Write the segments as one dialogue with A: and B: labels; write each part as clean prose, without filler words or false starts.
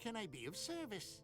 A: can I be of service?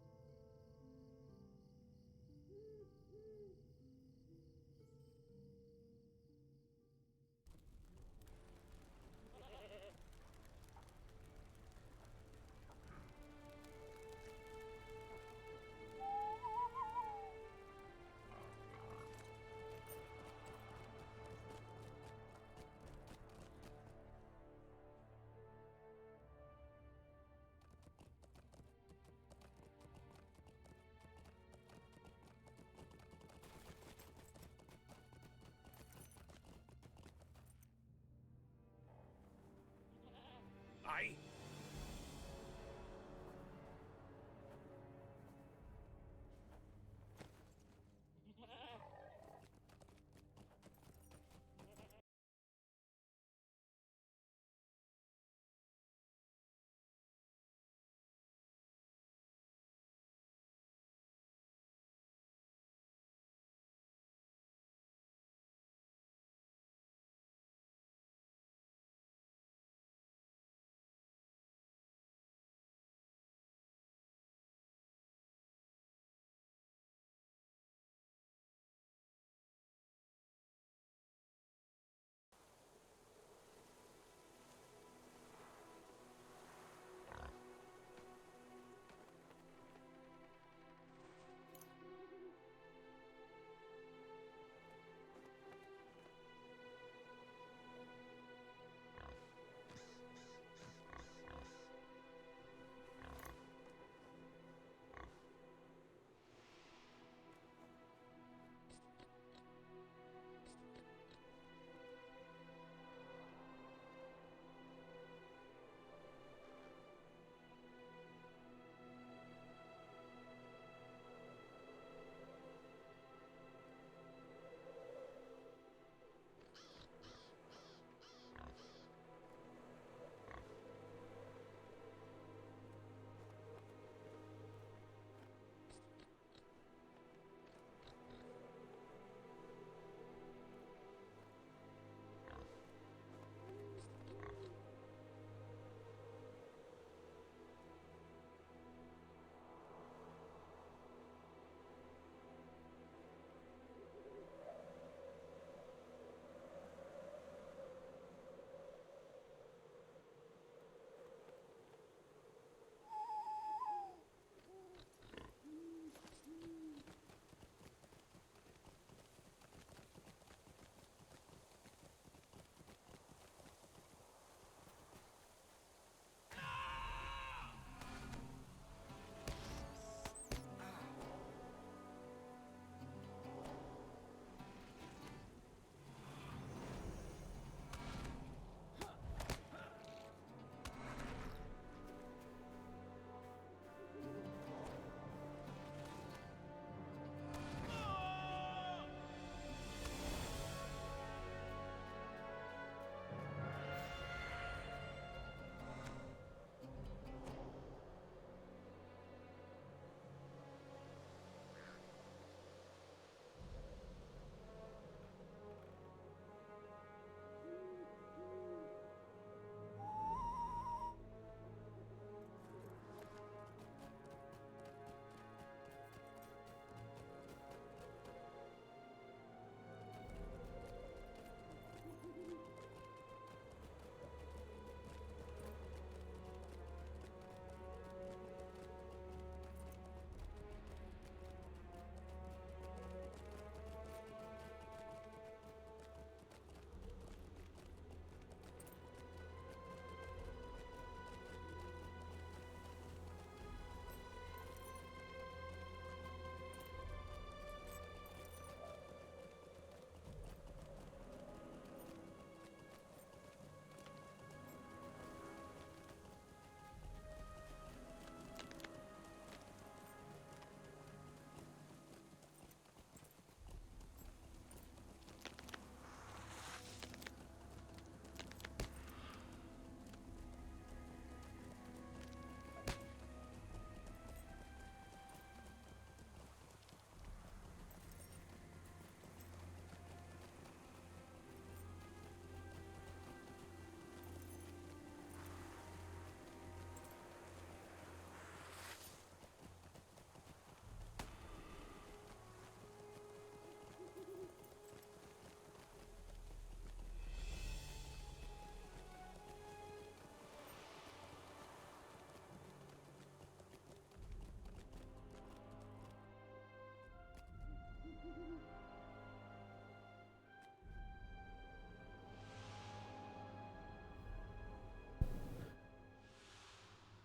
B: Aye.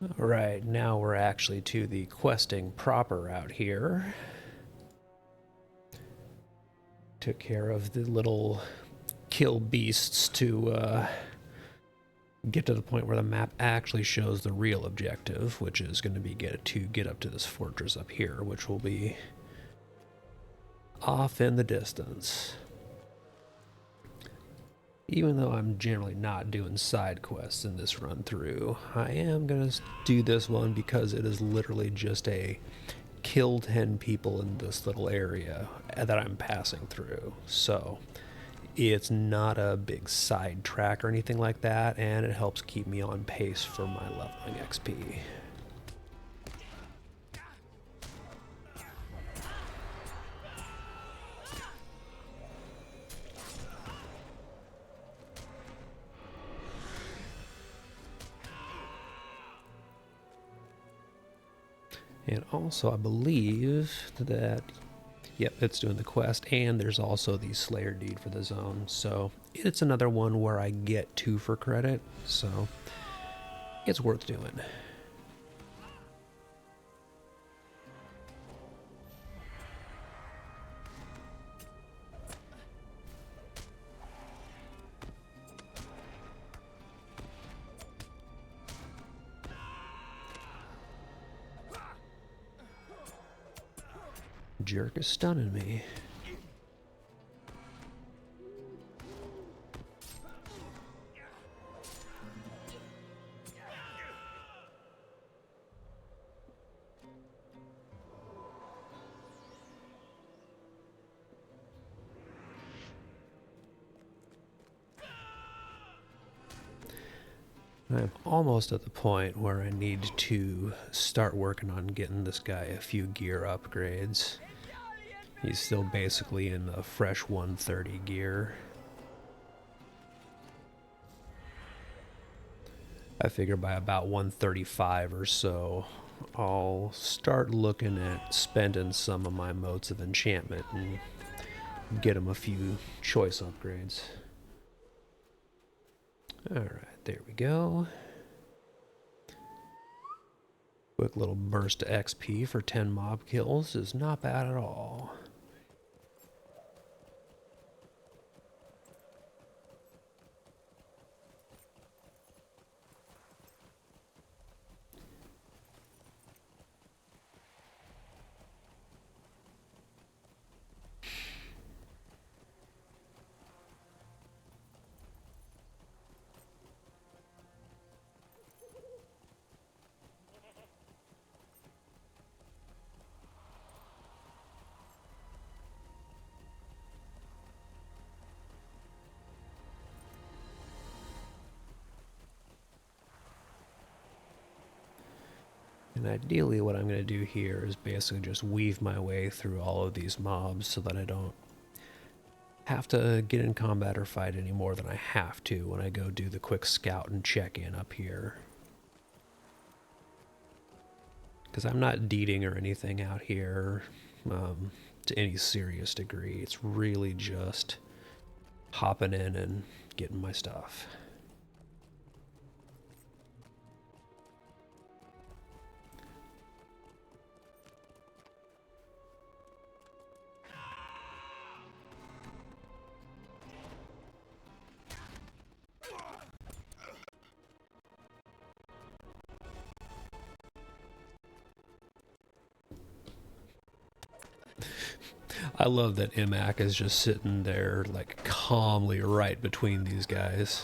A: Alright, now we're actually to the questing proper out here. Took care of the little kill beasts to get to the point where the map actually shows the real objective, which is going to be get up to this fortress up here, which will be off in the distance. Even though I'm generally not doing side quests in this run through, I am going to do this one because it is literally just a kill 10 people in this little area that I'm passing through. So it's not a big side track or anything like that, and it helps keep me on pace for my leveling XP. And also, I believe that, yep, it's doing the quest, and there's also the Slayer deed for the zone. So it's another one where I get 2 for credit, so it's worth doing. Jerk is stunning me. I'm almost at the point where I need to start working on getting this guy a few gear upgrades. He's still basically in the fresh 130 gear. I figure by about 135 or so, I'll start looking at spending some of my motes of enchantment and get him a few choice upgrades. Alright, there we go. Quick little burst of XP for 10 mob kills is not bad at all. And ideally what I'm going to do here is basically just weave my way through all of these mobs so that I don't have to get in combat or fight any more than I have to when I go do the quick scout and check-in up here. Because I'm not deeding or anything out here to any serious degree. It's really just hopping in and getting my stuff. I love that Imac is just sitting there, like, calmly right between these guys.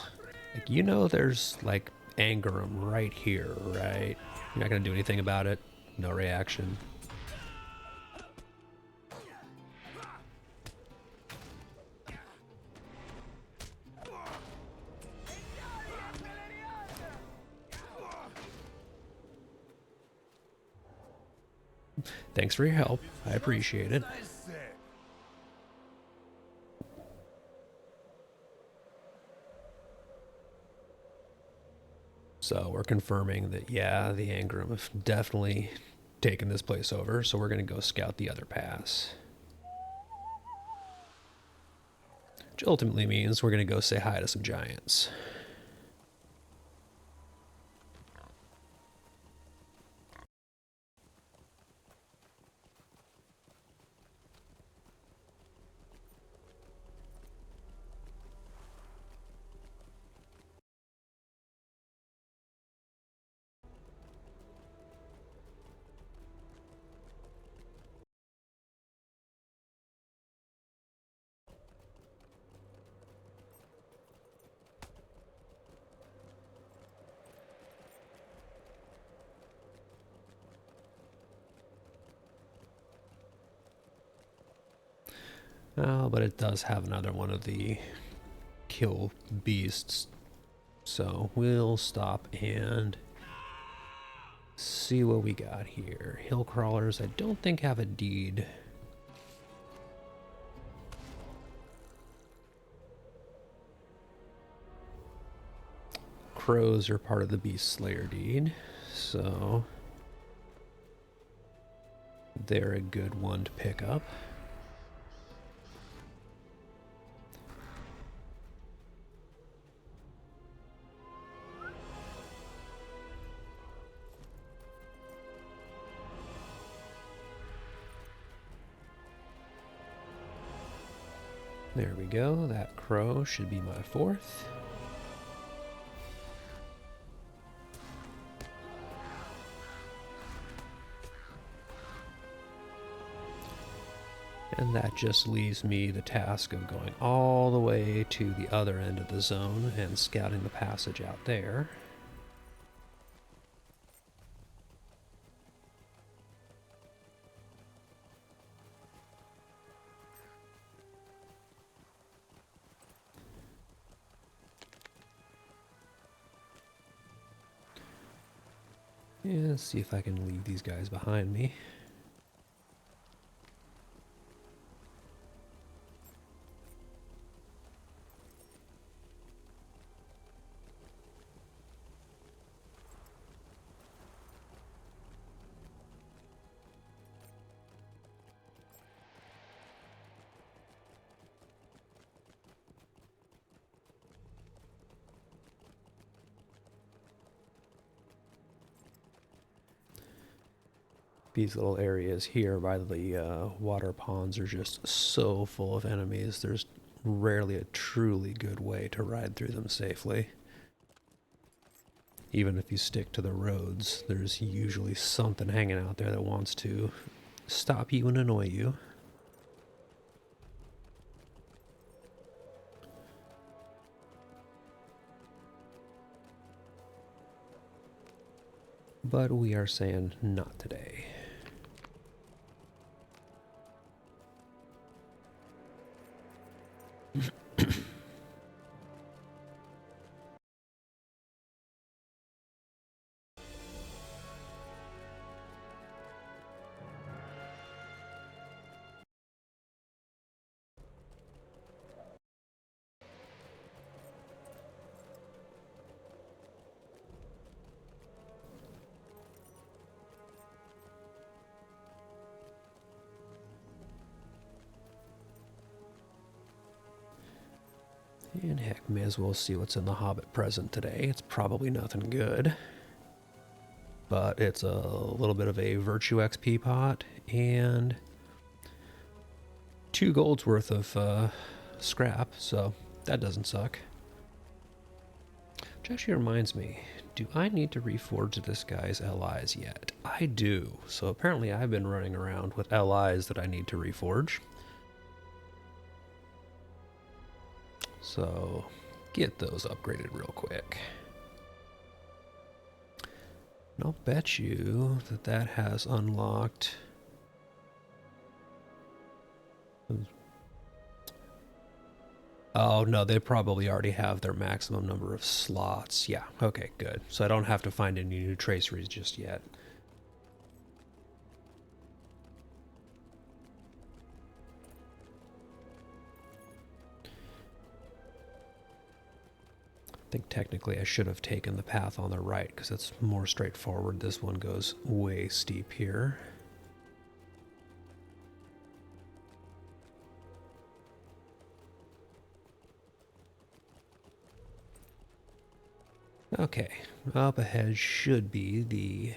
A: Like, you know there's, like, Angerum right here, right? You're not gonna do anything about it? No reaction. Thanks for your help. I appreciate it. So we're confirming that, yeah, the Angerum have definitely taken this place over, so we're going to go scout the other pass. Which ultimately means we're going to go say hi to some giants. Oh, but it does have another one of the kill beasts. So we'll stop and see what we got here. Hill crawlers, I don't think have a deed. Crows are part of the Beast Slayer deed, so they're a good one to pick up. There we go, that crow should be my fourth. And that just leaves me the task of going all the way to the other end of the zone and scouting the passage out there. Yeah, let's see if I can leave these guys behind me. These little areas here by the water ponds are just so full of enemies. There's rarely a truly good way to ride through them safely. Even if you stick to the roads, there's usually something hanging out there that wants to stop you and annoy you. But we are saying not today. And heck, may as well see what's in the Hobbit present today. It's probably nothing good. But it's a little bit of a virtue XP pot and 2 gold's worth of scrap, so that doesn't suck. Which actually reminds me, do I need to reforge this guy's LIs yet? I do. So apparently I've been running around with LIs that I need to reforge. So get those upgraded real quick. And I'll bet you that that has unlocked... Oh, no, they probably already have their maximum number of slots. Yeah, okay, good. So I don't have to find any new traceries just yet. I think technically I should have taken the path on the right because it's more straightforward. This one goes way steep here. Okay, up ahead should be the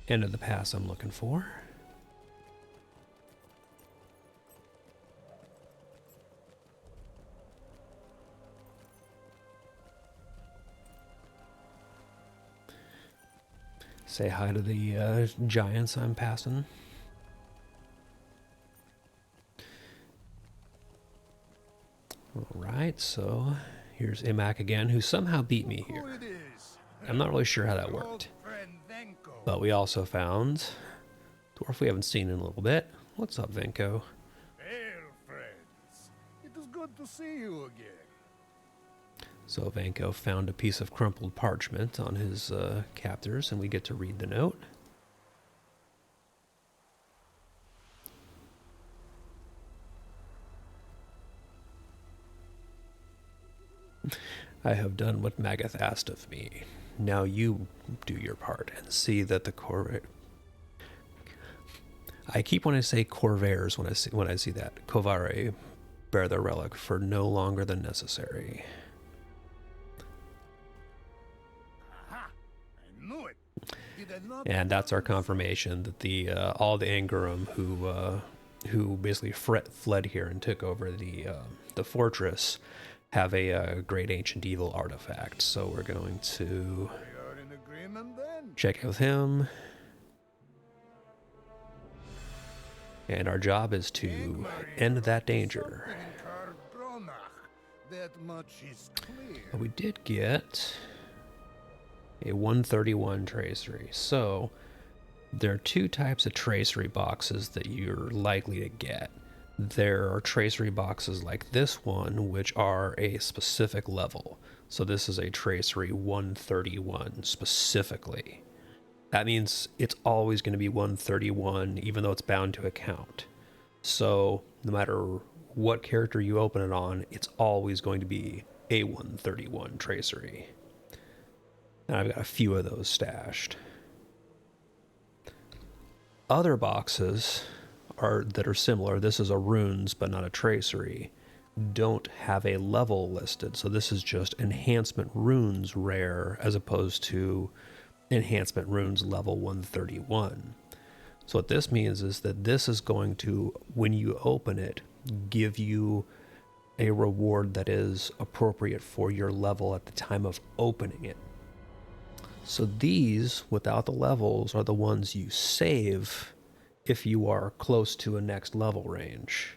A: end of the pass I'm looking for. Say hi to the giants I'm passing. Alright, so here's Imak again, who somehow beat me here. I'm not really sure how that worked. But we also found a dwarf we haven't seen in a little bit. What's up, Venko?
B: good to see you again.
A: So Vanko found a piece of crumpled parchment on his captors, and we get to read the note. I have done what Magath asked of me. Now you do your part and see that the Corvair... I keep wanting to say Corvairs when I see that. Kovare bear the relic for no longer than necessary.
B: Aha! I knew it. Did I not?
A: And that's our confirmation that the all the Angurum who basically fled here and took over the fortress have a great ancient evil artifact. So we're going to
B: We are in agreement then.
A: check in with him. And our job is to end that danger.
B: Something in Kar Bronach. That much is clear.
A: We did get a 131 tracery. So there are two types of tracery boxes that you're likely to get. There are tracery boxes like this one, which are a specific level. So this is a tracery 131 specifically. That means it's always going to be 131, even though it's bound to a count. So no matter what character you open it on, it's always going to be a 131 tracery. And I've got a few of those stashed. Other boxes that are similar, this is a runes but not a tracery, don't have a level listed. So this is just enhancement runes rare as opposed to enhancement runes level 131. So what this means is that this is going to, when you open it, give you a reward that is appropriate for your level at the time of opening it. So these, without the levels, are the ones you save if you are close to a next level range,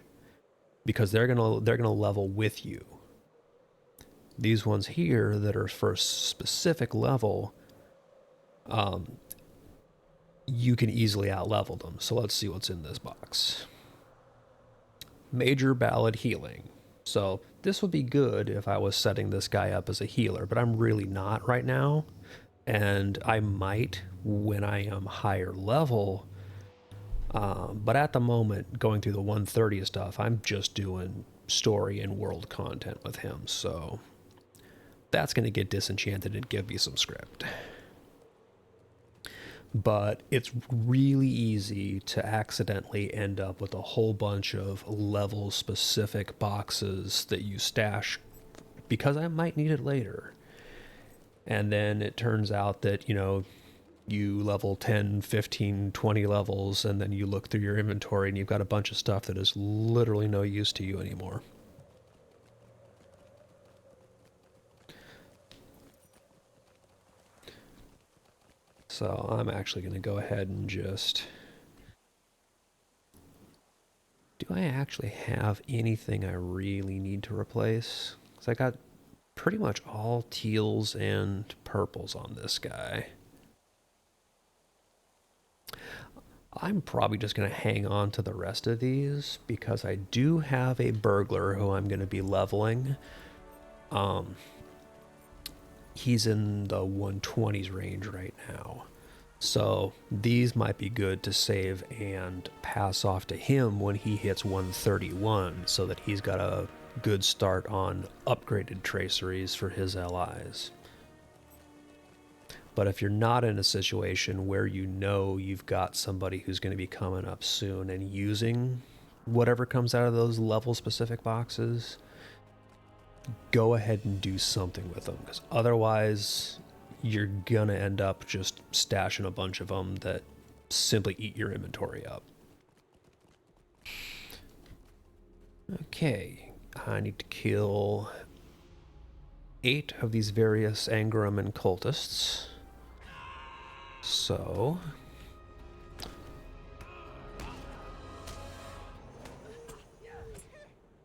A: because they're gonna level with you. These ones here that are for a specific level, you can easily out-level them. So let's see what's in this box. Major Ballad Healing. So this would be good if I was setting this guy up as a healer, but I'm really not right now. And I might when I am higher level. But at the moment, going through the 130 stuff, I'm just doing story and world content with him. So that's going to get disenchanted and give me some script. But it's really easy to accidentally end up with a whole bunch of level-specific boxes that you stash because I might need it later. And then it turns out that, you level 10, 15, 20 levels, and then you look through your inventory and you've got a bunch of stuff that is literally no use to you anymore. So I'm actually going to go ahead and just... Do I actually have anything I really need to replace? Because I got pretty much all teals and purples on this guy. I'm probably just going to hang on to the rest of these because I do have a burglar who I'm going to be leveling. He's in the 120s range right now. So these might be good to save and pass off to him when he hits 131 so that he's got a good start on upgraded traceries for his allies. But if you're not in a situation where you've got somebody who's going to be coming up soon and using whatever comes out of those level-specific boxes, go ahead and do something with them, because otherwise you're going to end up just stashing a bunch of them that simply eat your inventory up. Okay, I need to kill 8 of these various Angurum and cultists. So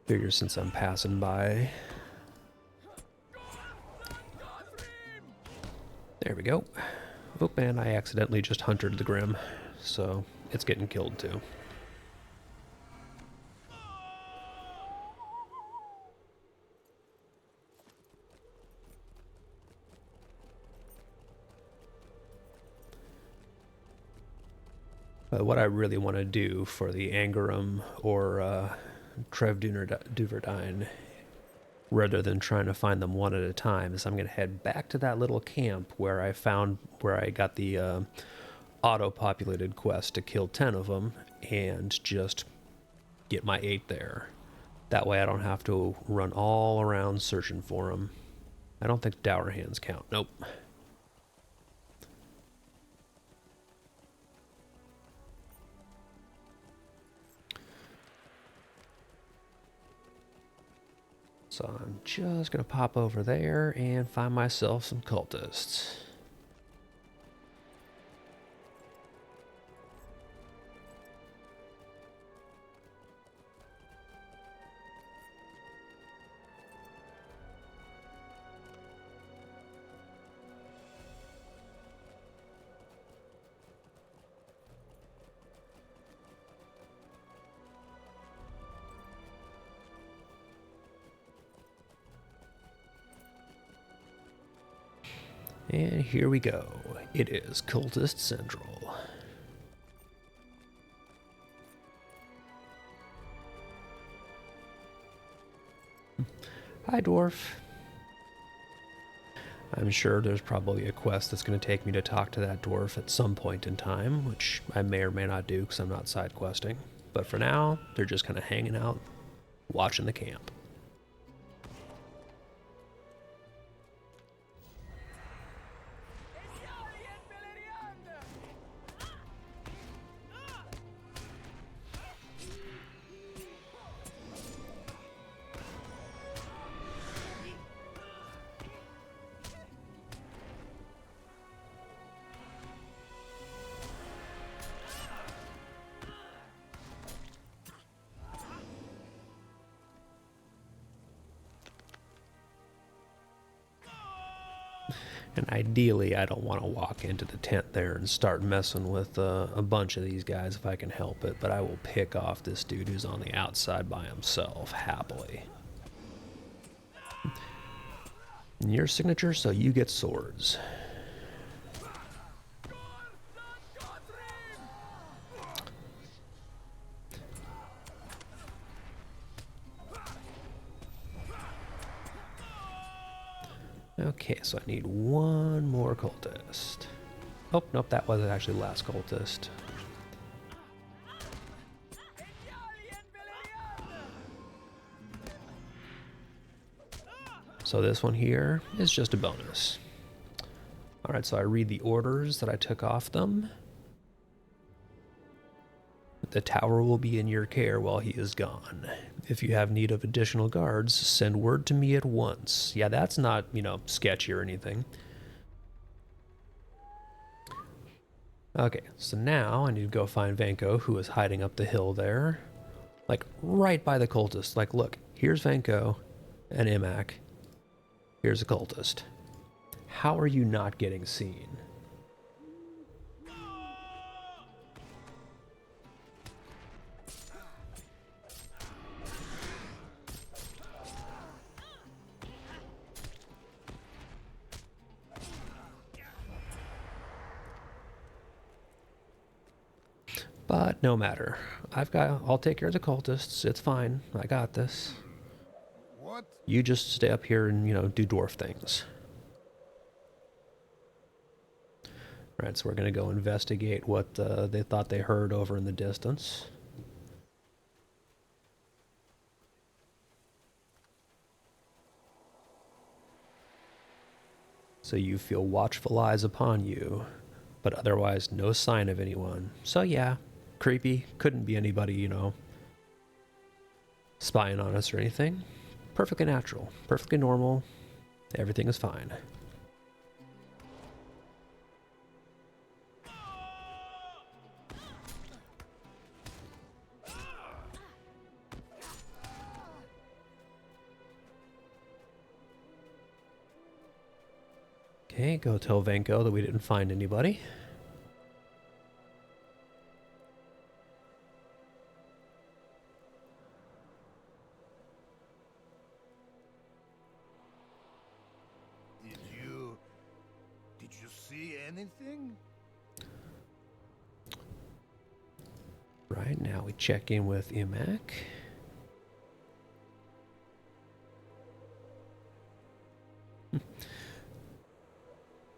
A: figure since I'm passing by. There we go. Oop, and I accidentally just hunted the Grim, so it's getting killed too. But what I really want to do for the Angarum or Trev Duverdine, rather than trying to find them one at a time, is I'm going to head back to that little camp where I got the auto-populated quest to kill 10 of them and just get my 8 there. That way I don't have to run all around searching for them. I don't think dour hands count. Nope. So I'm just going to pop over there and find myself some cultists. And here we go. It is Cultist Central. Hi, dwarf. I'm sure there's probably a quest that's going to take me to talk to that dwarf at some point in time, which I may or may not do because I'm not side questing. But for now, they're just kind of hanging out, watching the camp. And ideally, I don't want to walk into the tent there and start messing with a bunch of these guys if I can help it, but I will pick off this dude who's on the outside by himself, happily. And your signature, so you get swords. Okay, so I need one more cultist. Oh, nope, that wasn't actually the last cultist. So this one here is just a bonus. Alright, so I read the orders that I took off them. The tower will be in your care while he is gone. If you have need of additional guards, send word to me at once. Yeah, that's not, sketchy or anything. Okay, so now I need to go find Vanko, who is hiding up the hill there. Like, right by the cultist. Like, look, here's Vanko and Imak. Here's a cultist. How are you not getting seen? But no matter. I'll take care of the cultists. It's fine. I got this.
B: What?
A: You just stay up here and, do dwarf things. Alright, so we're going to go investigate what they thought they heard over in the distance. So you feel watchful eyes upon you, but otherwise no sign of anyone. So yeah, creepy. Couldn't be anybody, spying on us or anything. Perfectly natural, perfectly normal. Everything is fine. Okay, go tell Vanko that we didn't find anybody.
B: Did you see anything?
A: Alright, now we check in with Imac.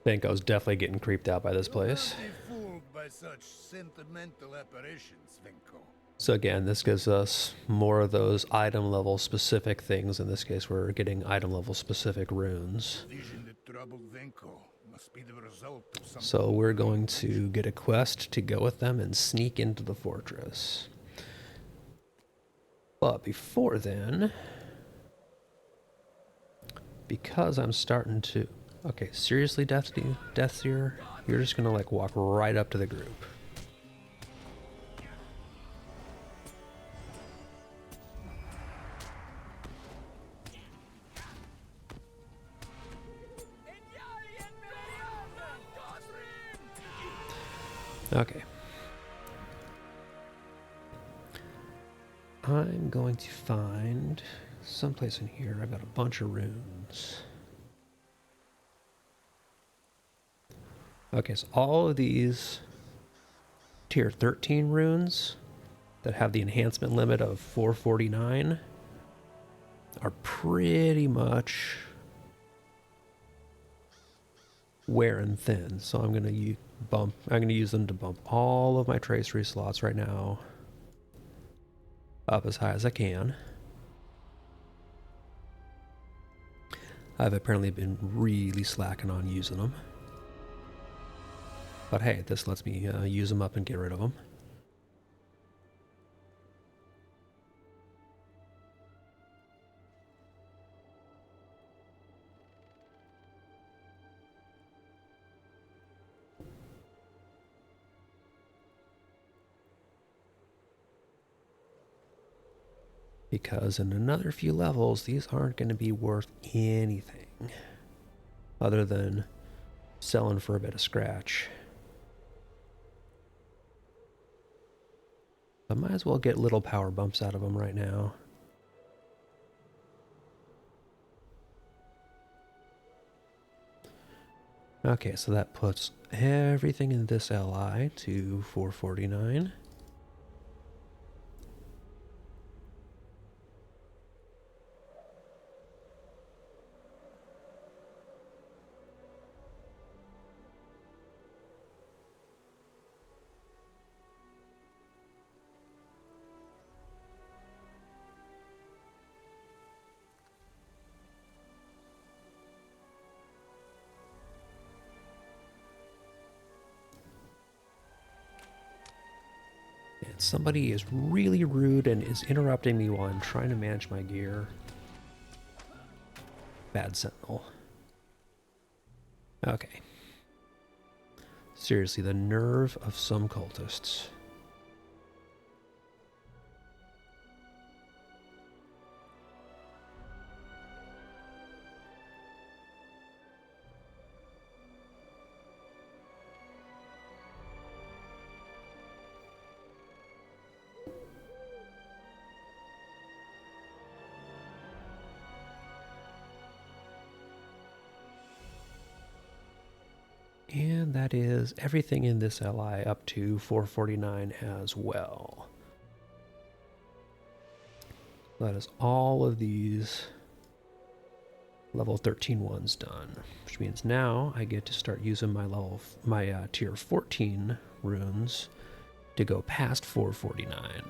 A: Think I was definitely getting creeped out by this place.
B: Don't be fooled by such sentimental apparitions, Vinko.
A: So again, this gives us more of those item level specific things. In this case, we're getting item level specific runes.
B: Vision that troubled Vinko must be the result of some.
A: So we're going to get a quest to go with them and sneak into the fortress. But before then, because I'm starting to... Okay, seriously, Deathseer? You're just gonna like walk right up to the group. Okay. I'm going to find someplace in here. I've got a bunch of runes. Okay, so all of these tier 13 runes that have the enhancement limit of 449 are pretty much wearing thin. So I'm going to use them to bump all of my tracery slots right now up as high as I can. I've apparently been really slacking on using them. But hey, this lets me use them up and get rid of them. Because in another few levels, these aren't going to be worth anything other than selling for a bit of scratch. I might as well get little power bumps out of them right now. Okay, so that puts everything in this LI to 449. And somebody is really rude and is interrupting me while I'm trying to manage my gear. Bad Sentinel. Okay. Seriously, the nerve of some cultists. And that is everything in this LI up to 449 as well. That is all of these level 13 ones done, which means now I get to start using my tier 14 runes to go past 449.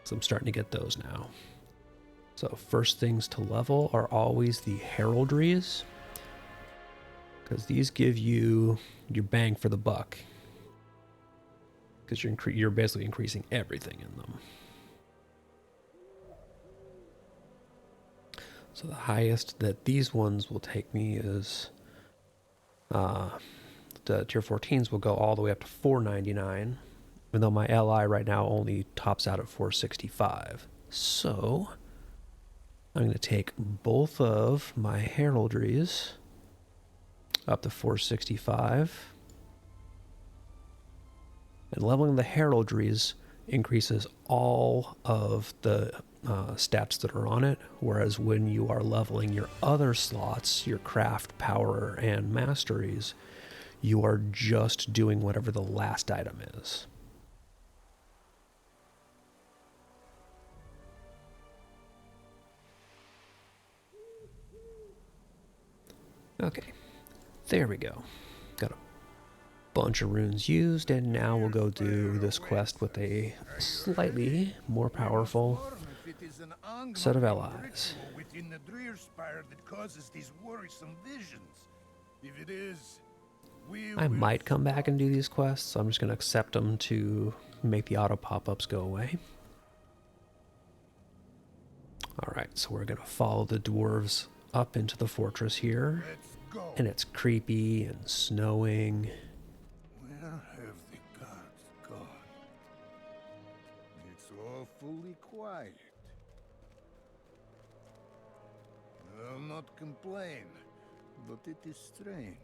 A: So I'm starting to get those now. So first things to level are always the heraldries, because these give you your bang for the buck, because you're basically increasing everything in them. So the highest that these ones will take me is the tier 14s will go all the way up to 499, even though my LI right now only tops out at 465. So I'm going to take both of my heraldries up to 465. And leveling the heraldries increases all of the stats that are on it, whereas when you are leveling your other slots, your craft, power, and masteries, you are just doing whatever the last item is. Okay, there we go. Got a bunch of runes used, and now we'll go do this quest with a slightly more powerful set of allies.
B: Within the Drearspire that causes these worrisome visions. If it is,
A: I might come back and do these quests, so I'm just going to accept them to make the auto pop-ups go away. Alright, so we're going to follow the dwarves up into the fortress here.
B: Let's go.
A: And it's creepy and snowing.
B: Where have the gods gone? It's awfully quiet. I'll not complain, but it is strange.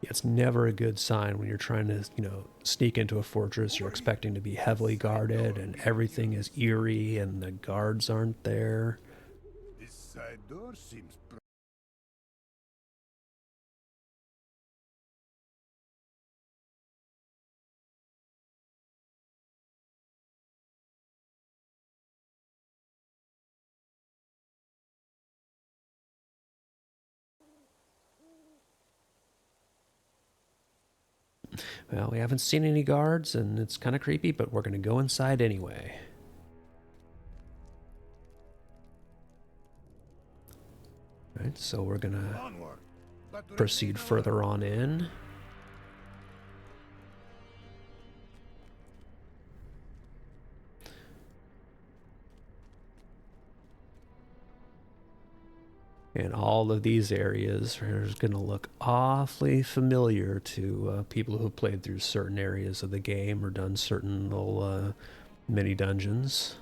A: It's never a good sign when you're trying to, sneak into a fortress. You're expecting to be heavily guarded and everything is eerie and the guards aren't there.
B: This side door seems
A: Well, we haven't seen any guards and it's kind of creepy, but we're going to go inside anyway. Alright, so we're going to proceed further on in. And all of these areas are going to look awfully familiar to people who played through certain areas of the game or done certain little mini dungeons.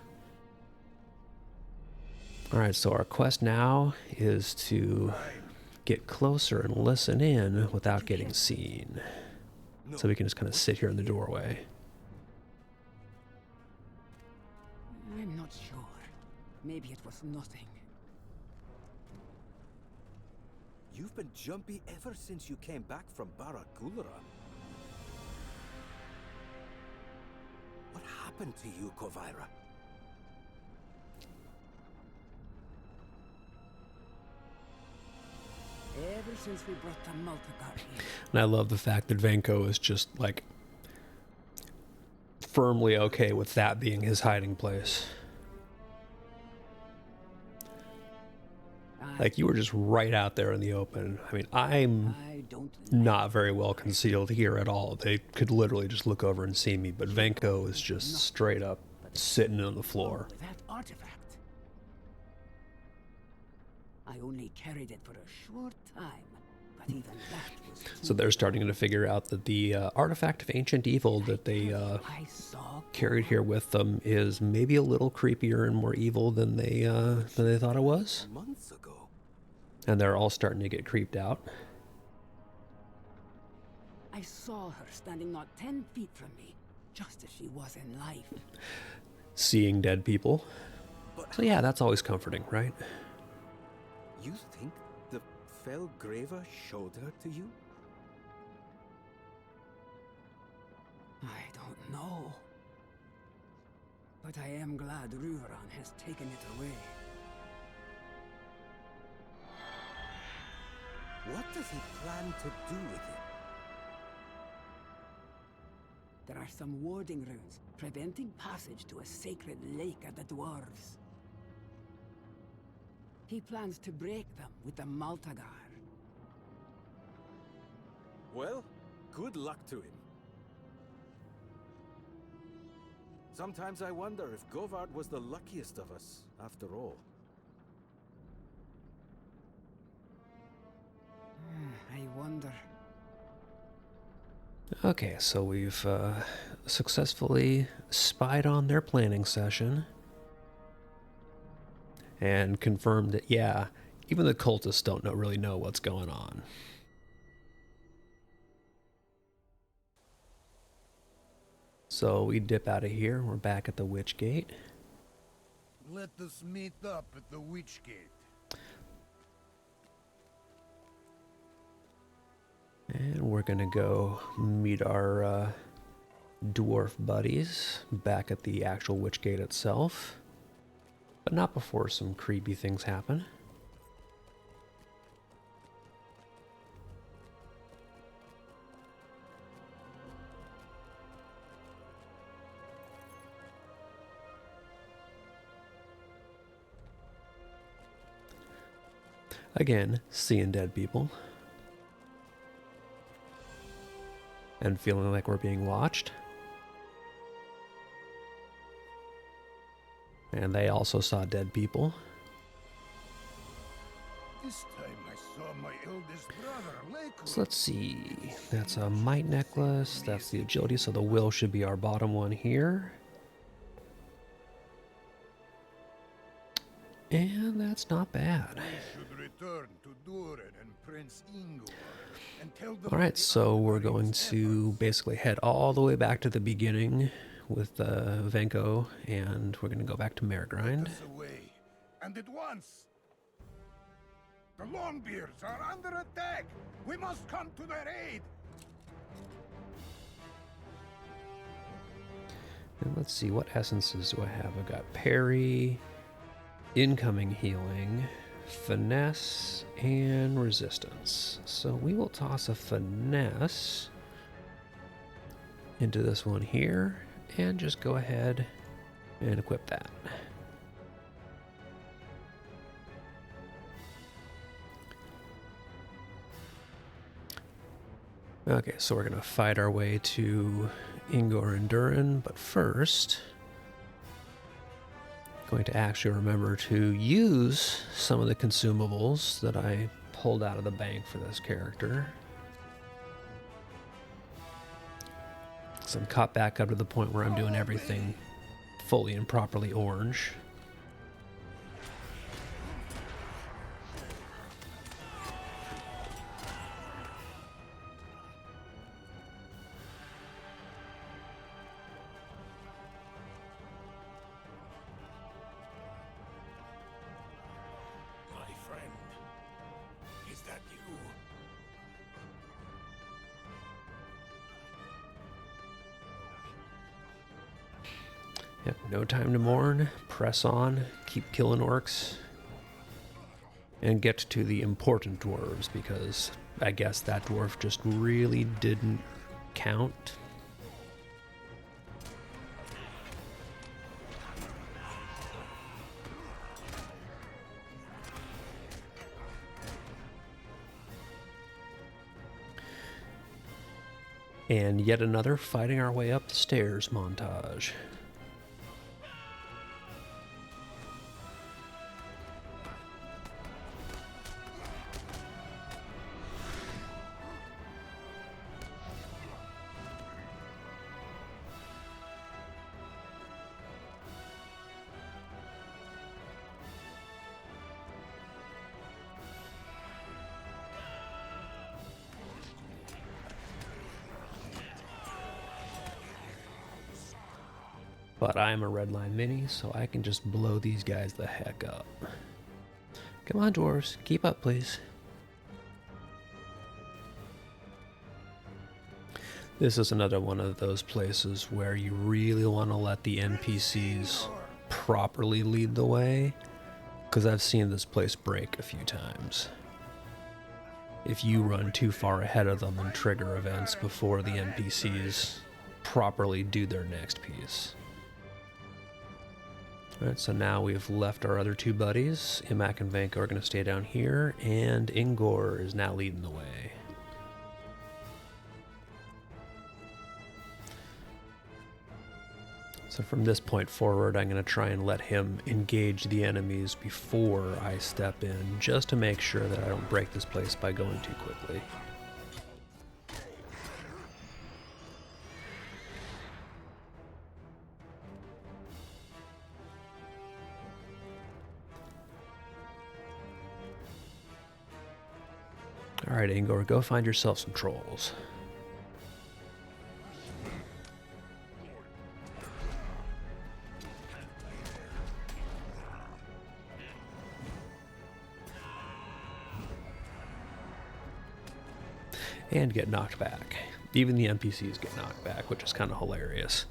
A: Alright, so our quest now is to get closer and listen in without getting seen. So we can just kind of sit here in the doorway.
C: I'm not sure. Maybe it was nothing.
D: You've been jumpy ever since you came back from Baragulra. What happened to you, Kovira?
C: Ever since we brought the Multigar here.
A: And I love the fact that Venko is just, like, firmly okay with that being his hiding place. Like, you were just right out there in the open. I mean, I'm not very well concealed here at all. They could literally just look over and see me, but Venko is just straight up sitting on the floor.
C: That artifact. I only carried it for a short time, but even that was...
A: So they're starting to figure out that the artifact of ancient evil that they carried here with them is maybe a little creepier and more evil than they thought it was.
D: Months ago.
A: And they're all starting to get creeped out.
C: I saw her standing not 10 feet from me, just as she was in life.
A: Seeing dead people. So yeah, that's always comforting, right?
D: You think the fell Graver showed her to you?
C: I don't know. But I am glad Ruveron has taken it away.
D: What does he plan to do with it?
C: There are some warding runes preventing passage to a sacred lake at the dwarves. He plans to break them with the Maltagar.
D: Well, good luck to him. Sometimes I wonder if Govard was the luckiest of us, after all.
C: I wonder.
A: Okay, so we've successfully spied on their planning session. And confirmed that, yeah, even the cultists don't really know what's going on. So we dip out of here. We're back at the Witch Gate.
B: Let us meet up at the Witch Gate.
A: And we're going to go meet our dwarf buddies back at the actual Witch Gate itself. But not before some creepy things happen. Again, seeing dead people. And feeling like we're being watched. And they also saw dead people.
B: This time I saw my eldest brother,
A: So let's see. That's a might necklace. That's the agility. So the will should be our bottom one here. And that's not bad.
B: should return to Durin and Prince Ingo and tell them.
A: Alright, so we're going to basically head all the way back to the beginning with Venko, and we're going to go back to Maregrind.
B: Away, and at once. The Longbeards are under attack. We must come to their aid.
A: And let's see, what essences do I have? I've got parry, incoming healing, finesse, and resistance. So we will toss a finesse into this one here, and just go ahead and equip that. Okay, so we're going to fight our way to Ingor and Durin, but first, going to actually remember to use some of the consumables that I pulled out of the bank for this character. So I'm caught back up to the point where I'm doing everything fully and properly orange. Yep, no time to mourn. Press on. Keep killing orcs. And get to the important dwarves, because I guess that dwarf just really didn't count. And yet another fighting our way up the stairs montage. But I'm a redline mini, so I can just blow these guys the heck up. Come on, dwarves. Keep up, please. This is another one of those places where you really want to let the NPCs properly lead the way, because I've seen this place break a few times. If you run too far ahead of them and trigger events before the NPCs properly do their next piece. Alright, so now we've left our other two buddies. Imak and Venko are going to stay down here, and Ingor is now leading the way. So from this point forward, I'm going to try and let him engage the enemies before I step in, just to make sure that I don't break this place by going too quickly. Alright, Ingor, go find yourself some trolls. And get knocked back. Even the NPCs get knocked back, which is kind of hilarious.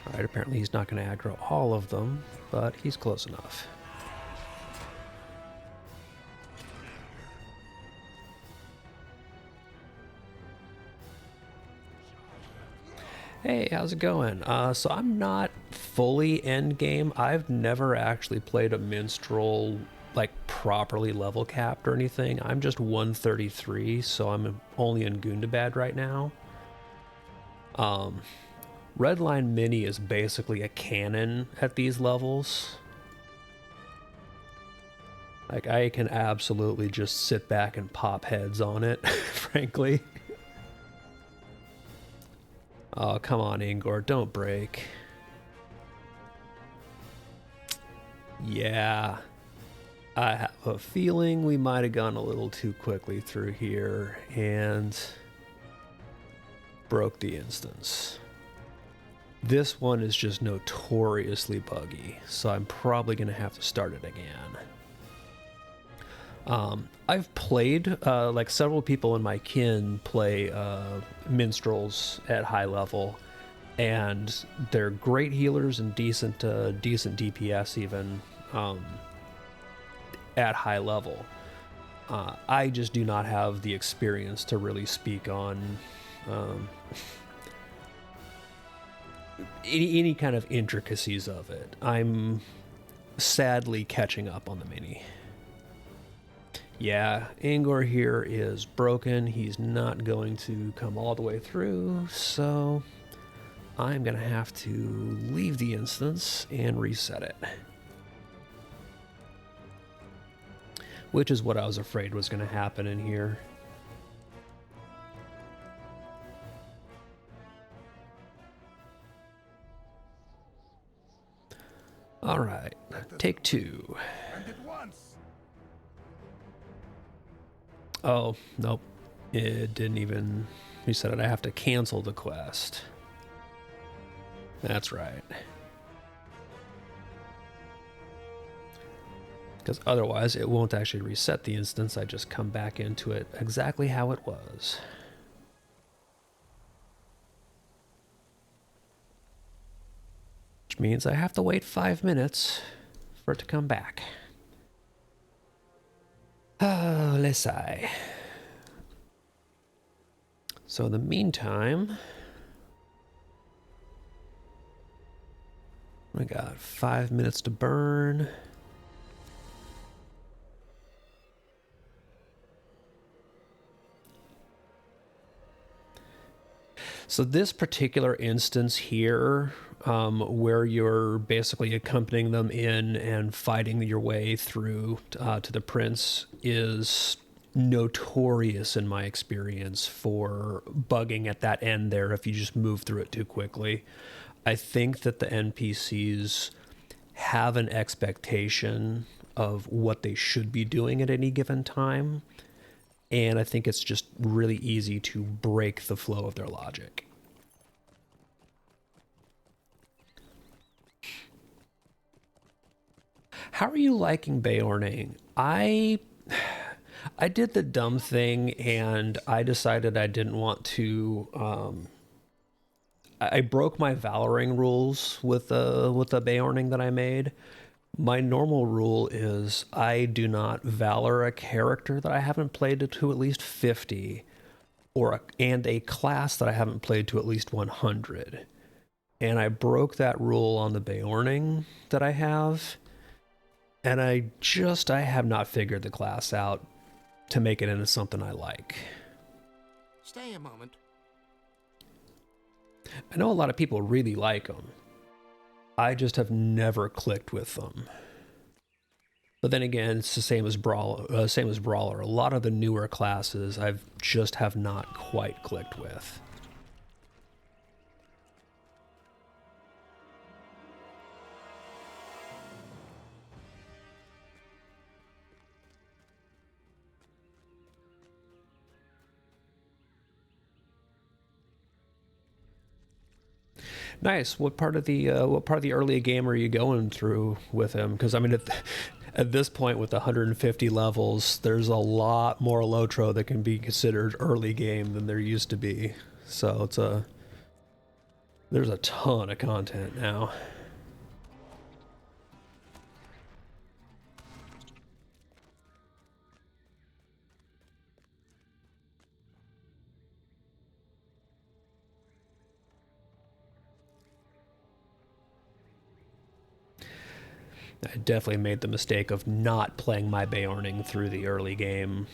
A: Alright, apparently he's not going to aggro all of them, but he's close enough. Hey, how's it going? So I'm not fully end game. I've never actually played a minstrel like properly level capped or anything. I'm just 133, so I'm only in Gundabad right now. Redline Mini is basically a cannon at these levels. Like, I can absolutely just sit back and pop heads on it, frankly. Oh, come on, Ingor, don't break. Yeah. I have a feeling we might have gone a little too quickly through here and broke the instance. This one is just notoriously buggy, so I'm probably going to have to start it again. I've played, like several people in my kin play minstrels at high level, and they're great healers and decent DPS even at high level. I just do not have the experience to really speak on any kind of intricacies of it. I'm sadly catching up on the mini. Yeah, Angor here is broken. He's not going to come all the way through, so I'm going to have to leave the instance and reset it. Which is what I was afraid was going to happen in here. All right, take two.
B: And at once.
A: Oh, nope. It didn't even reset it. I have to cancel the quest. That's right. Because otherwise it won't actually reset the instance. I just come back into it exactly how it was. Which means I have to wait 5 minutes for it to come back. Oh, let's see. So in the meantime, I got 5 minutes to burn. So this particular instance here, where you're basically accompanying them in and fighting your way through to the prince, is notorious in my experience for bugging at that end there if you just move through it too quickly. I think that the NPCs have an expectation of what they should be doing at any given time, and I think it's just really easy to break the flow of their logic. How are you liking Beorning? I did the dumb thing, and I decided I didn't want to. I broke my Valoring rules with the Beorning that I made. My normal rule is I do not valor a character that I haven't played to at least 50, and a class that I haven't played to at least 100. And I broke that rule on the Beorning that I have, and I have not figured the class out to make it into something I like.
E: Stay a moment.
A: I know a lot of people really like them. I just have never clicked with them. But then again, it's the same as Brawler. A lot of the newer classes I've just have not quite clicked with. Nice. What part of the early game are you going through with him? Because I mean, at this point with 150 levels, there's a lot more Lotro that can be considered early game than there used to be. So there's a ton of content now. I definitely made the mistake of not playing my Beorning through the early game.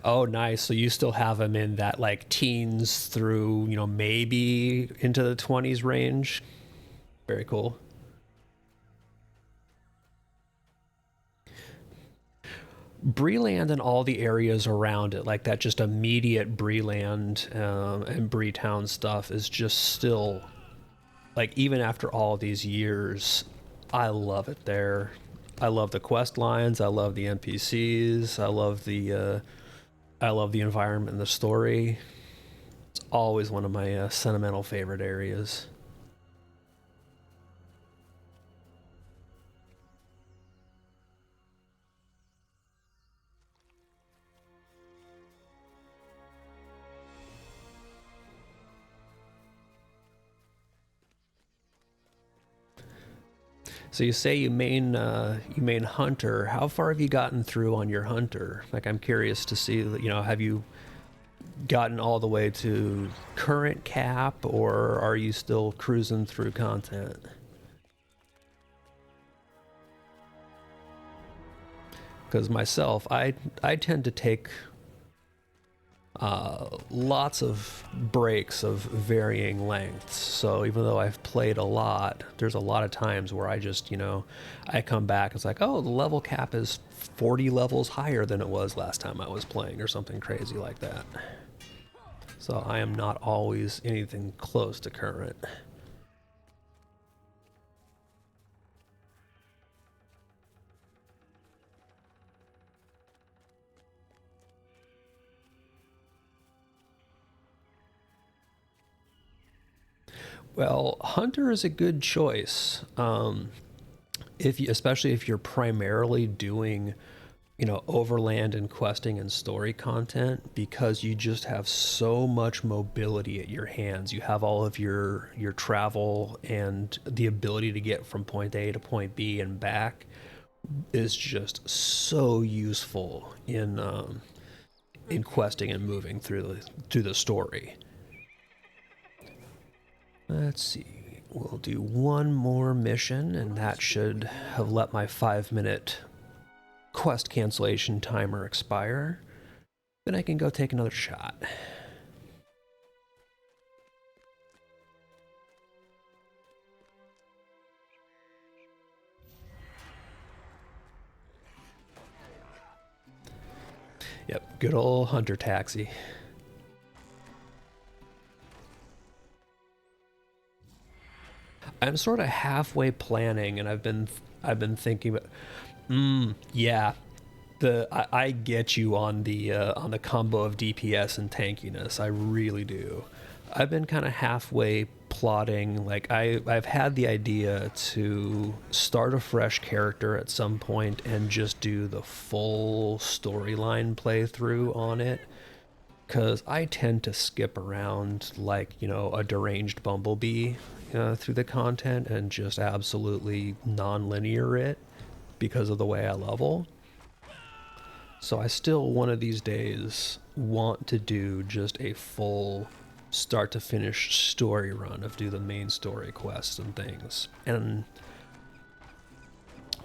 A: Oh, nice. So you still have him in that like teens through, maybe into the 20s range. Very cool. Breeland and all the areas around it, like that just immediate Breeland and Breetown stuff is just still, like, even after all these years, I love it there. I love the quest lines. I love the NPCs. I love the environment and the story. It's always one of my sentimental favorite areas. So you say you main hunter. How far have you gotten through on your hunter? Like, I'm curious to see, have you gotten all the way to current cap, or are you still cruising through content? Because myself, I tend to take lots of breaks of varying lengths. So even though I've played a lot, there's a lot of times where I just, I come back, it's like, oh, the level cap is 40 levels higher than it was last time I was playing, or something crazy like that. So I am not always anything close to current. Well, Hunter is a good choice. Especially if you're primarily doing, overland and questing and story content, because you just have so much mobility at your hands. You have all of your travel, and the ability to get from point A to point B and back is just so useful in questing and moving through the story. Let's see. We'll do one more mission, and that should have let my 5-minute quest cancellation timer expire. Then I can go take another shot. Yep, good old hunter taxi. I'm sort of halfway planning, and I've been thinking about. Yeah, I get you on the combo of DPS and tankiness. I really do. I've been kind of halfway plotting. Like, I've had the idea to start a fresh character at some point and just do the full storyline playthrough on it, because I tend to skip around like, a deranged bumblebee through the content, and just absolutely non-linear it because of the way I level. So I still, one of these days, want to do just a full start to finish story run of do the main story quests and things. And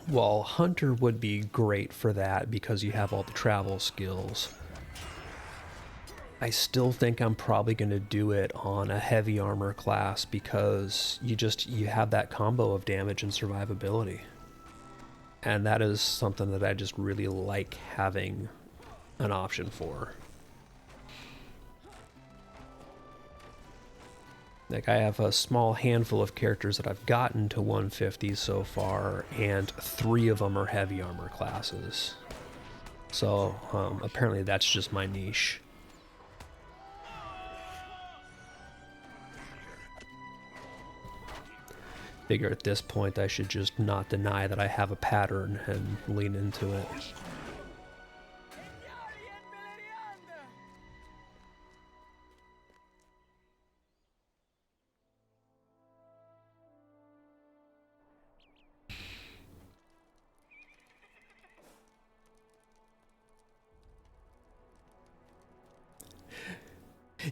A: while Hunter would be great for that because you have all the travel skills, I still think I'm probably going to do it on a heavy armor class, because you have that combo of damage and survivability. And that is something that I just really like having an option for. Like, I have a small handful of characters that I've gotten to 150 so far, and 3 of them are heavy armor classes. So apparently that's just my niche. Figure at this point I should just not deny that I have a pattern and lean into it.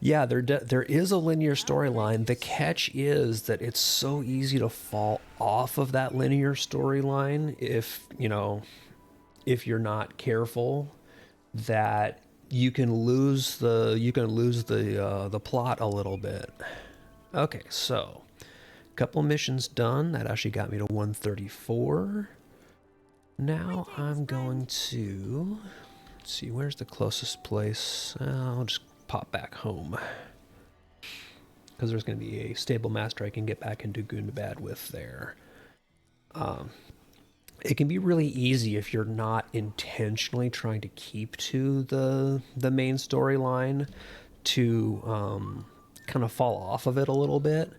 A: Yeah, there is a linear storyline. The catch is that it's so easy to fall off of that linear storyline if, if you're not careful, that you can lose the plot a little bit. Okay, so couple missions done. That actually got me to 134. Now I'm going to let's see, where's the closest place? I'll just pop back home because there's going to be a stable master I can get back into Gundabad with there. It can be really easy if you're not intentionally trying to keep to the main storyline to kind of fall off of it a little bit.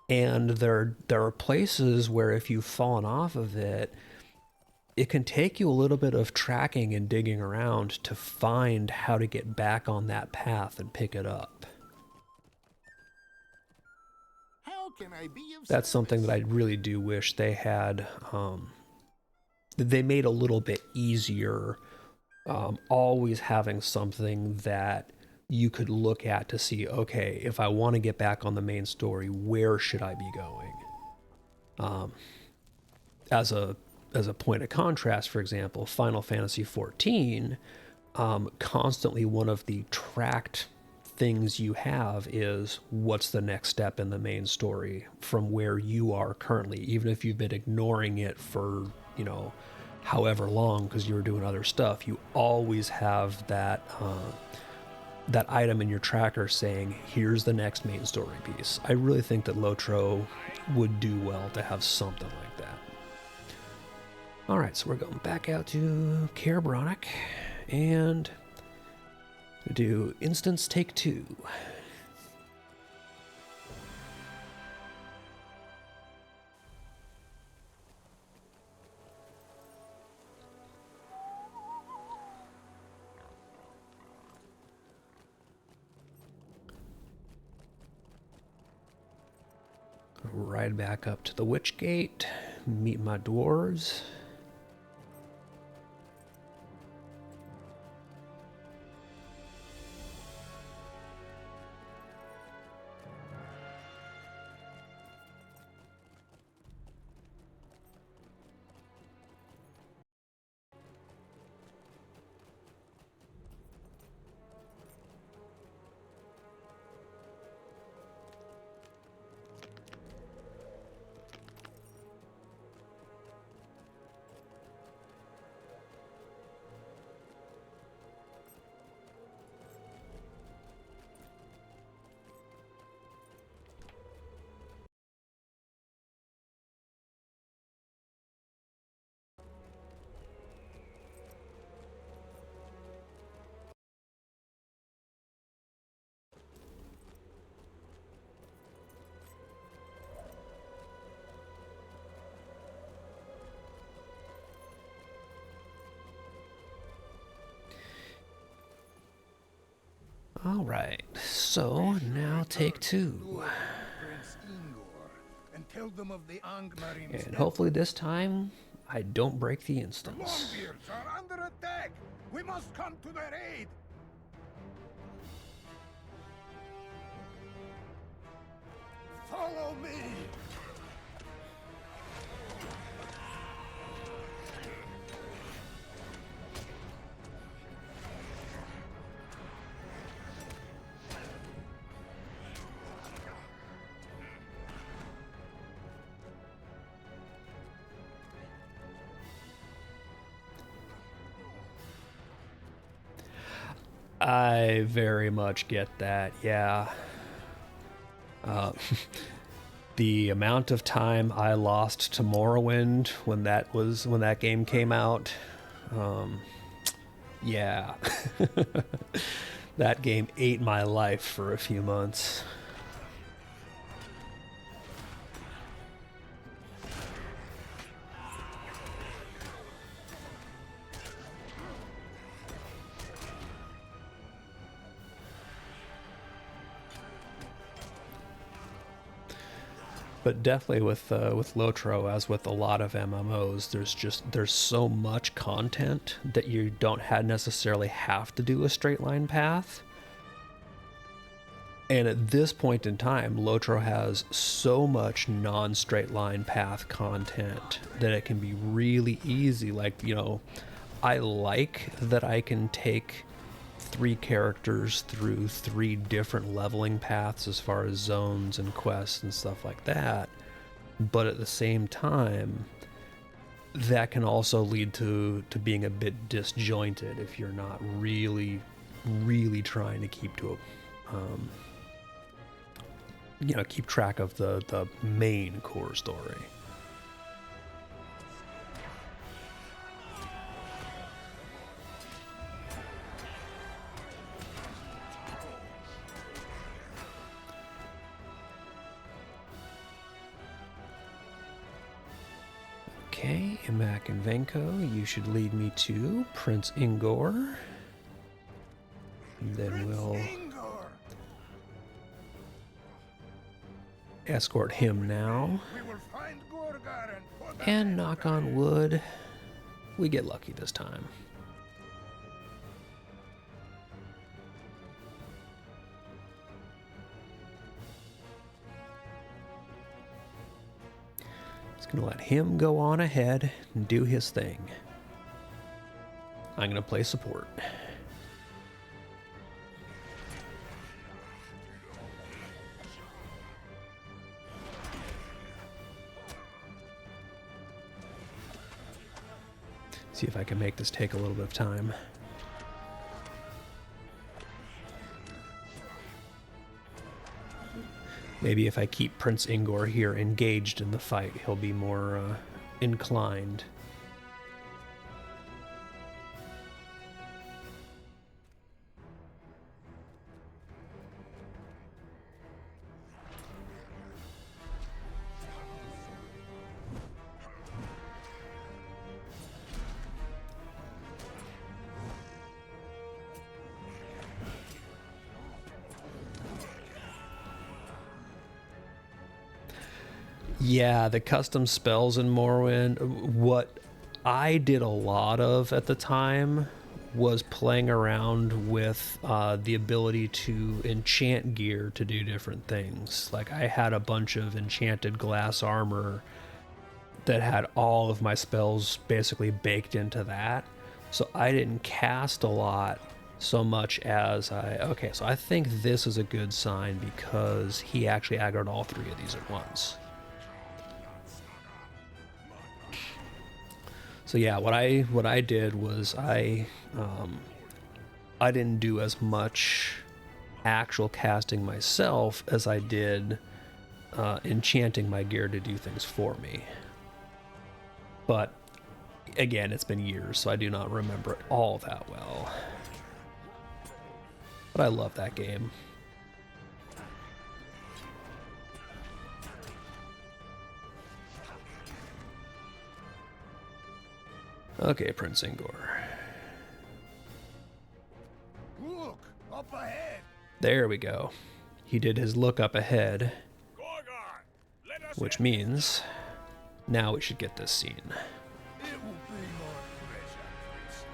A: And there are places where if you've fallen off of it, it can take you a little bit of tracking and digging around to find how to get back on that path and pick it up.
E: How can I be of
A: That's something that I really do wish they had. They made a little bit easier, always having something that you could look at to see, okay, if I want to get back on the main story, where should I be going? As a point of contrast, for example, Final Fantasy XIV, constantly one of the tracked things you have is what's the next step in the main story from where you are currently, even if you've been ignoring it for, however long because you were doing other stuff. You always have that that item in your tracker saying, here's the next main story piece. I really think that Lotro would do well to have something like that. All right, so we're going back out to Karabronic and do instance take 2. Ride back up to the Witch Gate, meet my dwarves. All right, so now take 2.
B: Prince Ingor, and tell them of the Angmarin's
A: And
B: death.
A: hopefully this time I don't break the
B: The
A: instance.
B: Longbeards are under attack. We must come to their aid. Follow me.
A: I very much get that, yeah. Uh, the amount of time I lost to Morrowind when that game came out, yeah. That game ate my life for a few months. But definitely with Lotro, as with a lot of MMOs, there's so much content that you don't necessarily have to do a straight line path. And at this point in time, Lotro has so much non-straight line path content that it can be really easy. Like, you know, I like that I can take 3 characters through 3 different leveling paths as far as zones and quests and stuff like that. But at the same time, that can also lead to being a bit disjointed if you're not really, really trying to keep to a, you know, keep track of the main core story. Okay, Imak and Venko, you should lead me to Prince Ingor. And then we'll
B: Ingor!
A: escort him now.
B: We will find Gorgar and put an
A: And
B: end
A: knock
B: to
A: on
B: it.
A: wood, we get lucky this time. Just gonna let him go on ahead and do his thing. I'm gonna play support. See if I can make this take a little bit of time. Maybe if I keep Prince Ingor here engaged in the fight, he'll be more inclined. Yeah, the custom spells in Morrowind. What I did a lot of at the time was playing around with the ability to enchant gear to do different things. Like I had a bunch of enchanted glass armor that had all of my spells basically baked into that. So I didn't cast a lot so much as okay, so I think this is a good sign because he actually aggroed all 3 of these at once. So yeah, what I did was I didn't do as much actual casting myself as I did enchanting my gear to do things for me. But again, it's been years, so I do not remember it all that well. But I love that game. Okay, Prince Ingor.
B: Look, up ahead.
A: There we go. He did his look up ahead,
B: Gorgar, let us
A: which
B: end
A: means now we should get this scene.
B: this. It will be my pleasure, Prince.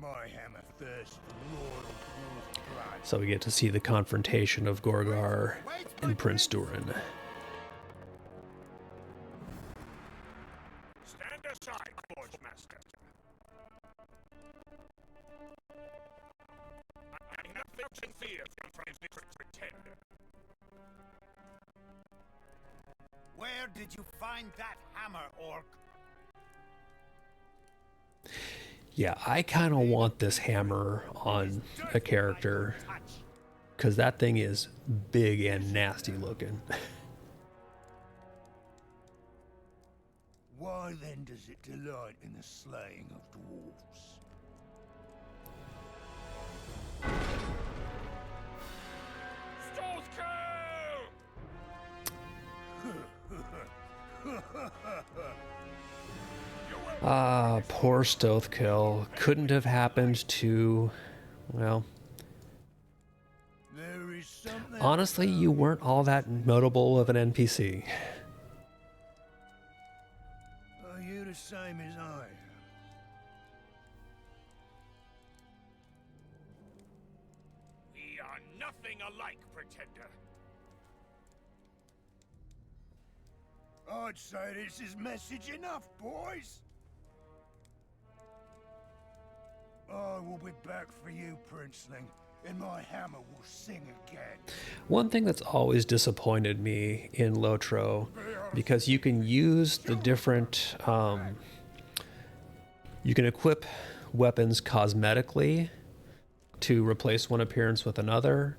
B: My hammer thirsts for Lord of Wolf blood.
A: So we get to see the confrontation of Gorgar and Prince Durin.
B: Stand aside, Forge Master. I have nothing to fear from his different pretender.
E: Where did you find that hammer, Orc?
A: Yeah, I kind of want this hammer on a character because that thing is big and nasty looking.
B: Why then does it delight in the slaying of dwarves? Stealth
A: Ah, poor stealth kill. Couldn't have happened to, well,
B: There is something.
A: honestly, you weren't all that notable of an NPC.
B: Are you the same as I am?
E: alike, pretender.
B: I'd say this is message enough, boys. I will be back for you, Princeling, and my hammer will sing again.
A: One thing that's always disappointed me in Lotro, because you can use the different, you can equip weapons cosmetically to replace one appearance with another.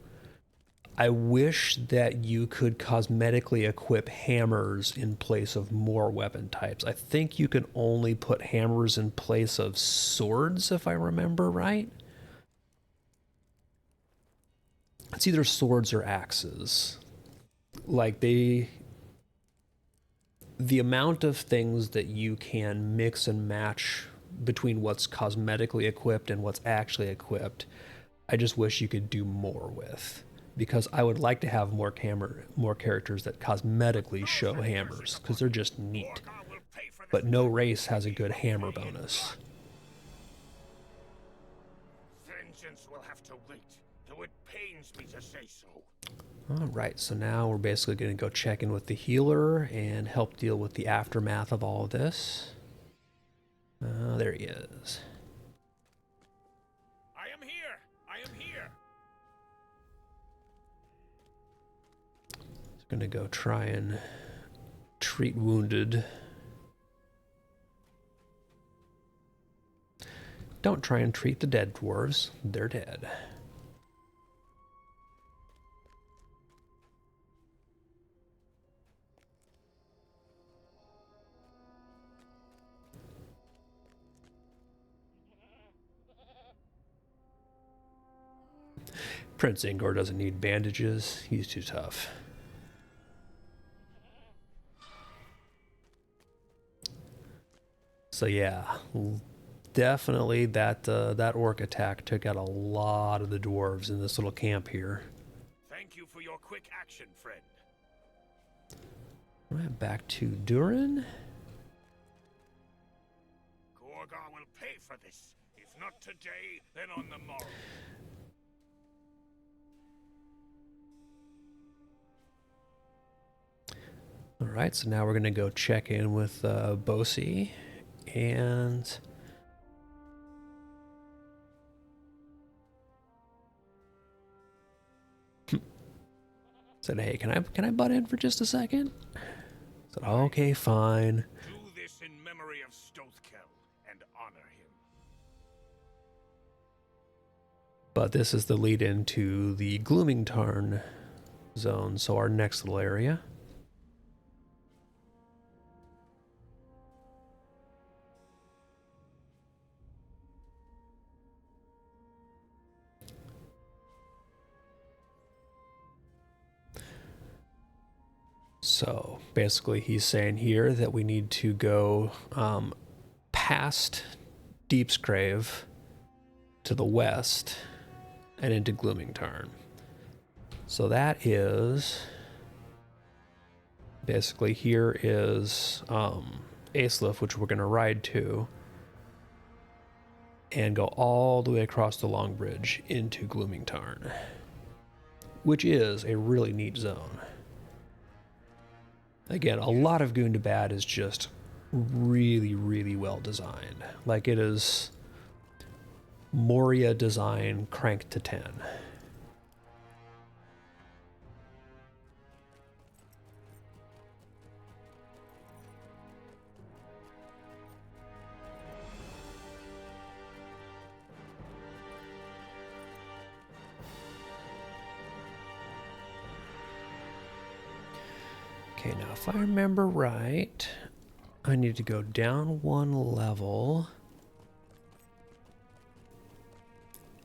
A: I wish that you could cosmetically equip hammers in place of more weapon types. I think you can only put hammers in place of swords, if I remember right. It's either swords or axes. Like the amount of things that you can mix and match between what's cosmetically equipped and what's actually equipped, I just wish you could do more with. Because I would like to have more characters that cosmetically show hammers, because they're just neat. But no race has a good hammer bonus.
E: Vengeance will have to wait, though it pains me to say so.
A: Alright, so now we're basically going to go check in with the healer and help deal with the aftermath of all of this. There he is.
E: I am here! I am here!
A: Gonna go try and treat wounded. Don't try and treat the dead dwarves. They're dead. Prince Ingor doesn't need bandages. He's too tough. So yeah, definitely that orc attack took out a lot of the dwarves in this little camp here.
E: Thank you for your quick action, friend.
A: Right, back to Durin.
E: Gorgar will pay for this. If not today, then on the morrow.
A: Alright, so now we're going to go check in with Bosi. And said, hey, can I butt in for just a second? Said, okay, fine.
E: Do this in memory of Stothkel and honor him.
A: But this is the lead into the Glooming Tarn zone, so our next little area. So basically he's saying here that we need to go past Deep's Grave to the west and into Glooming Tarn. So that is basically here is Aislif, which we're going to ride to and go all the way across the Long Bridge into Glooming Tarn, which is a really neat zone. Again, a lot of Gundabad is just really, really well designed. Like, it is Moria design cranked to 10. Okay, now if I remember right, I need to go down one level.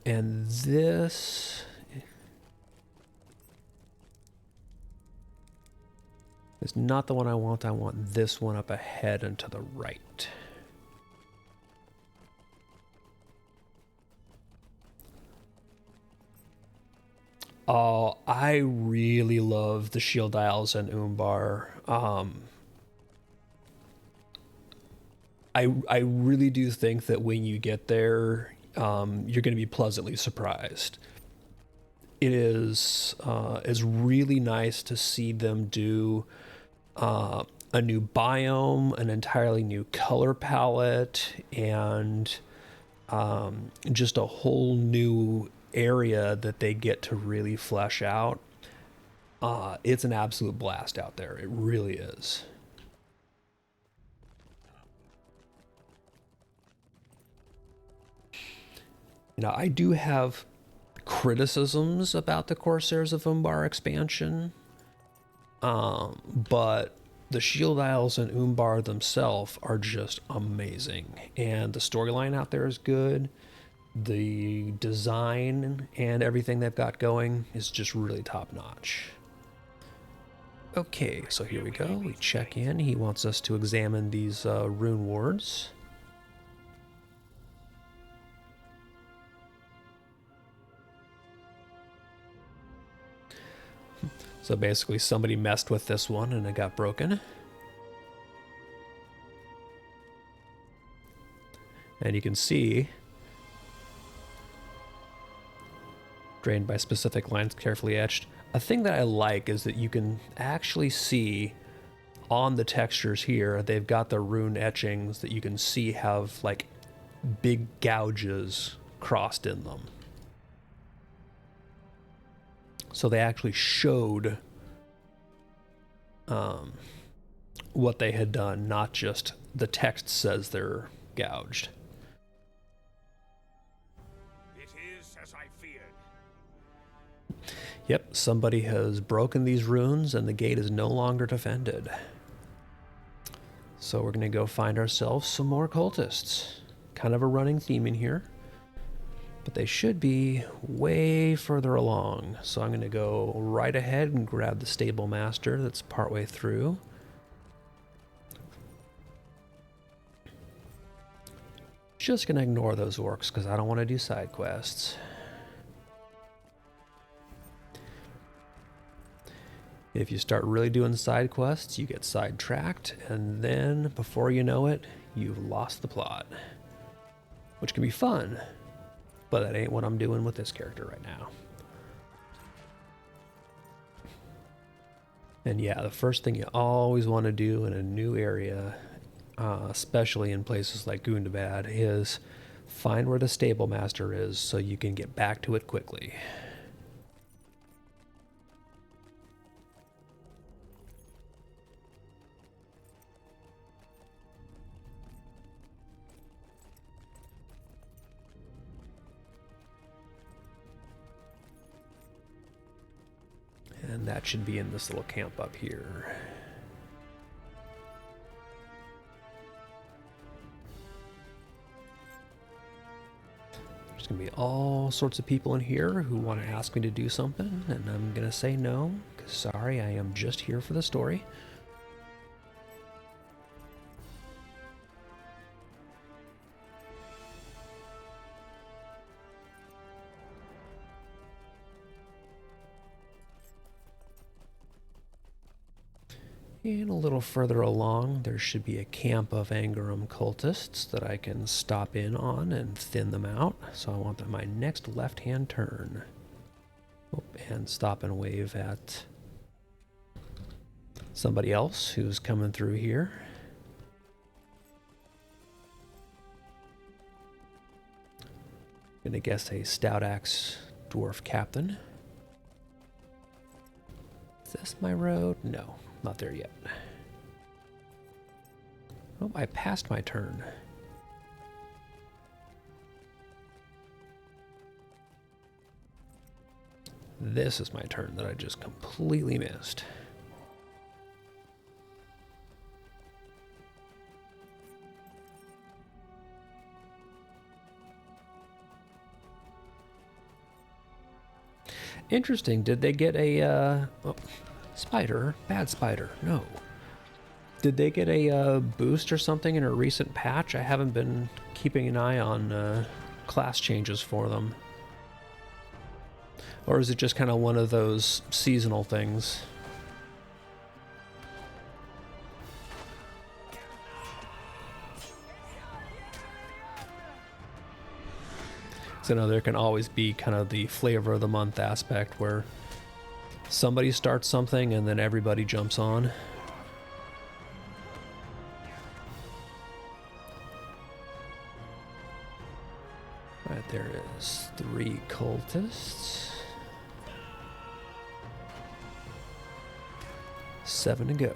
A: And this is not the one I want. I want this one up ahead and to the right. Oh, I really love the Shield Isles and Umbar. I really do think that when you get there, you're going to be pleasantly surprised. it is really nice to see them do a new biome, an entirely new color palette, and just a whole new area that they get to really flesh out. It's an absolute blast out there. It really is. You know, I do have criticisms about the Corsairs of Umbar expansion, but the Shield Isles and Umbar themselves are just amazing, and the storyline out there is good. The design and everything they've got going is just really top notch. Okay, so here we go. We check in. He wants us to examine these rune wards. So basically somebody messed with this one and it got broken. And you can see, drained by specific lines carefully etched. A thing that I like is that you can actually see on the textures here, they've got the rune etchings that you can see have like big gouges crossed in them. So they actually showed what they had done, not just the text says they're gouged.
E: It is as I feared.
A: Yep, somebody has broken these runes and the gate is no longer defended. So we're going to go find ourselves some more cultists. Kind of a running theme in here. But they should be way further along. So I'm going to go right ahead and grab the stable master that's partway through. Just going to ignore those orcs because I don't want to do side quests. If you start really doing side quests, you get sidetracked, and then before you know it, you've lost the plot. Which can be fun. But that ain't what I'm doing with this character right now. And yeah, the first thing you always want to do in a new area, especially in places like Gundabad, is find where the stable master is so you can get back to it quickly. And that should be in this little camp up here. There's going to be all sorts of people in here who want to ask me to do something, and I'm going to say no, because sorry, I am just here for the story. And a little further along, there should be a camp of Angarum cultists that I can stop in on and thin them out. So I want my next left-hand turn. Oh, and stop and wave at somebody else who's coming through here. Gonna guess a stout axe dwarf captain. Is this my road? No. Not there yet. Oh, I passed my turn. This is my turn that I just completely missed. Interesting. Did they get a spider? Bad spider. No. Did they get a boost or something in a recent patch? I haven't been keeping an eye on class changes for them. Or is it just kind of one of those seasonal things? So, there can always be kind of the flavor of the month aspect where somebody starts something and then everybody jumps on. Alright, there is 3 cultists. 7 to go.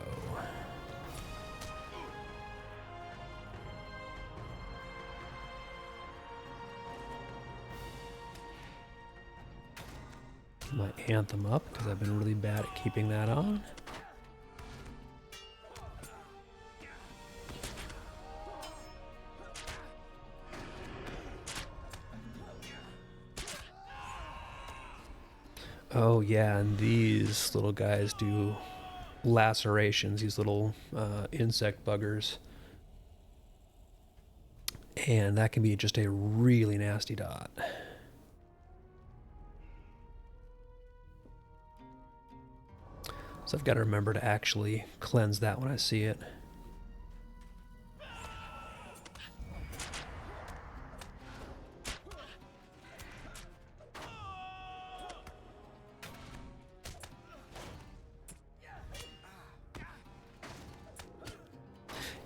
A: My anthem up because I've been really bad at keeping that on. Oh yeah, and these little guys do lacerations, these little insect buggers. And that can be just a really nasty dot. So I've got to remember to actually cleanse that when I see it.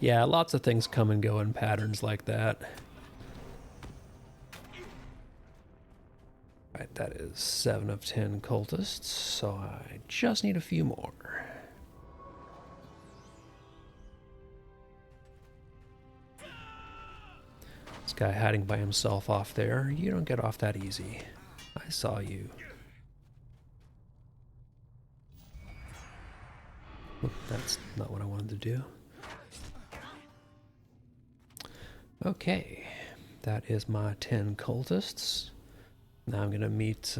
A: Yeah, lots of things come and go in patterns like that. Right, that is 7 of 10 cultists, so I just need a few more. This guy hiding by himself off there, you don't get off that easy. I saw you. Oop, that's not what I wanted to do. Okay, that is my 10 cultists. Now I'm going to meet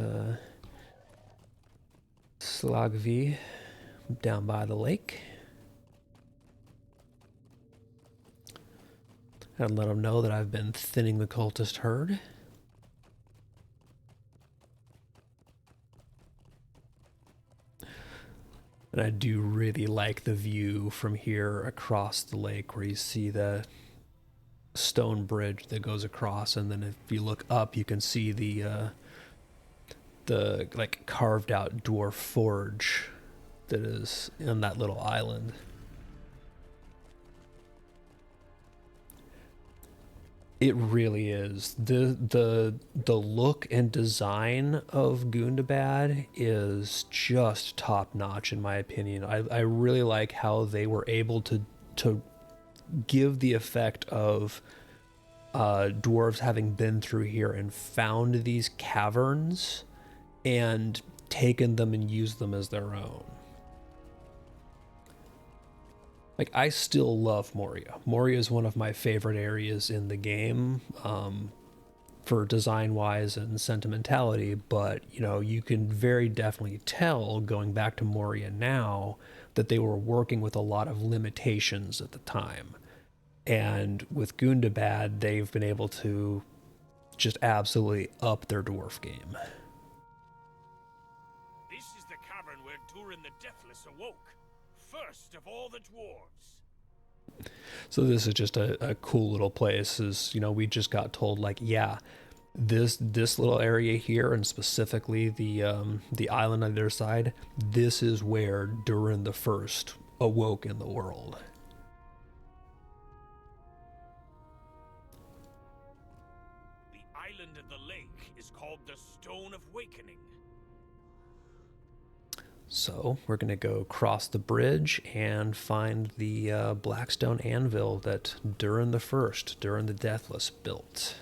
A: Slagvi down by the lake. And let them know that I've been thinning the cultist herd. And I do really like the view from here across the lake where you see the stone bridge that goes across, and then if you look up you can see the like carved out dwarf forge that is in that little island. It really is. The look and design of Gundabad is just top notch in my opinion. I really like how they were able to give the effect of dwarves having been through here and found these caverns and taken them and used them as their own. Like, I still love Moria. Moria is one of my favorite areas in the game for design-wise and sentimentality, but, you know, you can very definitely tell, going back to Moria now, that they were working with a lot of limitations at the time. And with Gundabad, they've been able to just absolutely up their dwarf game.
E: This is the cavern where Durin the Deathless awoke, first of all the dwarves.
A: So this is just a cool little place. Is, you know, we just got told, like, yeah, this little area here, and specifically the island on their side, this is where Durin the First awoke in the world.
E: Island in the lake is called the Stone of Wakening.
A: So we're going to go across the bridge and find the Blackstone anvil that Durin the First, Durin the Deathless, built.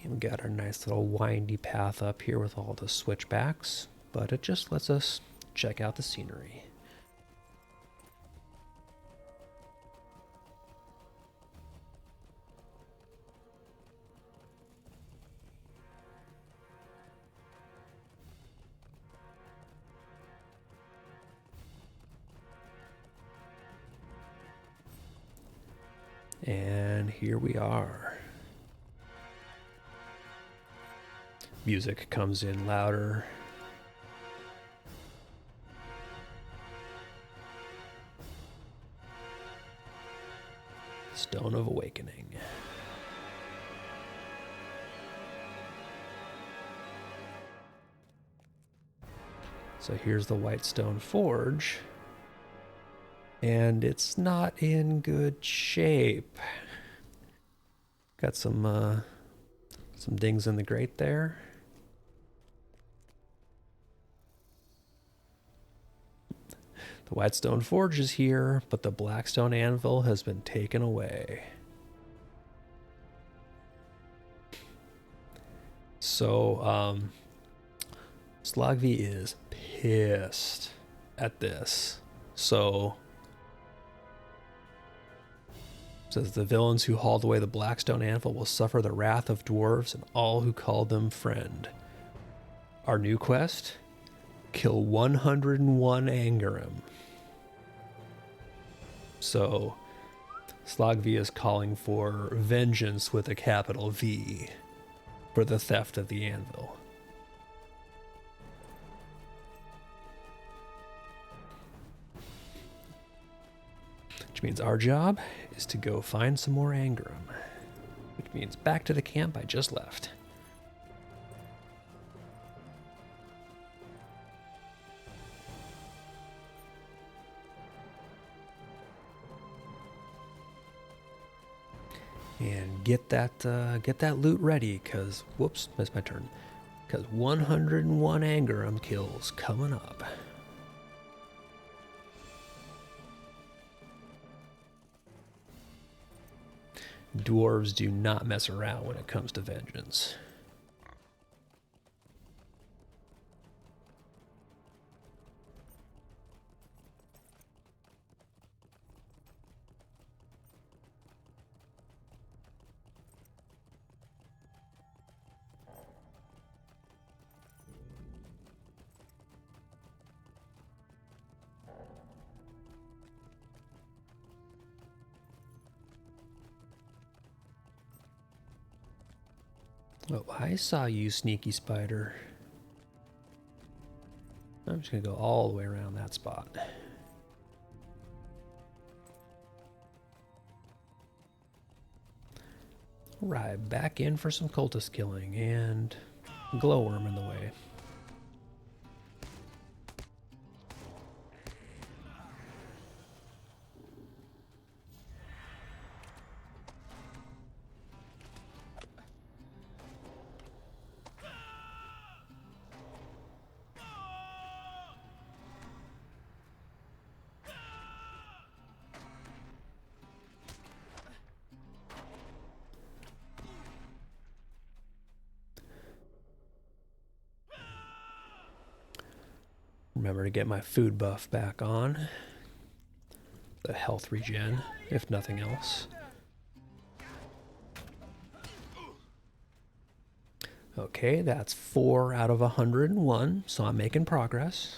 A: And we got our nice little windy path up here with all the switchbacks, but it just lets us check out the scenery. And here we are. Music comes in louder. Stone of Awakening. So here's the Whitestone Forge. And it's not in good shape. Got some dings in the grate there. The Whitestone Forge is here, but the Blackstone Anvil has been taken away. So, Slogvi is pissed at this. So, says the villains who hauled away the Blackstone Anvil will suffer the wrath of dwarves and all who called them friend. Our new quest? Kill 101 Angerim. So, Slogvi is calling for vengeance with a capital V for the theft of the anvil. Which means our job is to go find some more Angerim. Which means back to the camp I just left. And get that loot ready, cause whoops, missed my turn. Cause 101 Angerim kills coming up. Dwarves do not mess around when it comes to vengeance. Oh, I saw you, sneaky spider. I'm just gonna go all the way around that spot. Right, back in for some cultist killing and glowworm in the way. Remember to get my food buff back on. The health regen, if nothing else. Okay, that's 4 out of 101, so I'm making progress.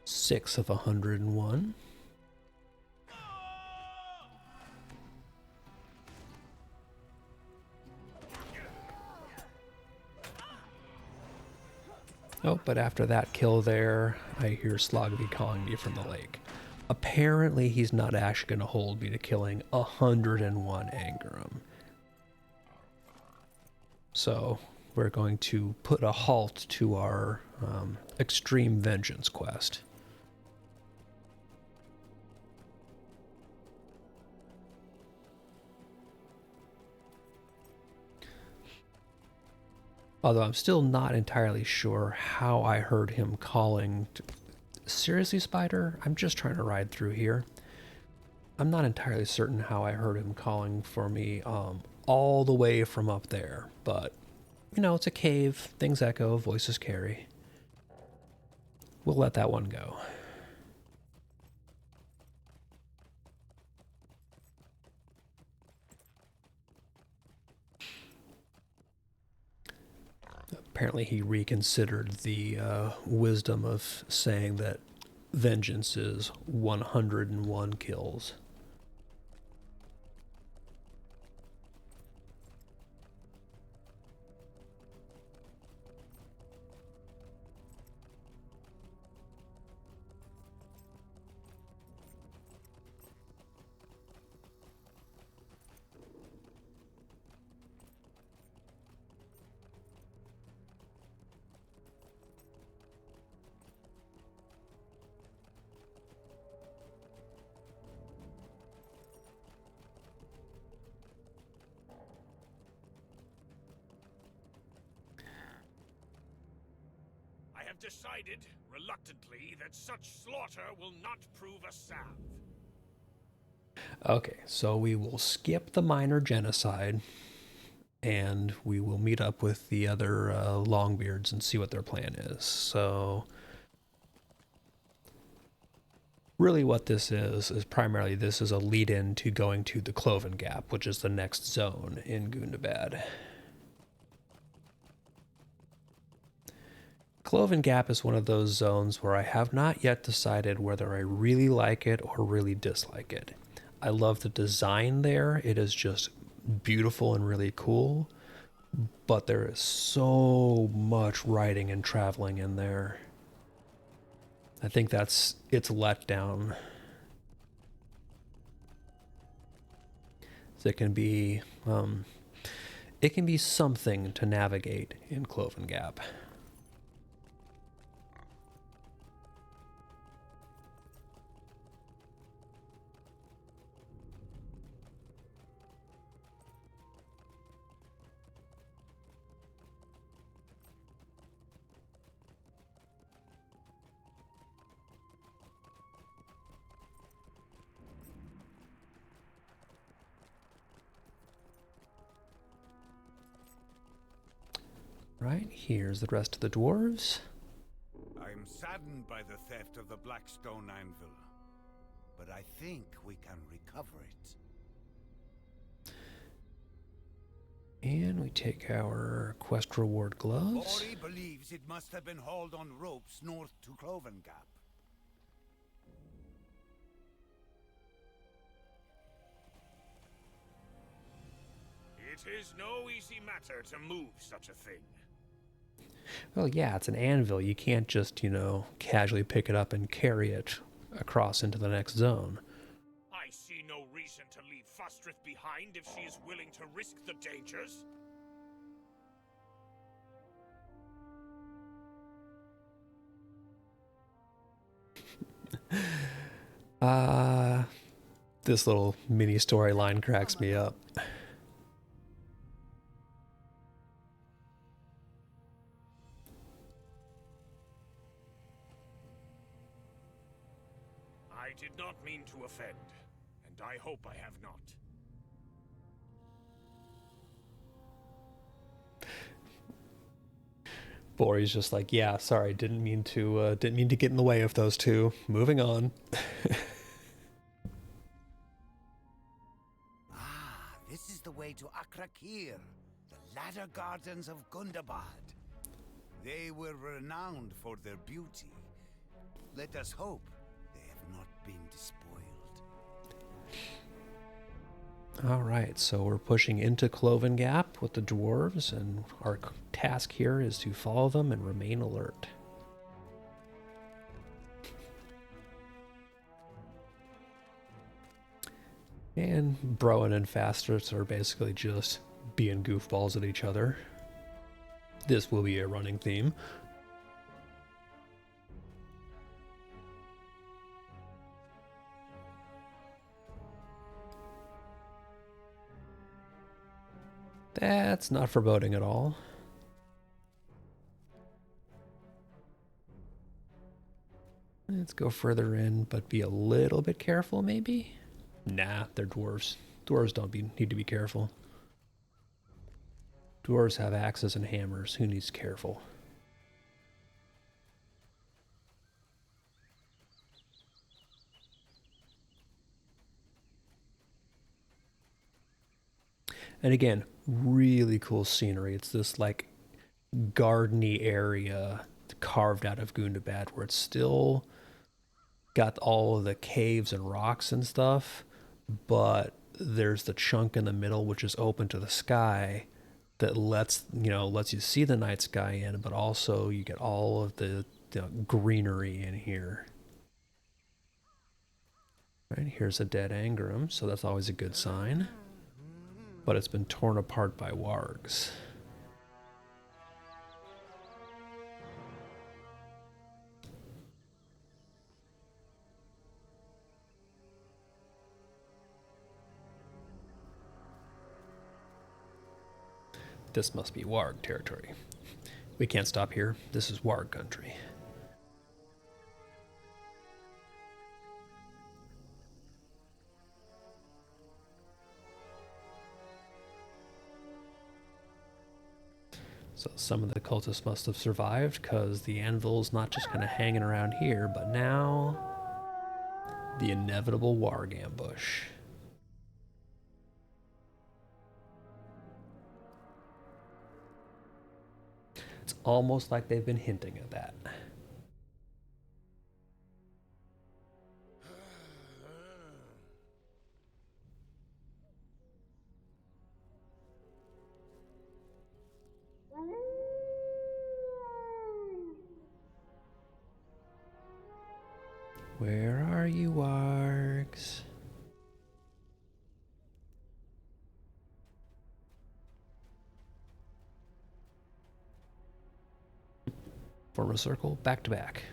A: 6 of 101. Oh, but after that kill there, I hear Slogby calling me from the lake. Apparently he's not actually going to hold me to killing 101 Angerim. So we're going to put a halt to our extreme vengeance quest. Although I'm still not entirely sure how I heard him calling. Seriously, Spider? I'm just trying to ride through here. I'm not entirely certain how I heard him calling for me all the way from up there. But, you know, it's a cave. Things echo. Voices carry. We'll let that one go. Apparently he reconsidered the wisdom of saying that vengeance is 101 kills.
E: I have decided, reluctantly, that such slaughter will not prove a salve.
A: Okay, so we will skip the minor genocide, and we will meet up with the other Longbeards and see what their plan is. So, really what this is primarily this is a lead-in to going to the Cloven Gap, which is the next zone in Gundabad. Cloven Gap is one of those zones where I have not yet decided whether I really like it or really dislike it. I love the design there. It is just beautiful and really cool, but there is so much riding and traveling in there. I think that's its letdown. So it can be something to navigate in Cloven Gap. Right, here's the rest of the dwarves.
B: I'm saddened by the theft of the Blackstone anvil, but I think we can recover it.
A: And we take our quest reward gloves.
B: Ori believes it must have been hauled on ropes north to Cloven Gap.
E: It is no easy matter to move such a thing.
A: Well, yeah, it's an anvil. You can't just, casually pick it up and carry it across into the next zone.
E: I see no reason to leave Fustrith behind if she is willing to risk the dangers.
A: This little mini storyline cracks me up.
E: I did not mean to offend, and I hope I have not.
A: Bori's just like, yeah, sorry, didn't mean to get in the way of those two. Moving on.
B: This is the way to Akrakir, the ladder gardens of Gundabad. They were renowned for their beauty. Let us hope they have not been despoiled.
A: All right, so we're pushing into Cloven Gap with the dwarves, and our task here is to follow them and remain alert. And Broen and Fasters are basically just being goofballs at each other. This will be a running theme. That's not foreboding at all. Let's go further in, but be a little bit careful, maybe? Nah, they're dwarves. Dwarves don't need to be careful. Dwarves have axes and hammers. Who needs careful? And again, really cool scenery. It's this like gardeny area carved out of Gundabad where it's still got all of the caves and rocks and stuff, but there's the chunk in the middle which is open to the sky that lets you see the night sky in, but also you get all of the greenery in here. Right, here's a dead Angram, so that's always a good sign. But it's been torn apart by wargs. This must be warg territory. We can't stop here. This is warg country. So some of the cultists must have survived because the anvil's not just kind of hanging around here, but now the inevitable warg ambush. It's almost like they've been hinting at that. Where are you, wargs? Form a circle, back to back.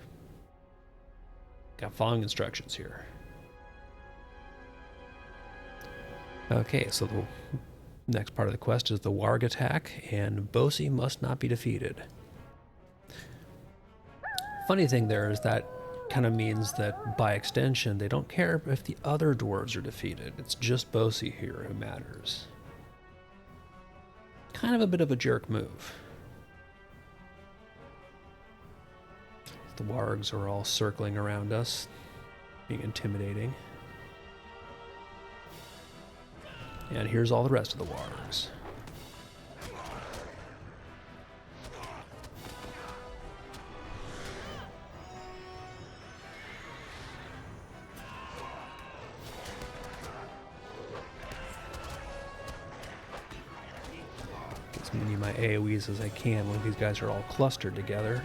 A: Got following instructions here. Okay, so the next part of the quest is the warg attack, and Bosi must not be defeated. Funny thing there is that kind of means that, by extension, they don't care if the other dwarves are defeated. It's just Bosi here who matters. Kind of a bit of a jerk move. The wargs are all circling around us, being intimidating. And here's all the rest of the wargs. Get as many of my AoEs as I can when these guys are all clustered together.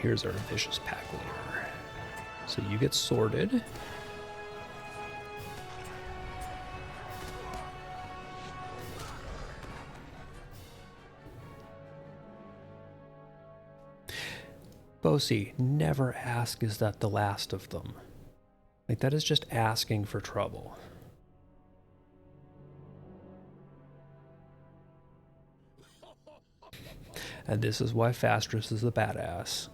A: Here's our vicious pack leader. So you get sorted. Bosi, never ask, is that the last of them? Like, that is just asking for trouble. And this is why Fastrus is the badass.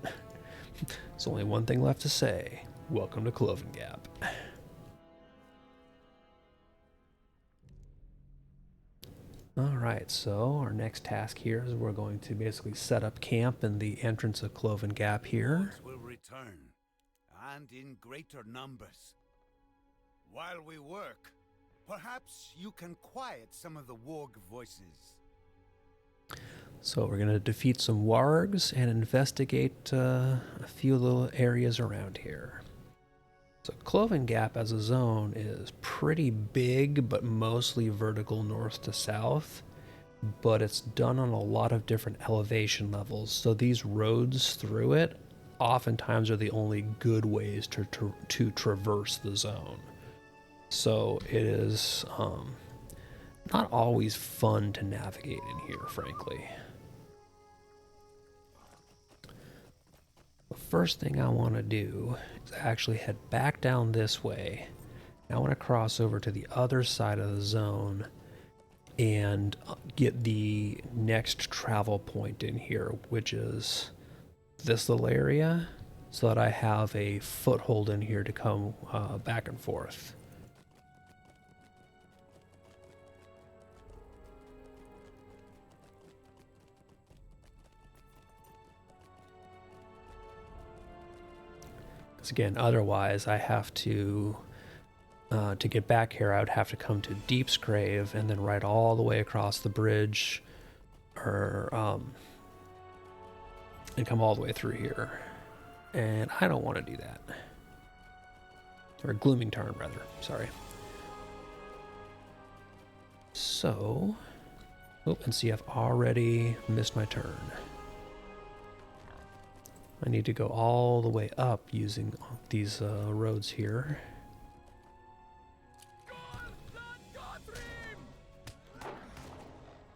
A: There's only one thing left to say. Welcome to Cloven Gap. Alright, so our next task here is we're going to basically set up camp in the entrance of Cloven Gap here.
B: Will return, and in greater numbers. While we work, perhaps you can quiet some of the warg voices.
A: So we're going to defeat some wargs and investigate a few little areas around here. So Cloven Gap as a zone is pretty big, but mostly vertical north to south. But it's done on a lot of different elevation levels. So these roads through it oftentimes are the only good ways to traverse the zone. So it is not always fun to navigate in here, frankly. The first thing I want to do is actually head back down this way. I want to cross over to the other side of the zone and get the next travel point in here, which is this little area, so that I have a foothold in here to come back and forth. Again, otherwise I have to get back here, I would have to come to Deep's Grave and then ride all the way across the bridge, or and come all the way through here. And I don't want to do that. Or Glooming Tarn, rather. Sorry. So, oh, and see, I've already missed my turn. I need to go all the way up using these roads here.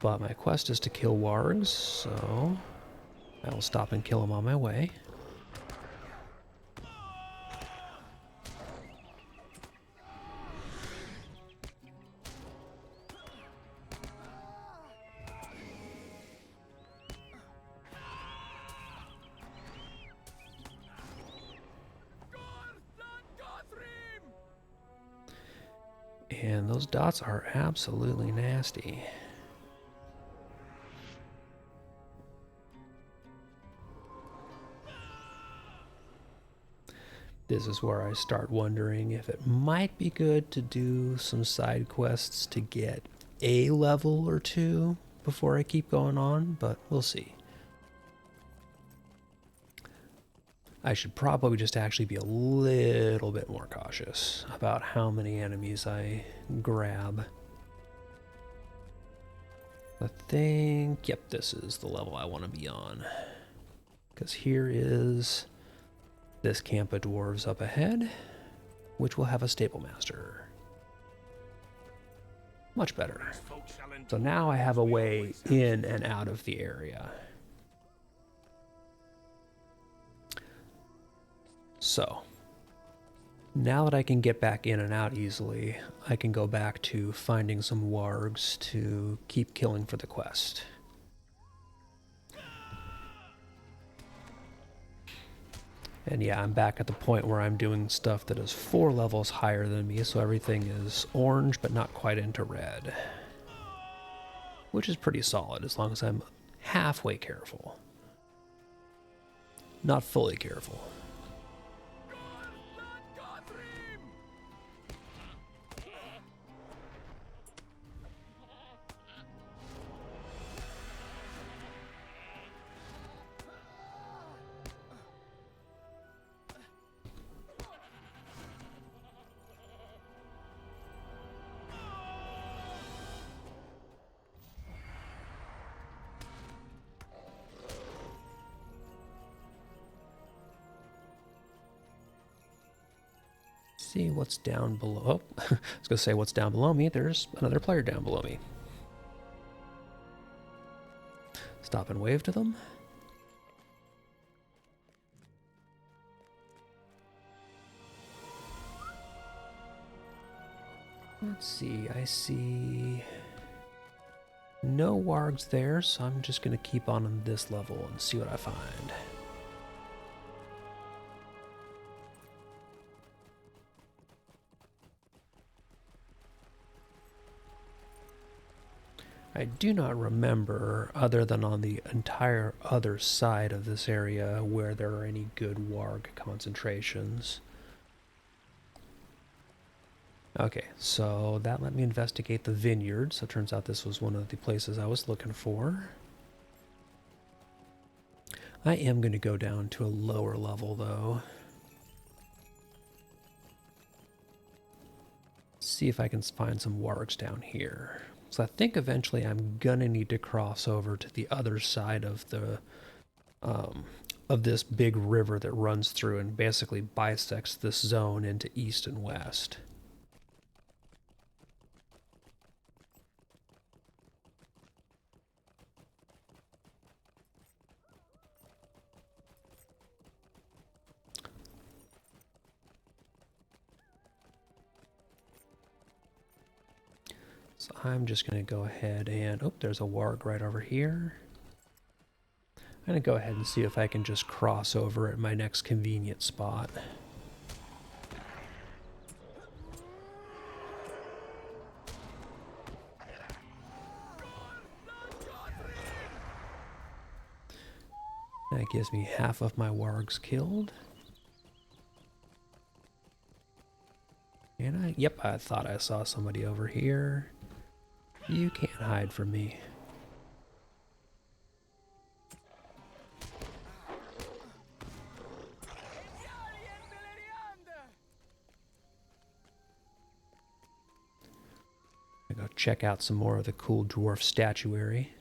A: But my quest is to kill wargs, so I will stop and kill them on my way. And those dots are absolutely nasty. This is where I start wondering if it might be good to do some side quests to get a level or two before I keep going on, but we'll see. I should probably just actually be a little bit more cautious about how many enemies I grab. I think, yep, this is the level I want to be on. Because here is this camp of dwarves up ahead, which will have a stable master. Much better. So now I have a way in and out of the area. So, now that I can get back in and out easily, I can go back to finding some wargs to keep killing for the quest. And yeah, I'm back at the point where I'm doing stuff that is 4 levels higher than me, so everything is orange but not quite into red. Which is pretty solid as long as I'm halfway careful. Not fully careful. See what's down below. Oh, I was going to say what's down below me. There's another player down below me. Stop and wave to them. Let's see, I see no wargs there, so I'm just going to keep on this level and see what I find. I do not remember, other than on the entire other side of this area, where there are any good warg concentrations. Okay, so that let me investigate the vineyard, so it turns out this was one of the places I was looking for. I am going to go down to a lower level, though. See if I can find some wargs down here. So I think eventually I'm gonna need to cross over to the other side of the of this big river that runs through and basically bisects this zone into east and west. So I'm just going to go ahead and, oh, there's a warg right over here. I'm going to go ahead and see if I can just cross over at my next convenient spot. That gives me half of my wargs killed. Yep, I thought I saw somebody over here. You can't hide from me. I go check out some more of the cool dwarf statuary.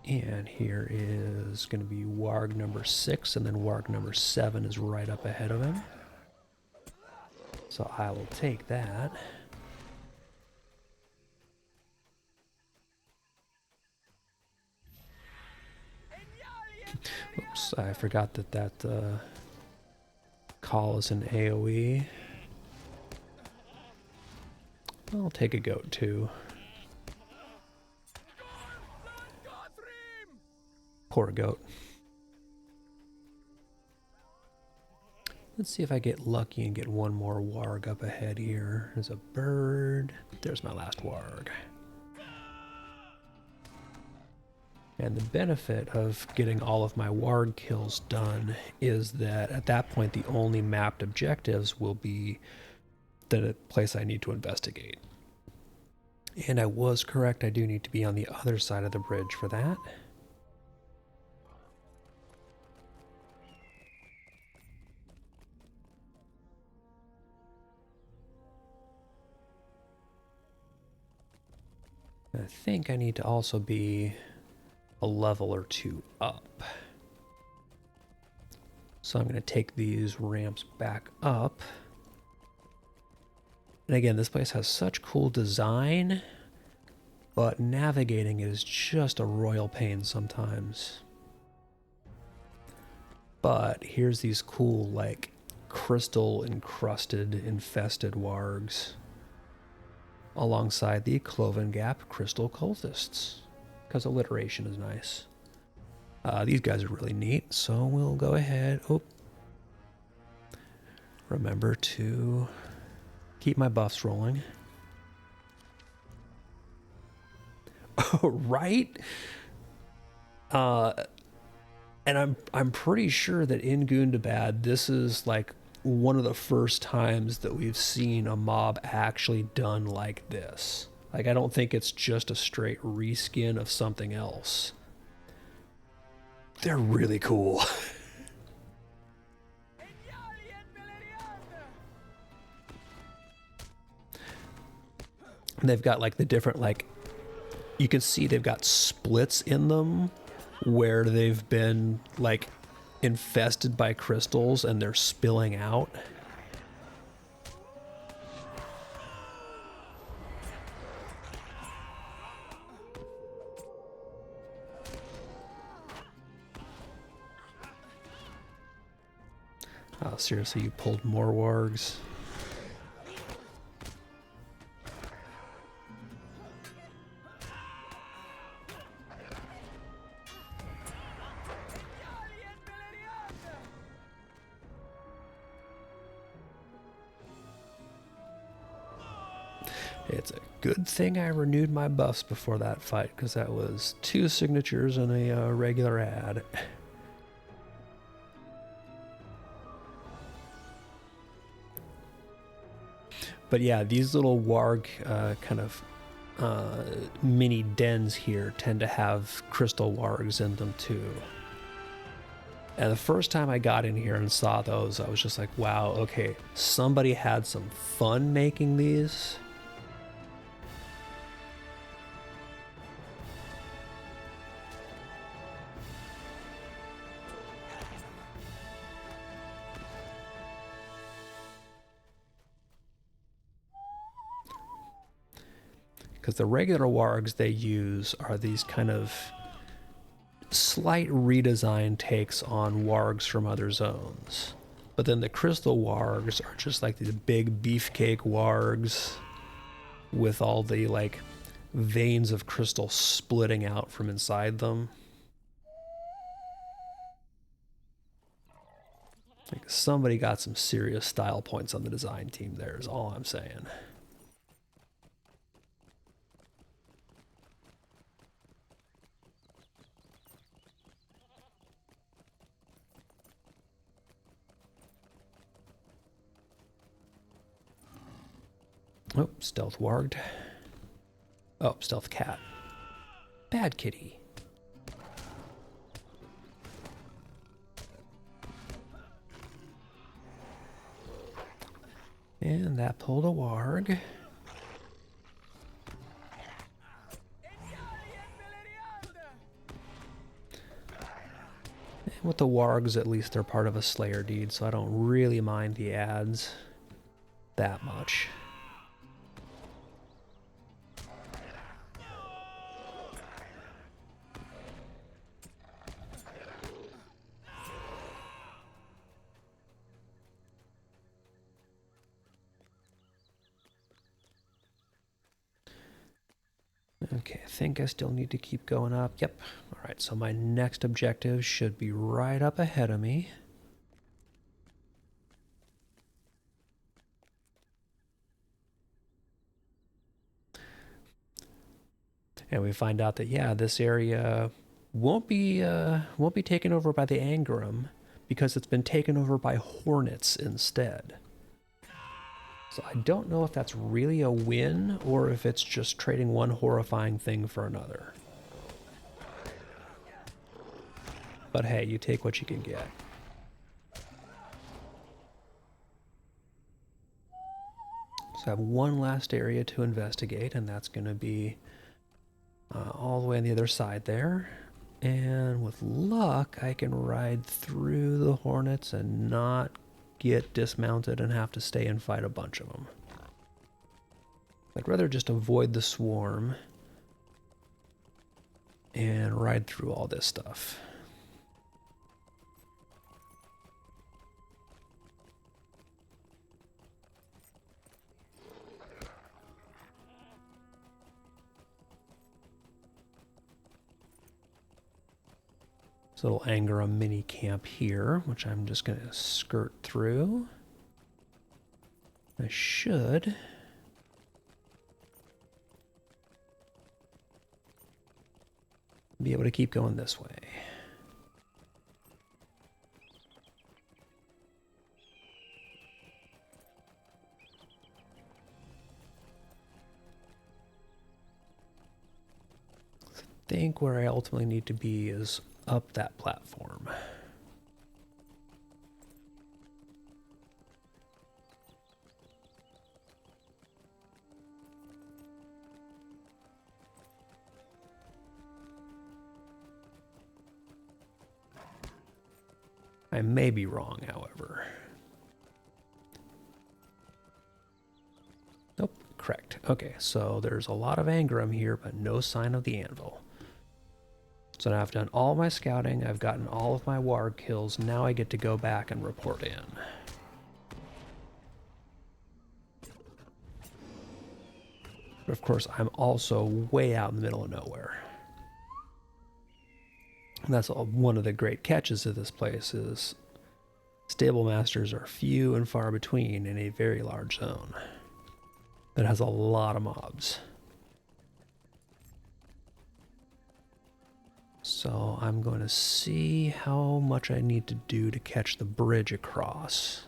A: And here is going to be warg number 6, and then warg number 7 is right up ahead of him. So I will take that. Oops, I forgot that call is an AoE. I'll take a goat too. Poor goat. Let's see if I get lucky and get one more warg up ahead here. There's a bird. There's my last warg. And the benefit of getting all of my warg kills done is that at that point the only mapped objectives will be the place I need to investigate. And I was correct, I do need to be on the other side of the bridge for that. I think I need to also be a level or 2 up. So I'm going to take these ramps back up. And again, this place has such cool design, but navigating is just a royal pain sometimes. But here's these cool, like, crystal encrusted, infested wargs alongside the Cloven Gap crystal cultists, because alliteration is nice. These guys are really neat, so we'll go ahead. Oh, remember to keep my buffs rolling. Oh, right? And I'm pretty sure that in Gundabad, this is like one of the first times that we've seen a mob actually done like this. Like, I don't think it's just a straight reskin of something else. They're really cool. And they've got like the different, like, you can see they've got splits in them where they've been like infested by crystals and they're spilling out. Oh, seriously, you pulled more wargs? It's a good thing I renewed my buffs before that fight, because that was 2 signatures and a regular ad. But yeah, these little warg kind of mini dens here tend to have crystal wargs in them too. And the first time I got in here and saw those, I was just like, wow, okay, somebody had some fun making these. Because the regular wargs they use are these kind of slight redesign takes on wargs from other zones. But then the crystal wargs are just like these big beefcake wargs with all the like veins of crystal splitting out from inside them. Like, somebody got some serious style points on the design team there is all I'm saying. Oh, stealth warged. Oh, stealth cat. Bad kitty. And that pulled a warg. And with the wargs, at least they're part of a Slayer deed, so I don't really mind the ads that much. Okay, I think I still need to keep going up. Yep. All right, so my next objective should be right up ahead of me. And we find out that, yeah, this area won't be taken over by the Angram because it's been taken over by hornets instead. So I don't know if that's really a win or if it's just trading one horrifying thing for another. But hey, you take what you can get. So I have one last area to investigate, and that's going to be all the way on the other side there. And with luck, I can ride through the hornets and not get dismounted and have to stay and fight a bunch of them. I'd rather just avoid the swarm and ride through all this stuff. This little Angara mini camp here, which I'm just going to skirt through. I should be able to keep going this way. I think where I ultimately need to be is up that platform. I may be wrong, however. Nope, correct. Okay, so there's a lot of Angram here, but no sign of the anvil. So now I've done all my scouting, I've gotten all of my warg kills, now I get to go back and report in. But of course, I'm also way out in the middle of nowhere. And that's one of the great catches of this place is stable masters are few and far between in a very large zone that has a lot of mobs. So I'm going to see how much I need to do to catch the bridge across.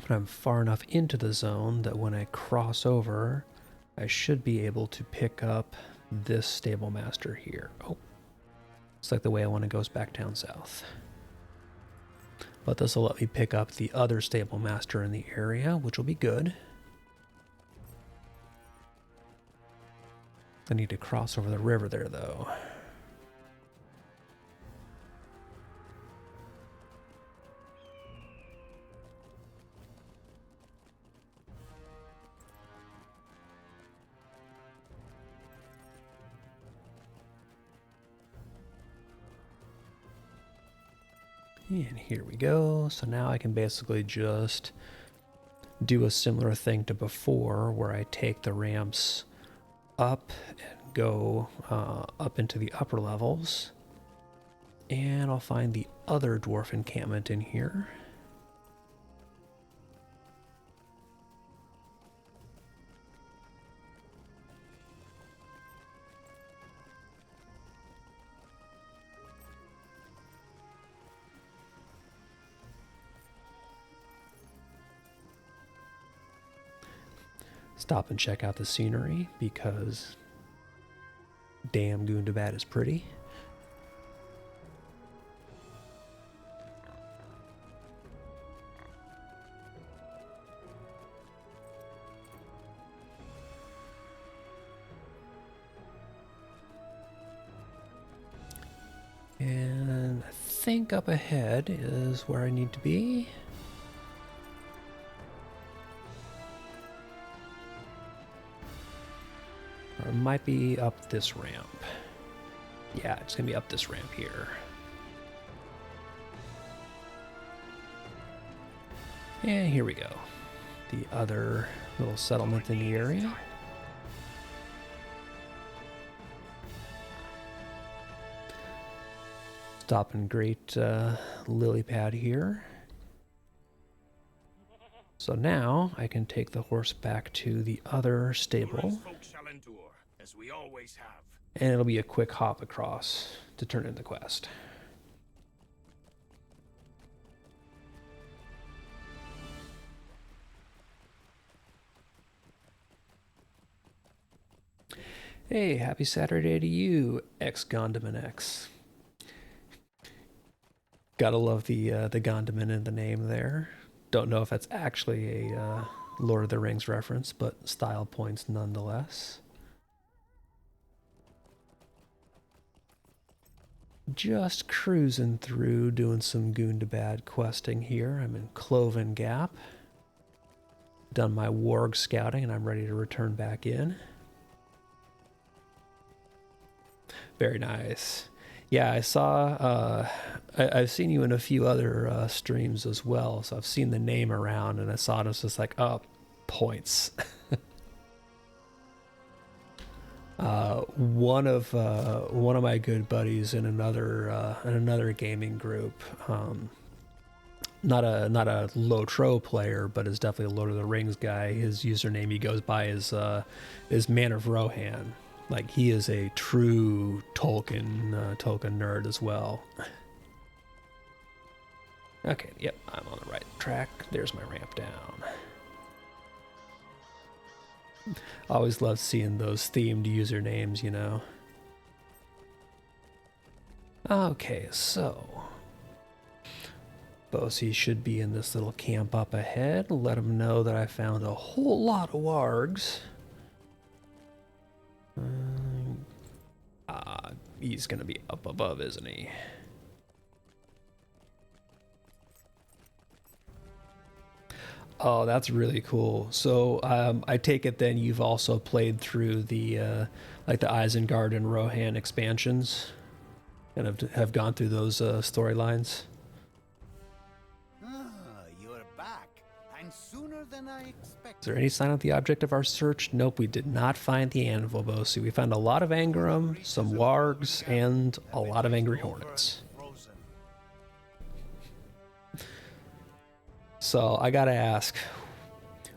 A: But I'm far enough into the zone that when I cross over, I should be able to pick up this stable master here. Oh, it's like the way I want to goes back down south. But this will let me pick up the other stable master in the area, which will be good. I need to cross over the river there, though. And here we go. So now I can basically just do a similar thing to before, where I take the ramps up and go up into the upper levels. And I'll find the other dwarf encampment in here. Stop and check out the scenery because damn Gundabad is pretty. And I think up ahead is where I need to be. Or it might be up this ramp. Yeah, it's gonna be up this ramp here. And here we go. The other little settlement in the area. Stopping great lily pad here. So now I can take the horse back to the other stable.
E: Folk shall endure, as we always have.
A: And it'll be a quick hop across to turn in the quest. Hey, happy Saturday to you, ex-Gondaman X. Gotta love the Gondaman in the name there. Don't know if that's actually a Lord of the Rings reference, but style points nonetheless. Just cruising through, doing some Gundabad questing here. I'm in Cloven Gap. Done my warg scouting, and I'm ready to return back in. Very nice. Yeah, I saw, I've seen you in a few other streams as well, so I've seen the name around, and I saw it, was just like, oh, points. One of my good buddies in another gaming group, not a Lotro player, but is definitely a Lord of the Rings guy. His username he goes by is Man of Rohan. Like, he is a true Tolkien nerd as well. Okay, yep, I'm on the right track. There's my ramp down. I always love seeing those themed usernames, you know. Okay, so Bosie should be in this little camp up ahead. Let him know that I found a whole lot of wargs. He's gonna be up above, isn't he? Oh, that's really cool. So I take it then you've also played through the like the Isengard and Rohan expansions, and have gone through those storylines.
B: You're back, and sooner than I expected.
A: Is there any sign of the object of our search? Nope, we did not find the anvil, Bosie. We found a lot of Angrum, some wargs, and a lot of angry hornets. So I gotta ask,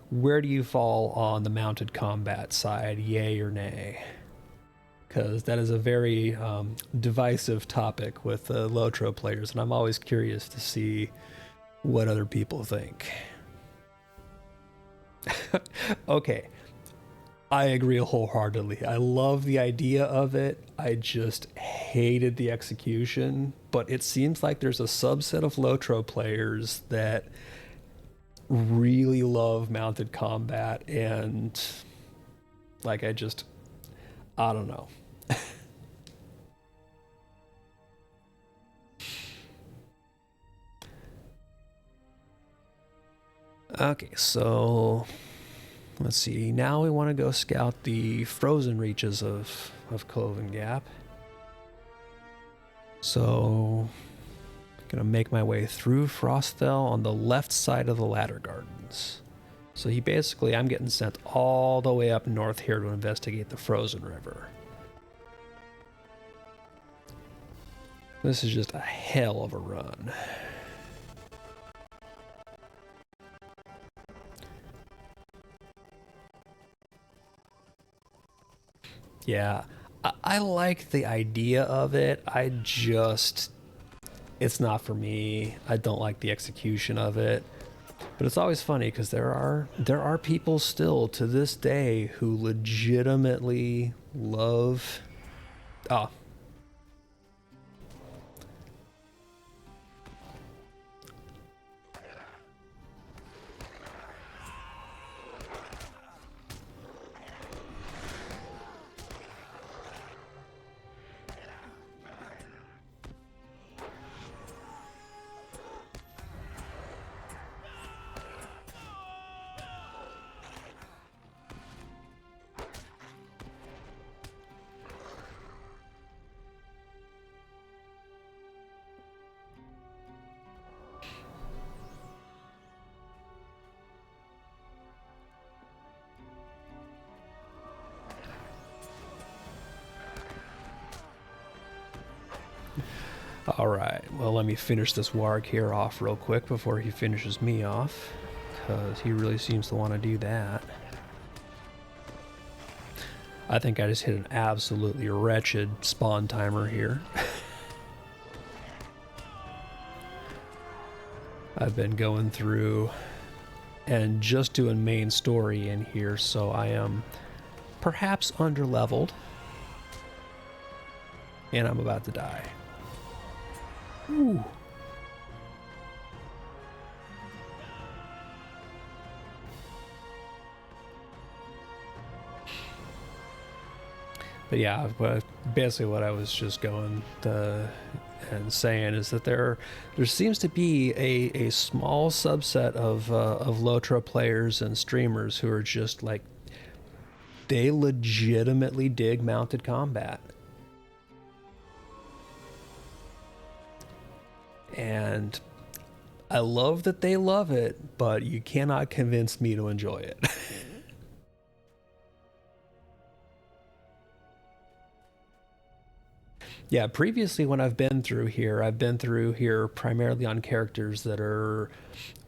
A: where do you fall on the mounted combat side, yay or nay? Because that is a very divisive topic with Lotro players, and I'm always curious to see what other people think. Okay, I agree wholeheartedly. I love the idea of it. I just hated the execution, but it seems like there's a subset of Lotro players that really love mounted combat, and like I don't know. Okay, so let's see. Now we want to go scout the frozen reaches of Cloven Gap. So I'm gonna make my way through Frostfell on the left side of the Ladder Gardens. So I'm getting sent all the way up north here to investigate the Frozen River. This is just a hell of a run. Yeah, I like the idea of it. It's not for me. I don't like the execution of it. But it's always funny because there are people still to this day who legitimately love. Oh. Alright, well, let me finish this warg here off real quick before he finishes me off, because he really seems to want to do that. I think I just hit an absolutely wretched spawn timer here. I've been going through and just doing main story in here, so I am perhaps underleveled, and I'm about to die. Ooh. But yeah, basically what I was just going and saying is that there seems to be a small subset of Lotro players and streamers who are just like, they legitimately dig mounted combat. And I love that they love it, but you cannot convince me to enjoy it. Yeah, previously when I've been through here primarily on characters that are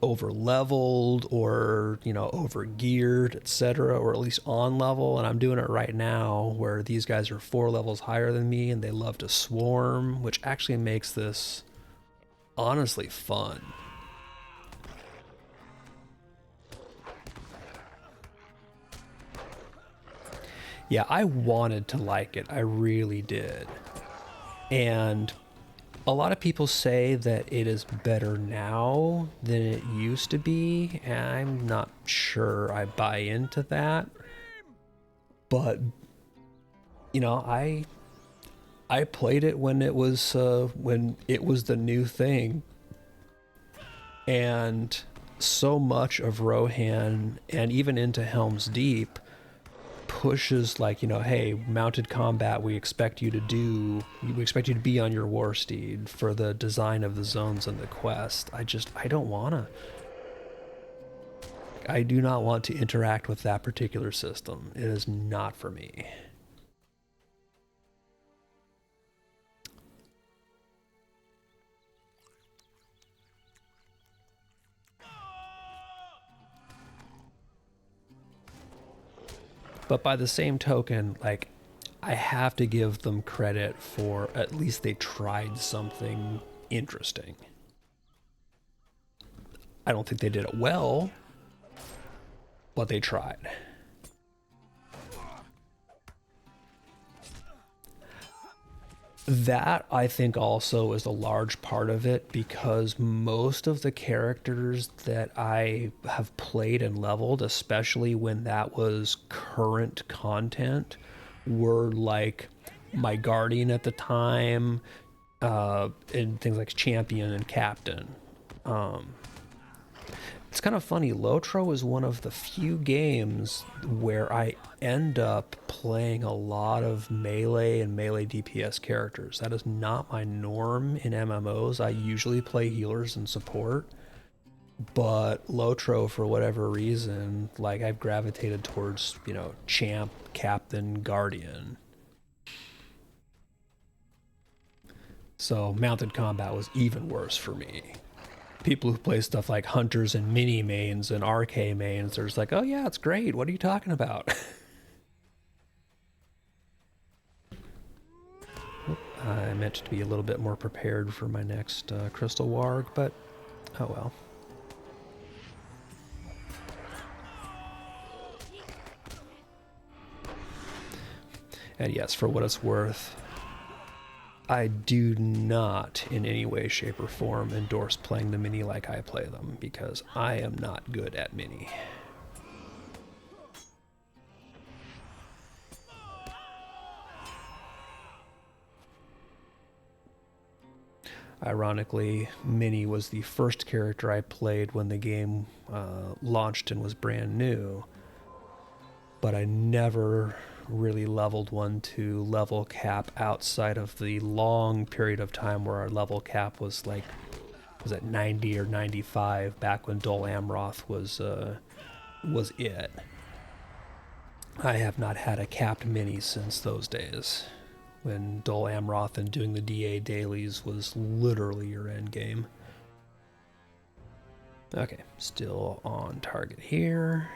A: over leveled or, you know, over geared, etc., or at least on level, and I'm doing it right now where these guys are 4 levels higher than me and they love to swarm, which actually makes this honestly fun. Yeah, I wanted to like it. I really did. And a lot of people say that it is better now than it used to be, and I'm not sure I buy into that. But, you know, I played it when it was the new thing, and so much of Rohan and even into Helm's Deep pushes, like, you know, hey, mounted combat, we expect you to be on your war steed for the design of the zones and the quest. I do not want to interact with that particular system. It is not for me. But by the same token, like, I have to give them credit for at least they tried something interesting. I don't think they did it well, but they tried. That, I think, also is a large part of it, because most of the characters that I have played and leveled, especially when that was current content, were like my Guardian at the time, and things like Champion and Captain. It's kind of funny, Lotro is one of the few games where I end up playing a lot of melee and melee DPS characters. That is not my norm in MMOs. I usually play healers and support, but Lotro, for whatever reason, like, I've gravitated towards, you know, Champ, Captain, Guardian. So mounted combat was even worse for me. People who play stuff like hunters and mini mains and RK mains, they're just like, oh yeah, it's great. What are you talking about? I meant to be a little bit more prepared for my next crystal warg, but oh well. And yes, for what it's worth, I do not in any way, shape, or form endorse playing the mini like I play them, because I am not good at mini. Ironically, Minnie was the first character I played when the game launched and was brand new, but I never really leveled one to level cap outside of the long period of time where our level cap was at 90 or 95 back when Dol Amroth was it. I have not had a capped mini since those days, when Dol Amroth and doing the DA dailies was literally your end game. Okay, still on target here.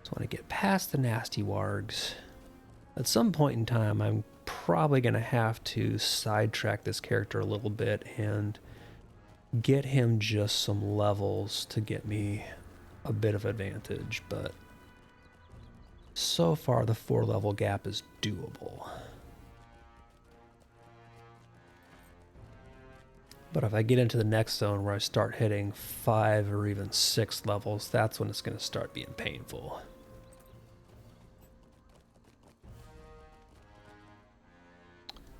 A: Just want to get past the nasty wargs. At some point in time, I'm probably going to have to sidetrack this character a little bit and get him just some levels to get me a bit of advantage, but so far the 4-level gap is doable. But if I get into the next zone where I start hitting 5 or even 6 levels, that's when it's going to start being painful.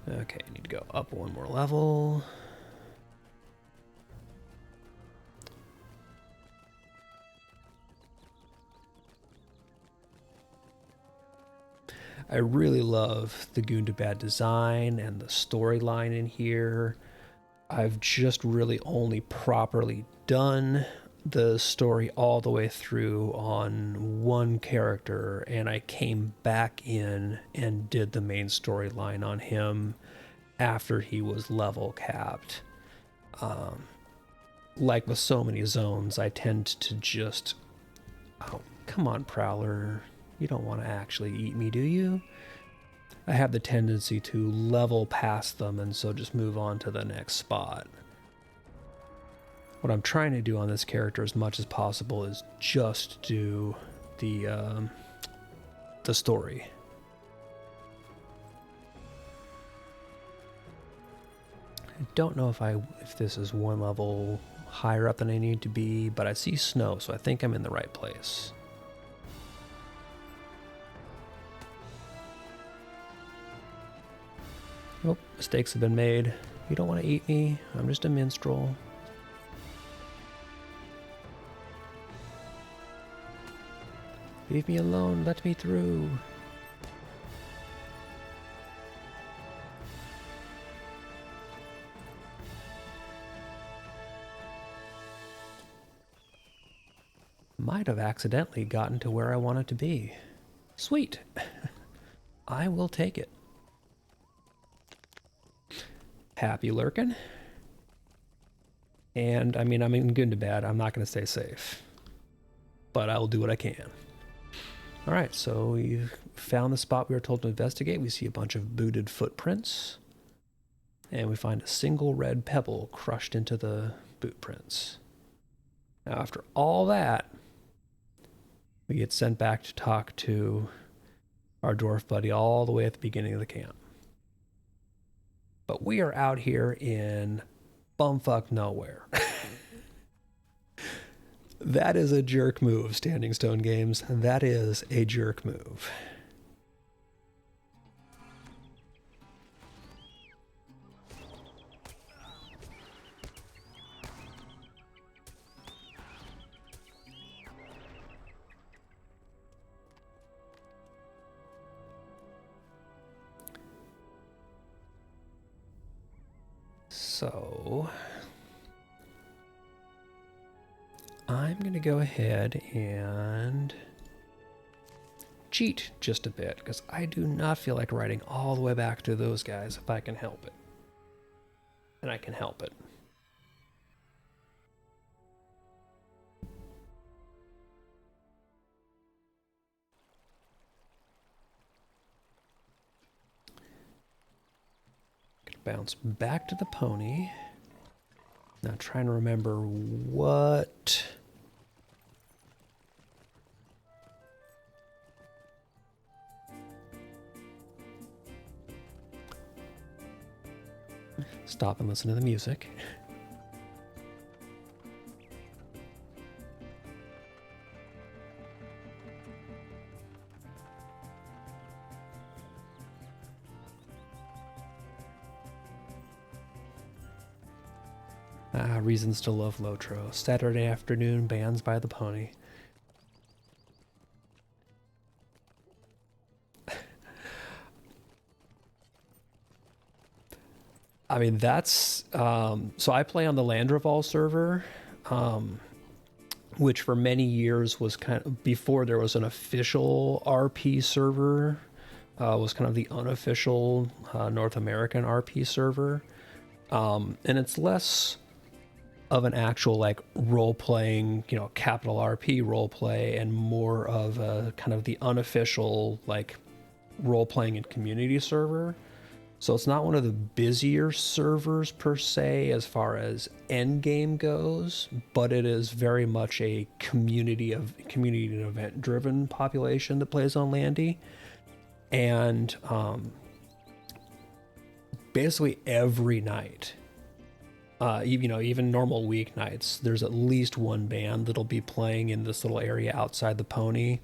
A: Okay, I need to go up one more level. I really love the Gundabad design and the storyline in here. I've just really only properly done the story all the way through on one character, and I came back in and did the main storyline on him after he was level capped. Like with so many zones, I tend to just... Oh, come on, Prowler. You don't want to actually eat me, do you? I have the tendency to level past them and so just move on to the next spot. What I'm trying to do on this character as much as possible is just do the story. I don't know if this is one level higher up than I need to be, but I see snow, so I think I'm in the right place. Oh, mistakes have been made. You don't want to eat me. I'm just a minstrel. Leave me alone. Let me through. Might have accidentally gotten to where I wanted to be. Sweet. I will take it. Happy lurking. And, I mean, I'm in Gundabad. I'm not going to stay safe. But I will do what I can. Alright, so we've found the spot we were told to investigate. We see a bunch of booted footprints. And we find a single red pebble crushed into the boot prints. Now, after all that, we get sent back to talk to our dwarf buddy all the way at the beginning of the camp. But we are out here in bumfuck nowhere. That is a jerk move, Standing Stone Games. That is a jerk move. So I'm going to go ahead and cheat just a bit, because I do not feel like riding all the way back to those guys if I can help it. And I can help it. Bounce back to the pony. Now trying to remember what... Stop and listen to the music. Reasons to love Lotro. Saturday afternoon, bands by the pony. I mean, that's... so I play on the Landreval server, which for many years was kind of... Before there was an official RP server, was kind of the unofficial North American RP server. And it's less of an actual like role-playing, you know, capital RP role-play, and more of a kind of the unofficial like role-playing and community server. So it's not one of the busier servers per se as far as end game goes, but it is very much a community and event driven population that plays on Landy. And basically every night, even normal weeknights, there's at least one band that'll be playing in this little area outside the pony.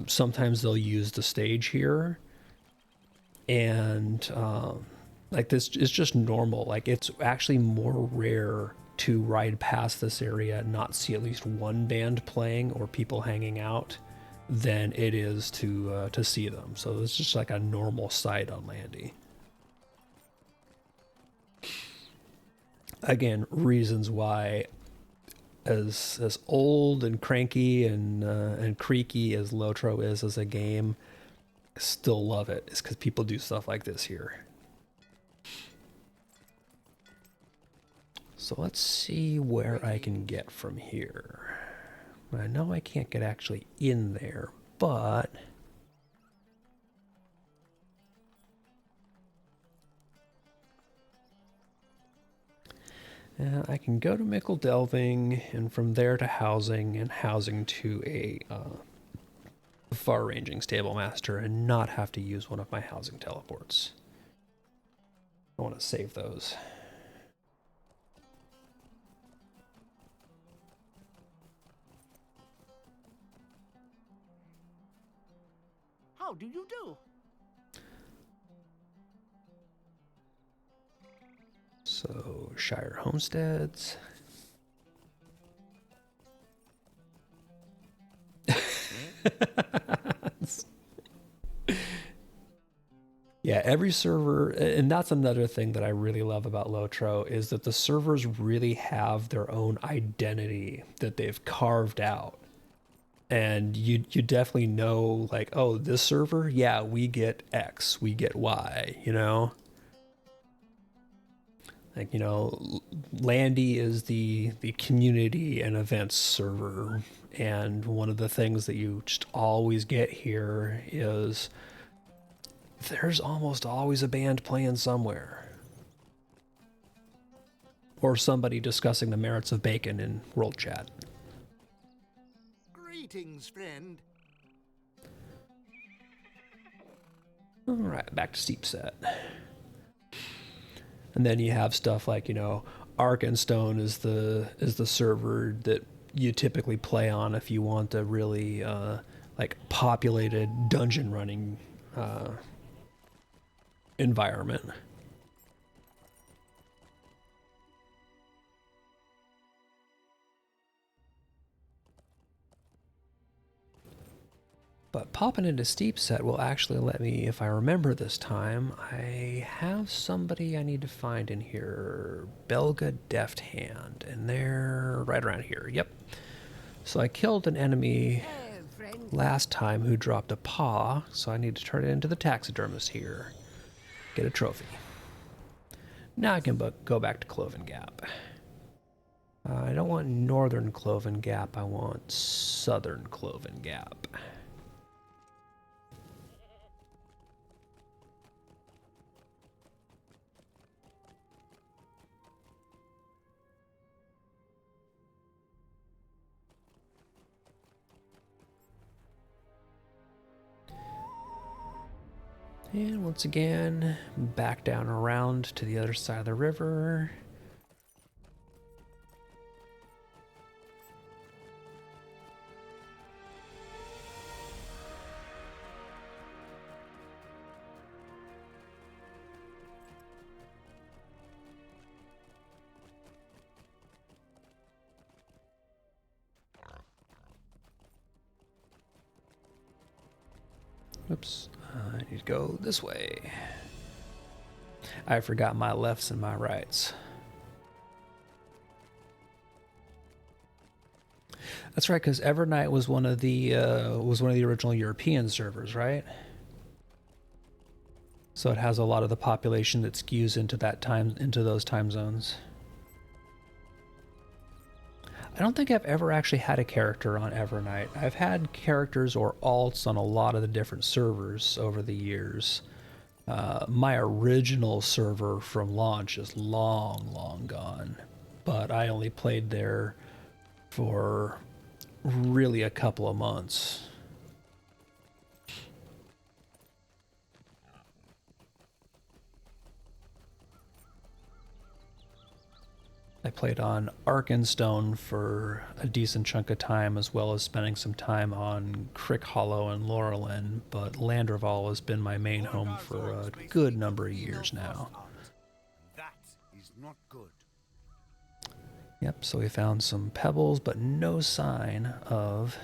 A: Sometimes they'll use the stage here. And like this is just normal. Like it's actually more rare to ride past this area and not see at least one band playing or people hanging out than it is to see them. So it's just like a normal sight on Landy. Again, reasons why, as old and cranky and creaky as Lotro is as a game, still love it, is because people do stuff like this here. So let's see where I can get from here. I know I can't get actually in there, but I can go to Mickle Delving, and from there to housing, and housing to a far-ranging stable master, and not have to use one of my housing teleports. I want to save those.
F: How do you do?
A: So, Shire Homesteads. Yeah, every server, and that's another thing that I really love about Lotro, is that the servers really have their own identity that they've carved out. And you definitely know, like, oh, this server, yeah, we get X, we get Y, you know? Like, you know, Landy is the community and events server, and one of the things that you just always get here is there's almost always a band playing somewhere. Or somebody discussing the merits of bacon in World Chat.
F: Greetings, friend.
A: Alright, back to Steep Set. And then you have stuff like, you know, Arkenstone is the server that you typically play on if you want a really like populated dungeon running environment. But popping into Steep Set will actually let me, if I remember this time, I have somebody I need to find in here. Belga Deft Hand, and they're right around here. Yep. So I killed an enemy last time who dropped a paw, so I need to turn it into the taxidermist here. Get a trophy. Now I can go back to Cloven Gap. I don't want Northern Cloven Gap, I want Southern Cloven Gap. And once again, back down around to the other side of the river. Oops, I need to go this way. I forgot my lefts and my rights. That's right, because Evernight was one of the original European servers, right? So it has a lot of the population that skews into those time zones. I don't think I've ever actually had a character on Evernight. I've had characters or alts on a lot of the different servers over the years. My original server from launch is long, long gone, but I only played there for really a couple of months. I played on Arkenstone for a decent chunk of time, as well as spending some time on Crick Hollow and Laurelin, but Landreval has been my main home for a good number of years now.
B: That is not good.
A: Yep, so we found some pebbles, but no sign of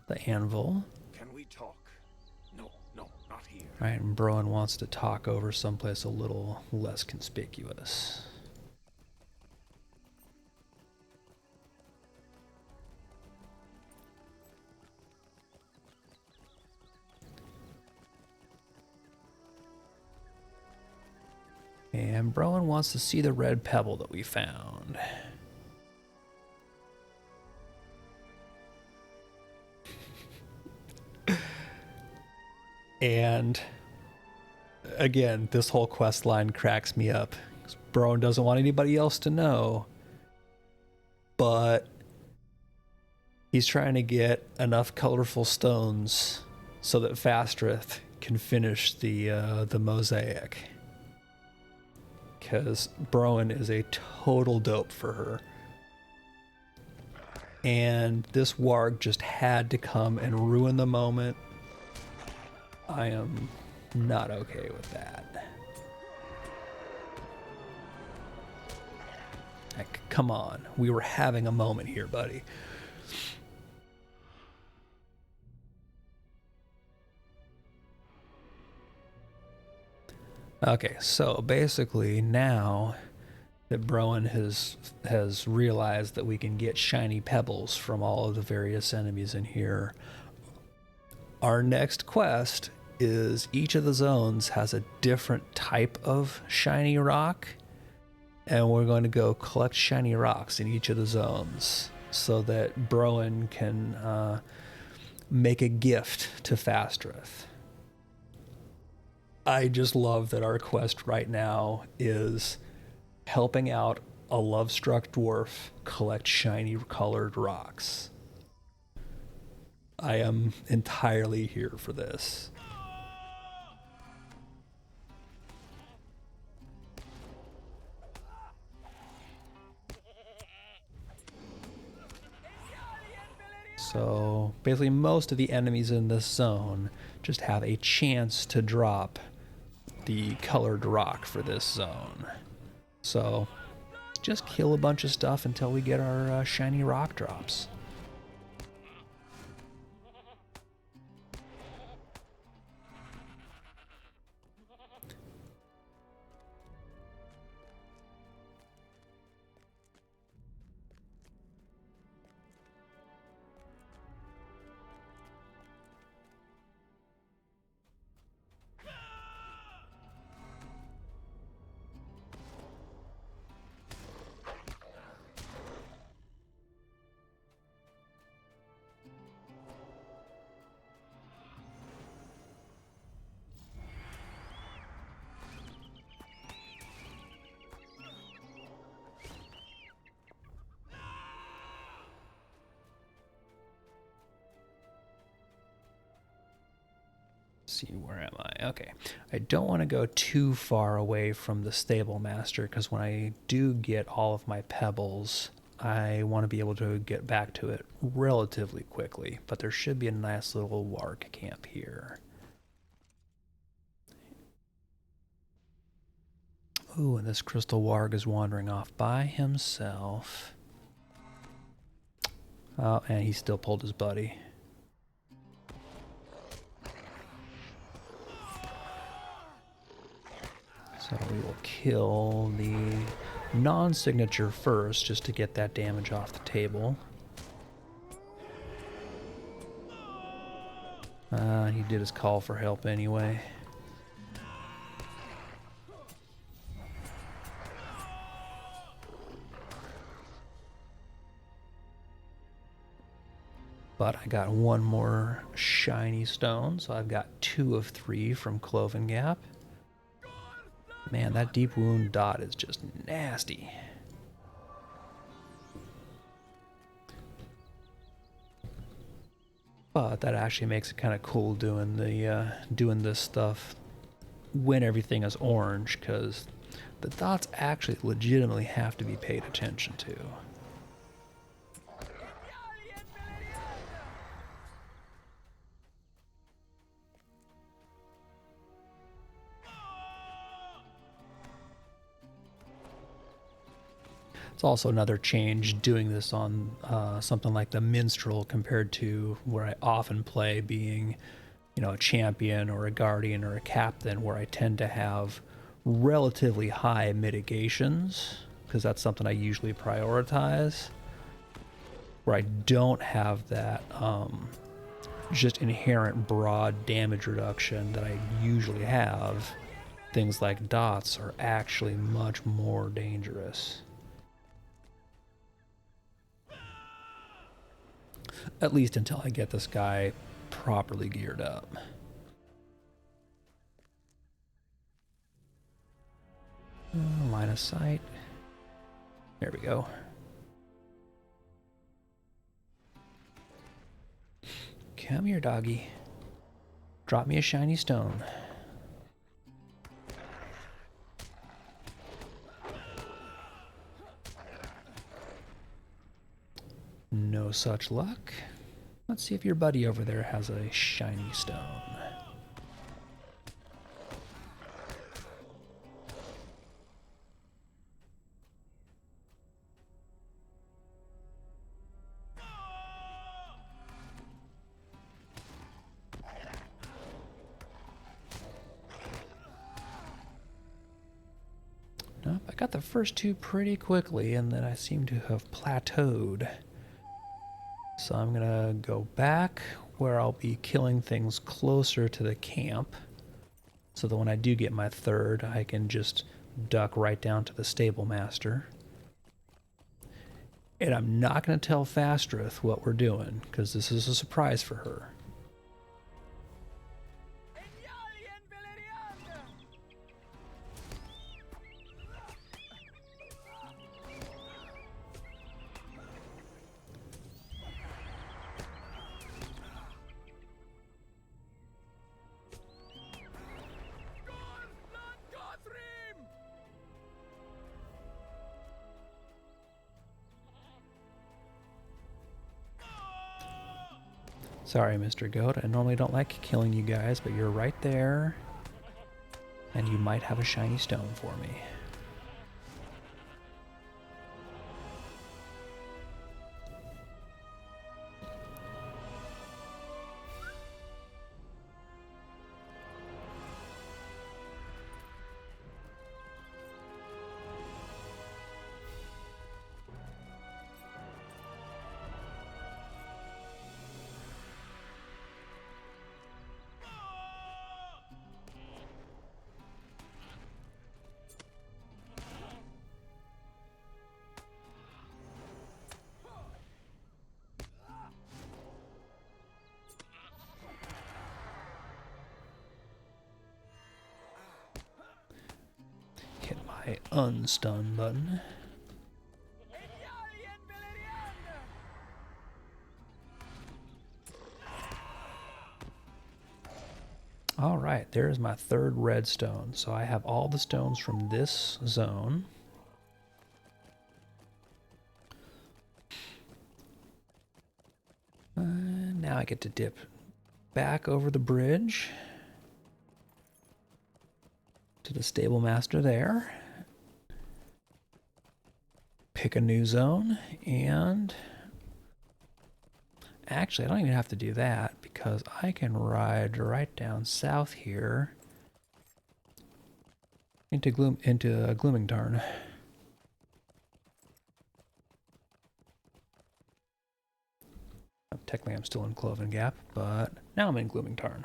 A: the anvil.
E: Can we talk? No, not here.
A: Right, and Broen wants to talk over someplace a little less conspicuous. And Broen wants to see the red pebble that we found. And again, this whole quest line cracks me up. Broen doesn't want anybody else to know, but he's trying to get enough colorful stones so that Fastreth can finish the mosaic. Because Broen is a total dope for her. And this warg just had to come and ruin the moment. I am not okay with that. Like, come on. We were having a moment here, buddy. Okay, so basically now that Broen has realized that we can get shiny pebbles from all of the various enemies in here, our next quest is each of the zones has a different type of shiny rock, and we're going to go collect shiny rocks in each of the zones so that Broen can make a gift to Fastreth. I just love that our quest right now is helping out a love-struck dwarf collect shiny colored rocks. I am entirely here for this. So basically most of the enemies in this zone just have a chance to drop the colored rock for this zone. So just kill a bunch of stuff until we get our shiny rock drops. see, where am I? Okay. I don't want to go too far away from the stable master, because when I do get all of my pebbles, I want to be able to get back to it relatively quickly. But there should be a nice little warg camp here. Ooh, and this crystal warg is wandering off by himself. Oh, and he still pulled his buddy. So we will kill the non-signature first, just to get that damage off the table. He did his call for help anyway. But I got one more shiny stone, so I've got 2 of 3 from Cloven Gap. Man, that deep wound dot is just nasty. But that actually makes it kind of cool doing the doing this stuff when everything is orange, because the dots actually legitimately have to be paid attention to. It's also another change doing this on something like the Minstrel compared to where I often play, being, you know, a champion or a guardian or a captain, where I tend to have relatively high mitigations, because that's something I usually prioritize, where I don't have that just inherent broad damage reduction that I usually have. Things like dots are actually much more dangerous. At least until I get this guy properly geared up. Line of sight. There we go. Come here, doggy. Drop me a shiny stone. No such luck. Let's see if your buddy over there has a shiny stone. Nope, I got the first 2 pretty quickly, and then I seem to have plateaued. So I'm gonna go back where I'll be killing things closer to the camp, so that when I do get my 3rd, I can just duck right down to the stable master. And I'm not gonna tell Fastreth what we're doing, because this is a surprise for her. Sorry, Mr. Goat. I normally don't like killing you guys, but you're right there. And you might have a shiny stone for me. Hit my unstun button. All right, there's my third red stone. So I have all the stones from this zone. Now I get to dip back over the bridge to the stable master there. Pick a new zone, and actually I don't even have to do that because I can ride right down south here into Glooming Tarn. Technically I'm still in Cloven Gap, but now I'm in Glooming Tarn.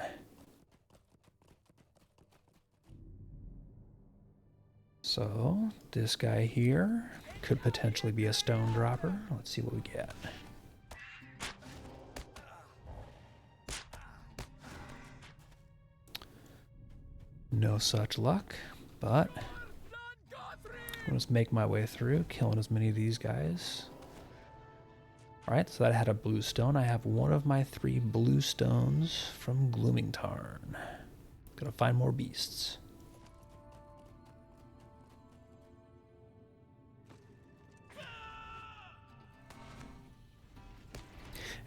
A: So this guy here could potentially be a stone dropper. Let's see what we get. No such luck, but I'll just make my way through, killing as many of these guys. Alright, so that had a blue stone. I have one of my 3 blue stones from Glooming Tarn. Gotta find more beasts.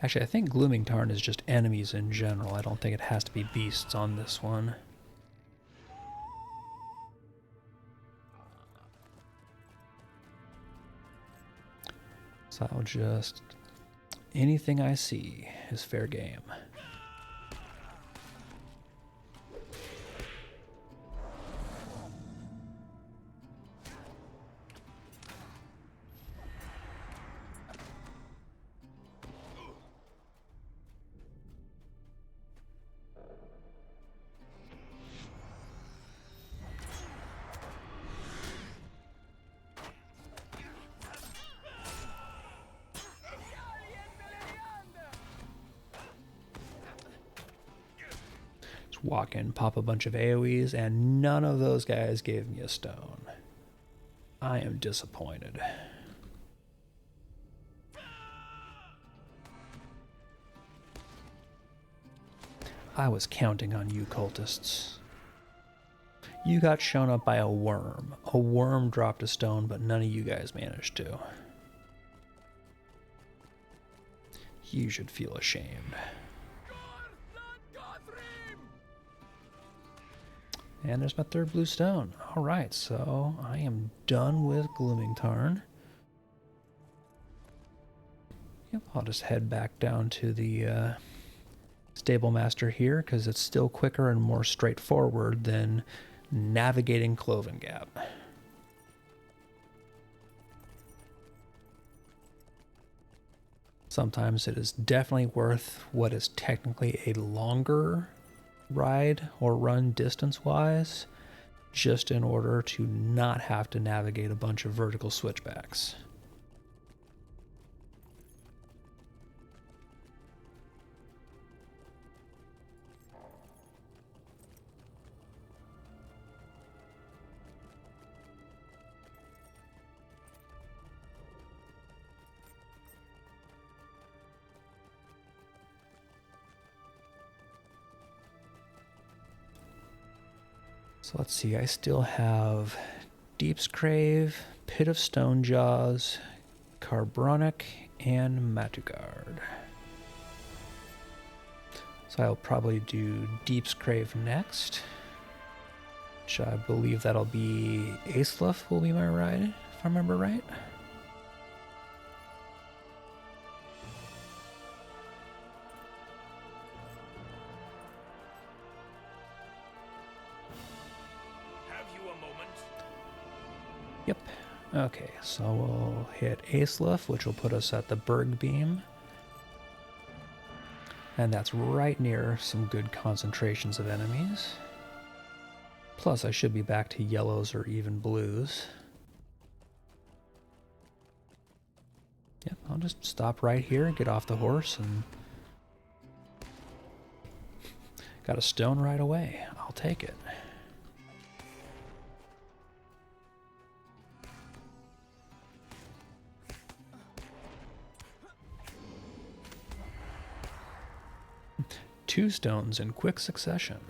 A: Actually, I think Glooming Tarn is just enemies in general. I don't think it has to be beasts on this one. So I'll just... anything I see is fair game. Walk in, pop a bunch of AoEs, and none of those guys gave me a stone. I am disappointed. I was counting on you, cultists. You got shown up by a worm. A worm dropped a stone, but none of you guys managed to. You should feel ashamed. And there's my 3rd blue stone. Alright, so I am done with Glooming Tarn. Yep, I'll just head back down to the Stable Master here, because it's still quicker and more straightforward than navigating Cloven Gap. Sometimes it is definitely worth what is technically a longer ride or run distance-wise, just in order to not have to navigate a bunch of vertical switchbacks. So let's see, I still have Deep's Crave, Pit of Stone Jaws, Carbronic, and Matugard. So I'll probably do Deep's Crave next, which I believe that'll be Aesluff will be my ride, if I remember right. Yep. Okay, so we'll hit Aesluff, which will put us at the Berg Beam. And that's right near some good concentrations of enemies. Plus, I should be back to yellows or even blues. Yep, I'll just stop right here, get off the horse, and... got a stone right away. I'll take it. Two stones in quick succession.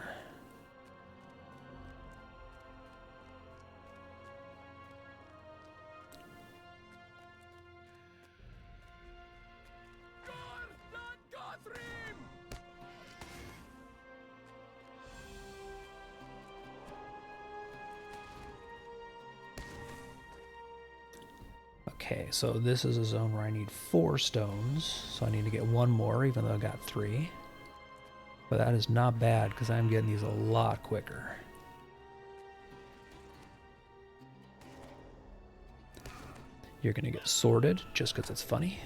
A: Okay, so this is a zone where I need 4 stones, so I need to get 1 more, even though I got 3. But that is not bad, because I'm getting these a lot quicker. You're going to get sorted, just because it's funny.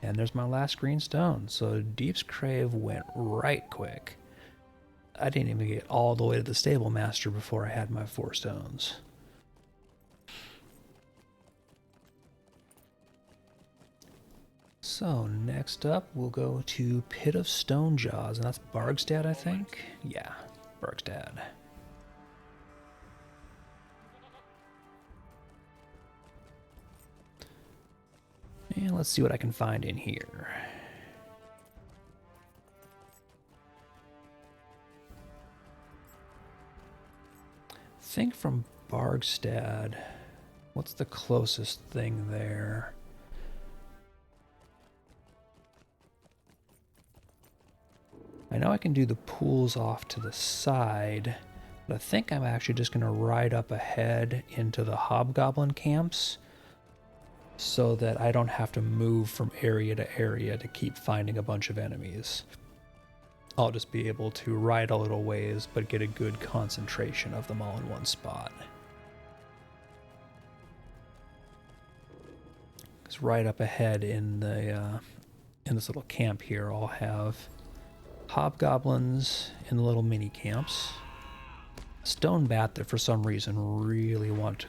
A: And there's my last green stone, so Deep's Crave went right quick. I didn't even get all the way to the Stable Master before I had my 4 stones. So next up, we'll go to Pit of Stone Jaws, and that's Bargstad, I think? Yeah, Bargstad. And let's see what I can find in here. I think from Bargstad, what's the closest thing there? I know I can do the pools off to the side, but I think I'm actually just going to ride up ahead into the hobgoblin camps so that I don't have to move from area to area to keep finding a bunch of enemies. I'll just be able to ride a little ways, but get a good concentration of them all in one spot. Because right up ahead in this little camp here, I'll have hobgoblins in the little mini camps, stone bat that for some reason really wants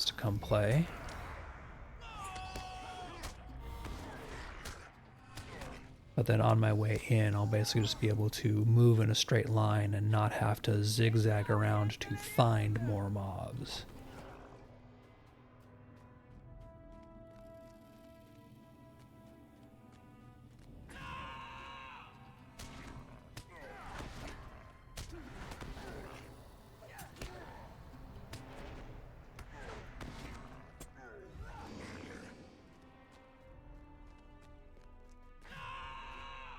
A: to come play, but then on my way in I'll basically just be able to move in a straight line and not have to zigzag around to find more mobs.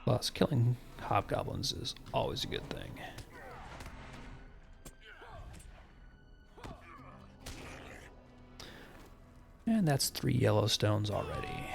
A: Plus, killing hobgoblins is always a good thing. And that's 3 yellow stones already.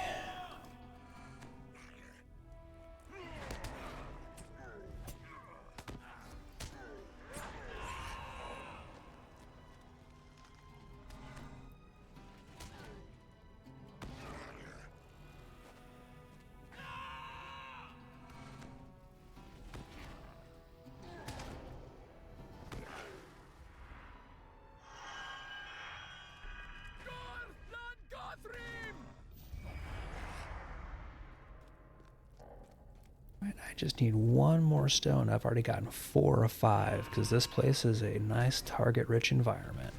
A: I just need 1 more stone. I've already gotten 4 of 5 because this place is a nice target-rich environment.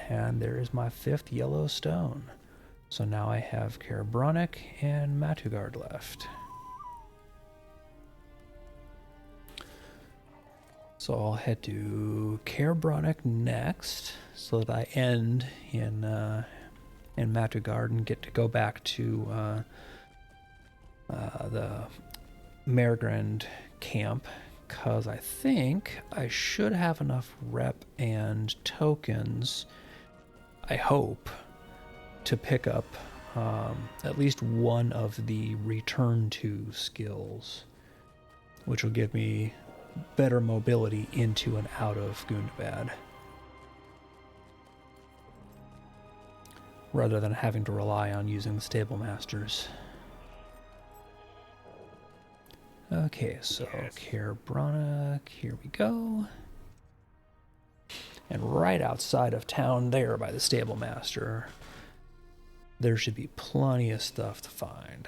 A: And there is my 5th yellow stone. So now I have Karabronic and Matugard left. So I'll head to Karabronic next so that I end in Matugard and get to go back to the Marigrand camp, because I think I should have enough rep and tokens, I hope, to pick up at least one of the return to skills, which will give me better mobility into and out of Gundabad, rather than having to rely on using the stable masters. Okay, so Karabronic, here we go. And right outside of town there by the stable master, there should be plenty of stuff to find.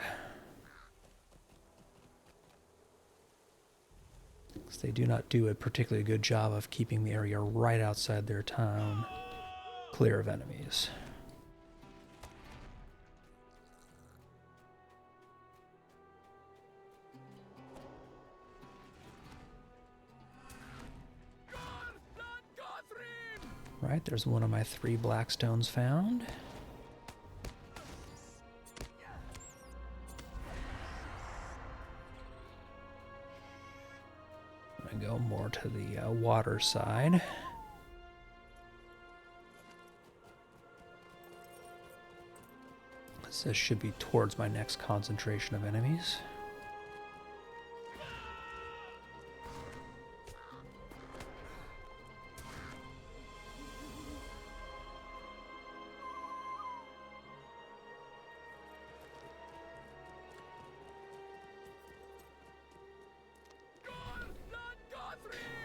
A: Because they do not do a particularly good job of keeping the area right outside their town clear of enemies. Right, there's one of my 3 black stones found. I'm gonna go more to the water side. So this should be towards my next concentration of enemies.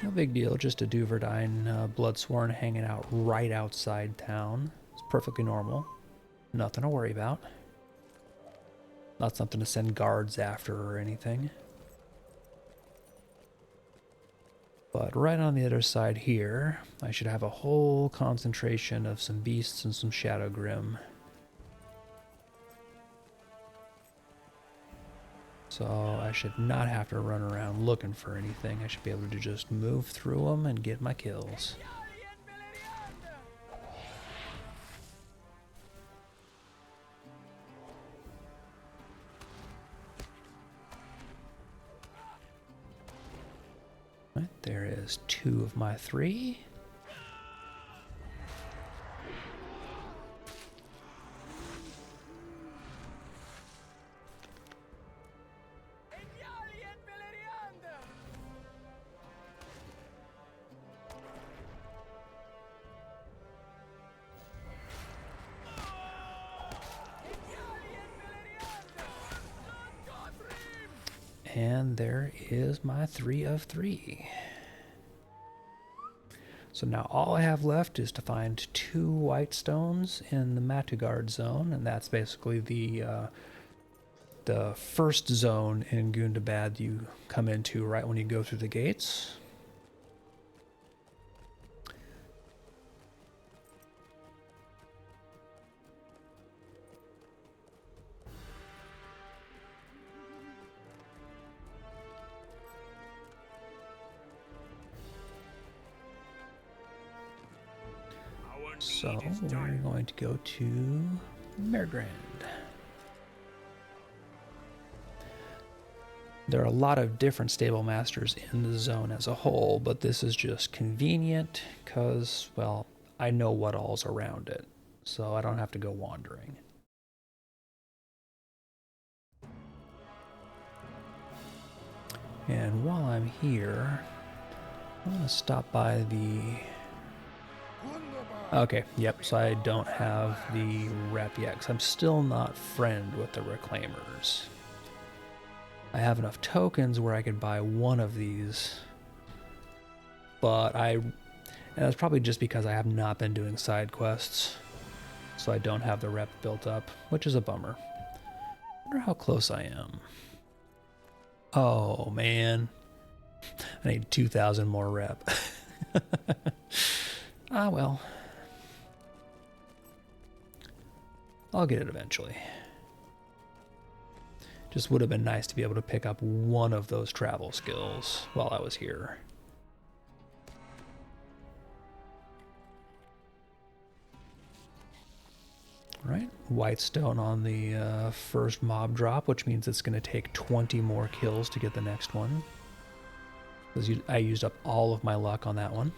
A: No big deal, just a Duverdine Bloodsworn hanging out right outside town. It's perfectly normal. Nothing to worry about. Not something to send guards after or anything. But right on the other side here, I should have a whole concentration of some beasts and some Shadow Grim. So I should not have to run around looking for anything. I should be able to just move through them and get my kills. Right, there is 2 of my 3. And there is my 3 of 3. So now all I have left is to find 2 white stones in the Matugard zone, and that's basically the first zone in Gundabad you come into right when you go through the gates. So we're going to go to Mergrand. There are a lot of different stable masters in the zone as a whole, but this is just convenient because, well, I know what all's around it, so I don't have to go wandering. And while I'm here, I'm going to stop by the... Okay, yep, so I don't have the rep yet, because I'm still not friend with the Reclaimers. I have enough tokens where I could buy one of these, but and that's probably just because I have not been doing side quests, so I don't have the rep built up, which is a bummer. I wonder how close I am. Oh, man. I need 2,000 more rep. Ah, well. I'll get it eventually. Just would have been nice to be able to pick up one of those travel skills while I was here. Right, white stone on the first mob drop, which means it's going to take 20 more kills to get the next one. Because I used up all of my luck on that one.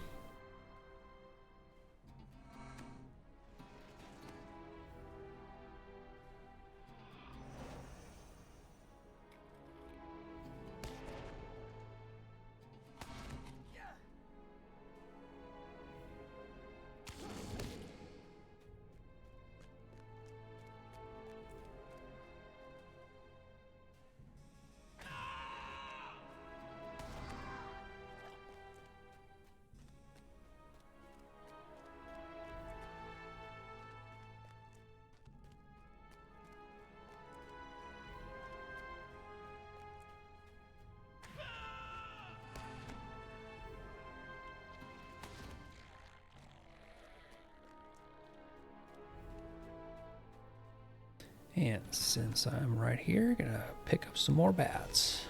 A: And since I'm right here, gonna pick up some more bats.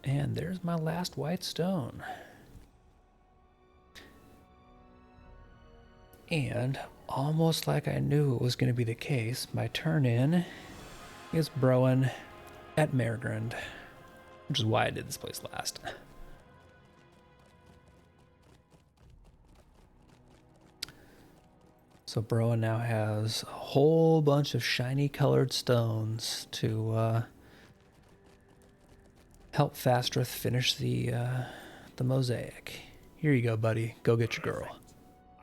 A: And there's my last white stone. And almost like I knew it was going to be the case, my turn in is Broen at Mergrund, which is why I did this place last. So Broen now has a whole bunch of shiny colored stones to help Fastreth finish the mosaic. Here you go, buddy. Go get your girl.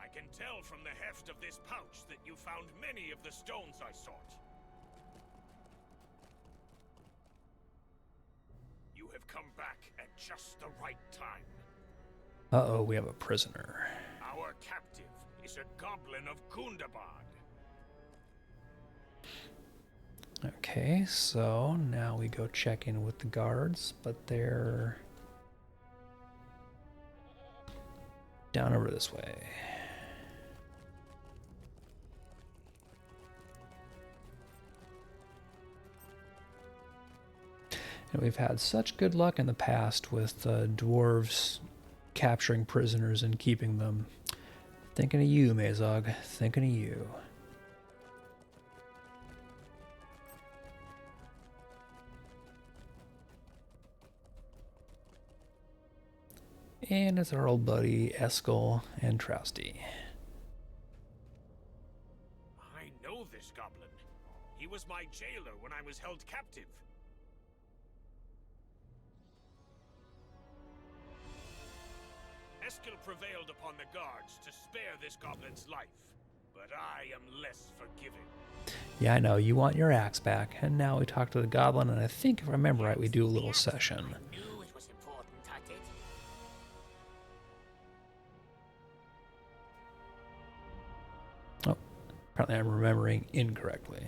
E: I can tell from the heft of this pouch that you found many of the stones I sought. You have come back at just the right time.
A: Uh-oh, we have a prisoner.
E: Our captive is a goblin of Gundabad.
A: Okay, so now we go check in with the guards, but they're down over this way. And we've had such good luck in the past with dwarves capturing prisoners and keeping them. Thinking of you, Mazog. Thinking of you. And it's our old buddy Eskel and Trousty.
E: I know this goblin. He was my jailer when I was held captive. Eskel prevailed upon the guards to spare this goblin's life, but I am less forgiving.
A: Yeah, I know. You want your axe back. And now we talk to the goblin, and I think if I remember right, we do a little session.
F: Knew it was important, I did.
A: Oh, apparently I'm remembering incorrectly.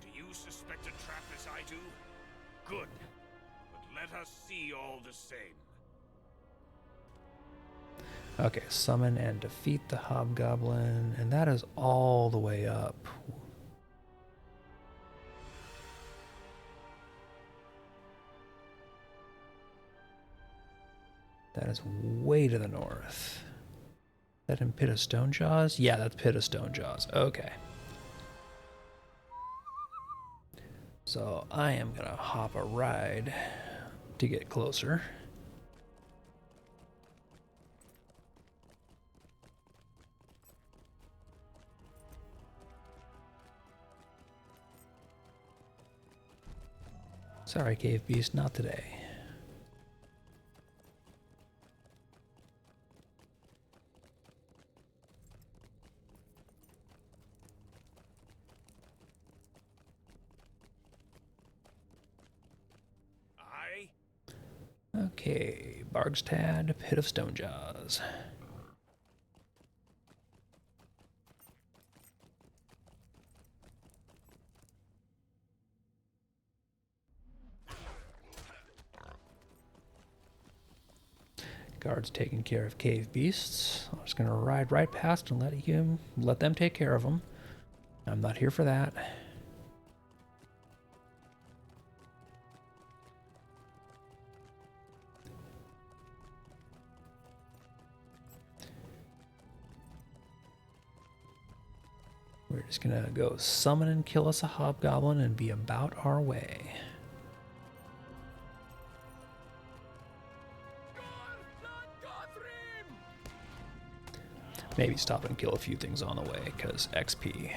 E: Do you suspect a trap as I do? Good. But let us see all the same.
A: Okay, summon and defeat the hobgoblin, and that is all the way up. That is way to the north. That in Pit of Stonejaws? Yeah, that's Pit of Stonejaws. Okay. So I am going to hop a ride to get closer. Sorry, Cave Beast, not today. Okay, Bargstad, Pit of Stonejaws. Guards taking care of cave beasts. I'm just gonna ride right past and let them take care of them. I'm not here for that. We're just gonna go summon and kill us a hobgoblin and be about our way. Maybe stop and kill a few things on the way, because XP.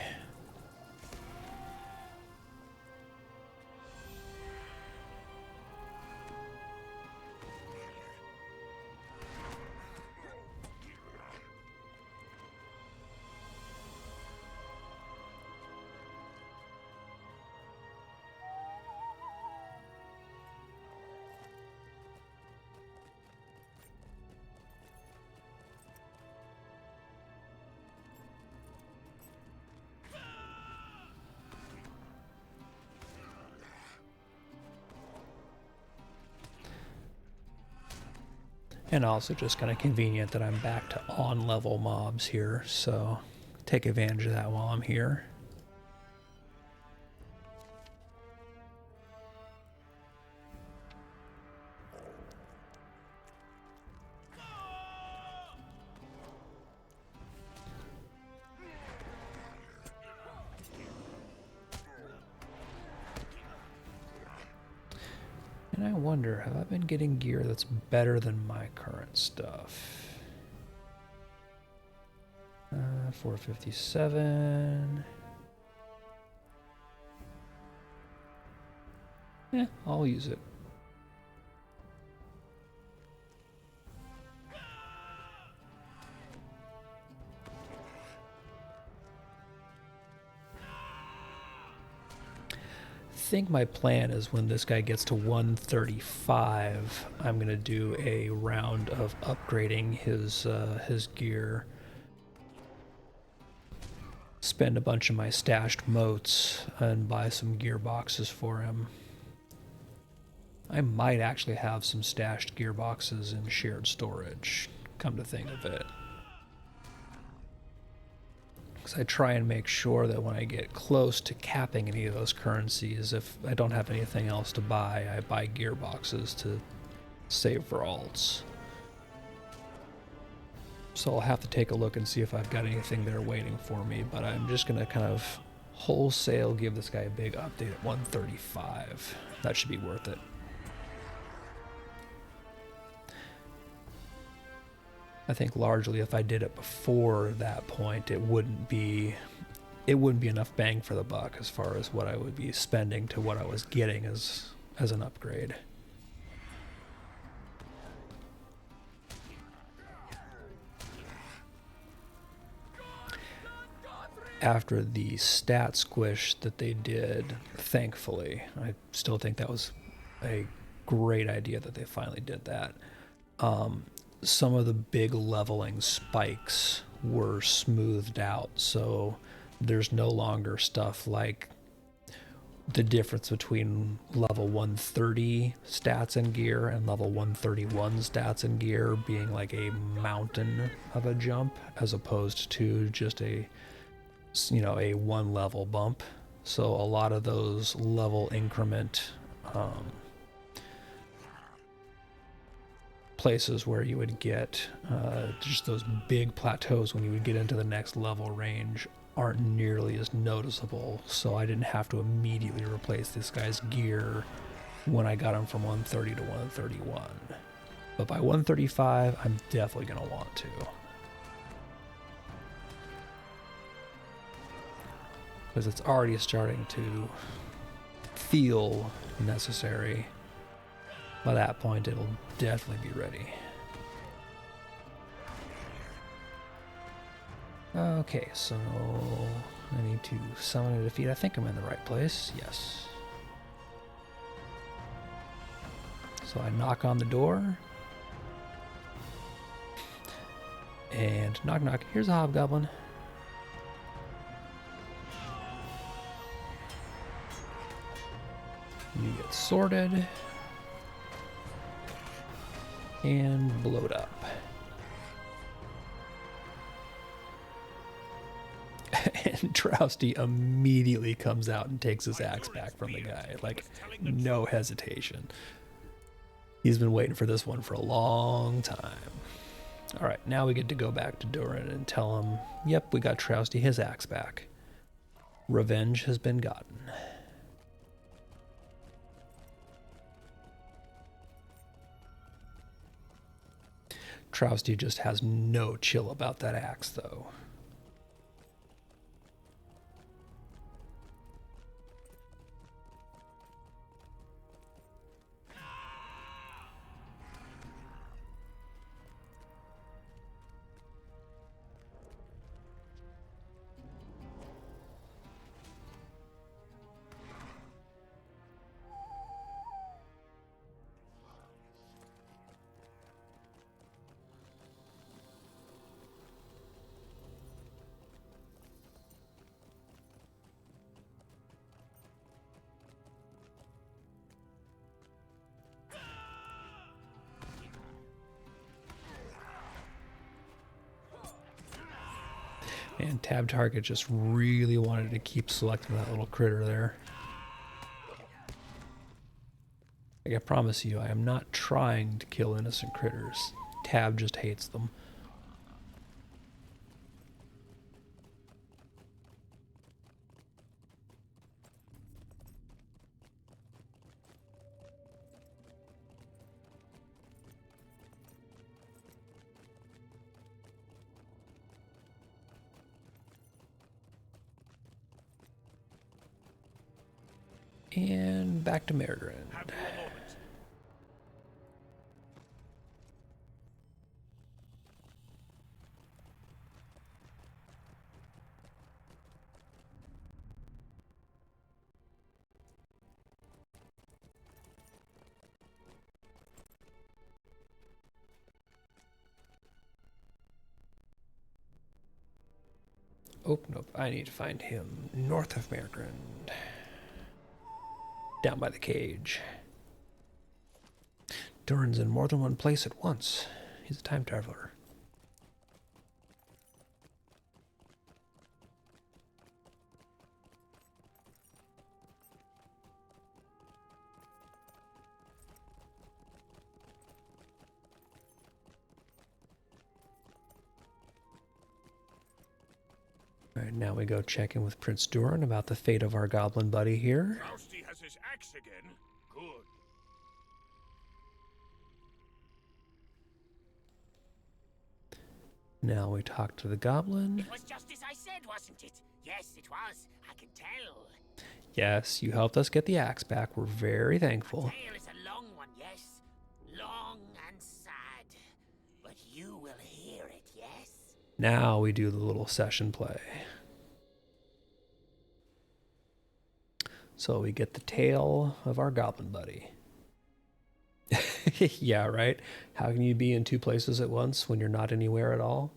A: And also just kind of convenient that I'm back to on-level mobs here, so take advantage of that while I'm here. And I wonder, have I been getting gear that's better than my current stuff? 457. Yeah, I'll use it. I think my plan is when this guy gets to 135, I'm gonna do a round of upgrading his gear. Spend a bunch of my stashed motes and buy some gearboxes for him. I might actually have some stashed gearboxes in shared storage, come to think of it. Because I try and make sure that when I get close to capping any of those currencies, if I don't have anything else to buy, I buy gearboxes to save for alts. So I'll have to take a look and see if I've got anything there waiting for me, but I'm just going to kind of wholesale give this guy a big update at 135. That should be worth it. I think largely if I did it before that point, it wouldn't be enough bang for the buck as far as what I would be spending to what I was getting as an upgrade. After the stat squish that they did, thankfully, I still think that was a great idea that they finally did that. Some of the big leveling spikes were smoothed out, so there's no longer stuff like the difference between level 130 stats and gear and level 131 stats and gear being like a mountain of a jump as opposed to just a one level bump. So a lot of those level increment places where you would get just those big plateaus when you would get into the next level range aren't nearly as noticeable, so I didn't have to immediately replace this guy's gear when I got him from 130 to 131. But by 135, I'm definitely going to want to. Because it's already starting to feel necessary. By that point, it'll definitely be ready. Okay, so I need to summon a defeat. I think I'm in the right place. Yes. So I knock on the door. And knock knock. Here's a hobgoblin. You get sorted. And blowed up. And Trousty immediately comes out and takes his axe back from the guy. Like, no hesitation. He's been waiting for this one for a long time. Alright, now we get to go back to Durin and tell him, yep, we got Trousty his axe back. Revenge has been gotten. Trousty just has no chill about that axe, though. And tab target just really wanted to keep selecting that little critter there. Like, I promise you, I am not trying to kill innocent critters. Tab just hates them. And back to Mergrin.
E: Have you a moment?
A: Oh, nope. I need to find him north of Mergrin. Down by the cage. Durin's in more than one place at once. He's a time traveler. Alright, now we go check in with Prince Durin about the fate of our goblin buddy here.
E: Rousty has his axe again. Good.
A: Now we talk to the goblin.
F: It was just as I said, wasn't it? Yes, it was. I can tell.
A: Yes, you helped us get the axe back. We're very thankful.
F: Tale is a long one, yes. Long and sad. But you will hear it, yes?
A: Now we do the little session play. So we get the tale of our goblin buddy. Yeah, right? How can you be in two places at once when you're not anywhere at all?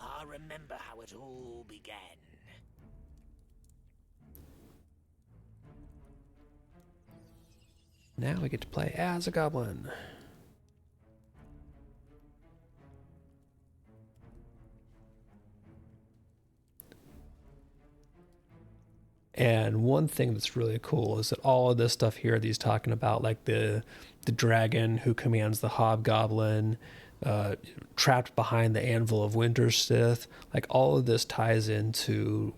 F: I remember how it all began.
A: Now we get to play as a goblin. And one thing that's really cool is that all of this stuff here that he's talking about, like the dragon who commands the hobgoblin, trapped behind the anvil of Winterstith, like all of this ties into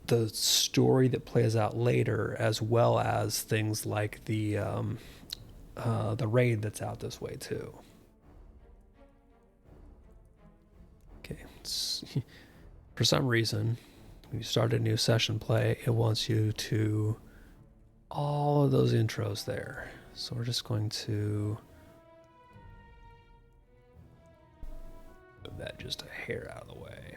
A: the story that plays out later, as well as things like the raid that's out this way too. Okay, for some reason, when you start a new session play, it wants you to all of those intros there. So we're just going to move that just a hair out of the way.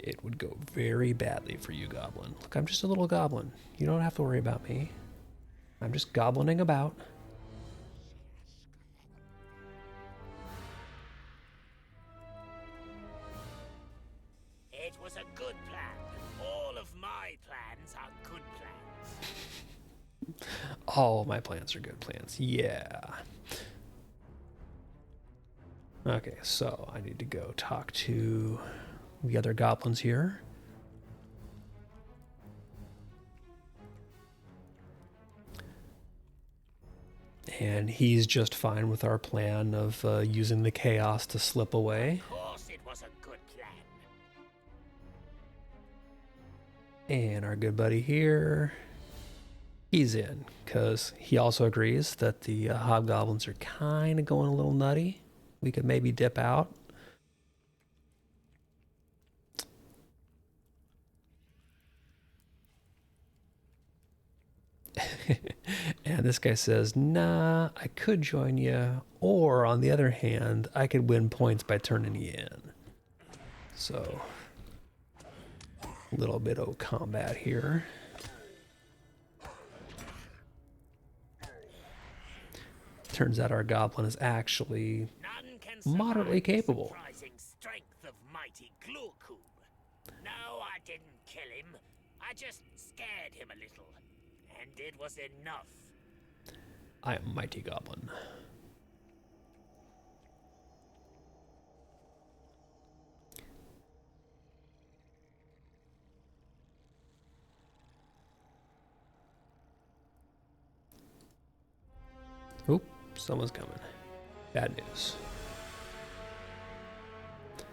A: It would go very badly for you, goblin. Look, I'm just a little goblin. You don't have to worry about me. I'm just goblining about.
F: It was a good plan. All of my plans are good plans.
A: All my plans are good plans. Yeah. Okay, so I need to go talk to the other goblins here. And he's just fine with our plan of using the chaos to slip away.
F: Of course it was a good plan.
A: And our good buddy here, he's in, because he also agrees that the hobgoblins are kind of going a little nutty. We could maybe dip out. And this guy says, nah, I could join you, or on the other hand, I could win points by turning you in. So, a little bit of combat here. Turns out our goblin is actually
F: None can survive
A: moderately
F: the
A: capable.
F: surprising strength of mighty Glorkub. No, I didn't kill him. I just scared him a little. And it was enough.
A: I am Mighty Goblin. Oop, someone's coming. Bad news.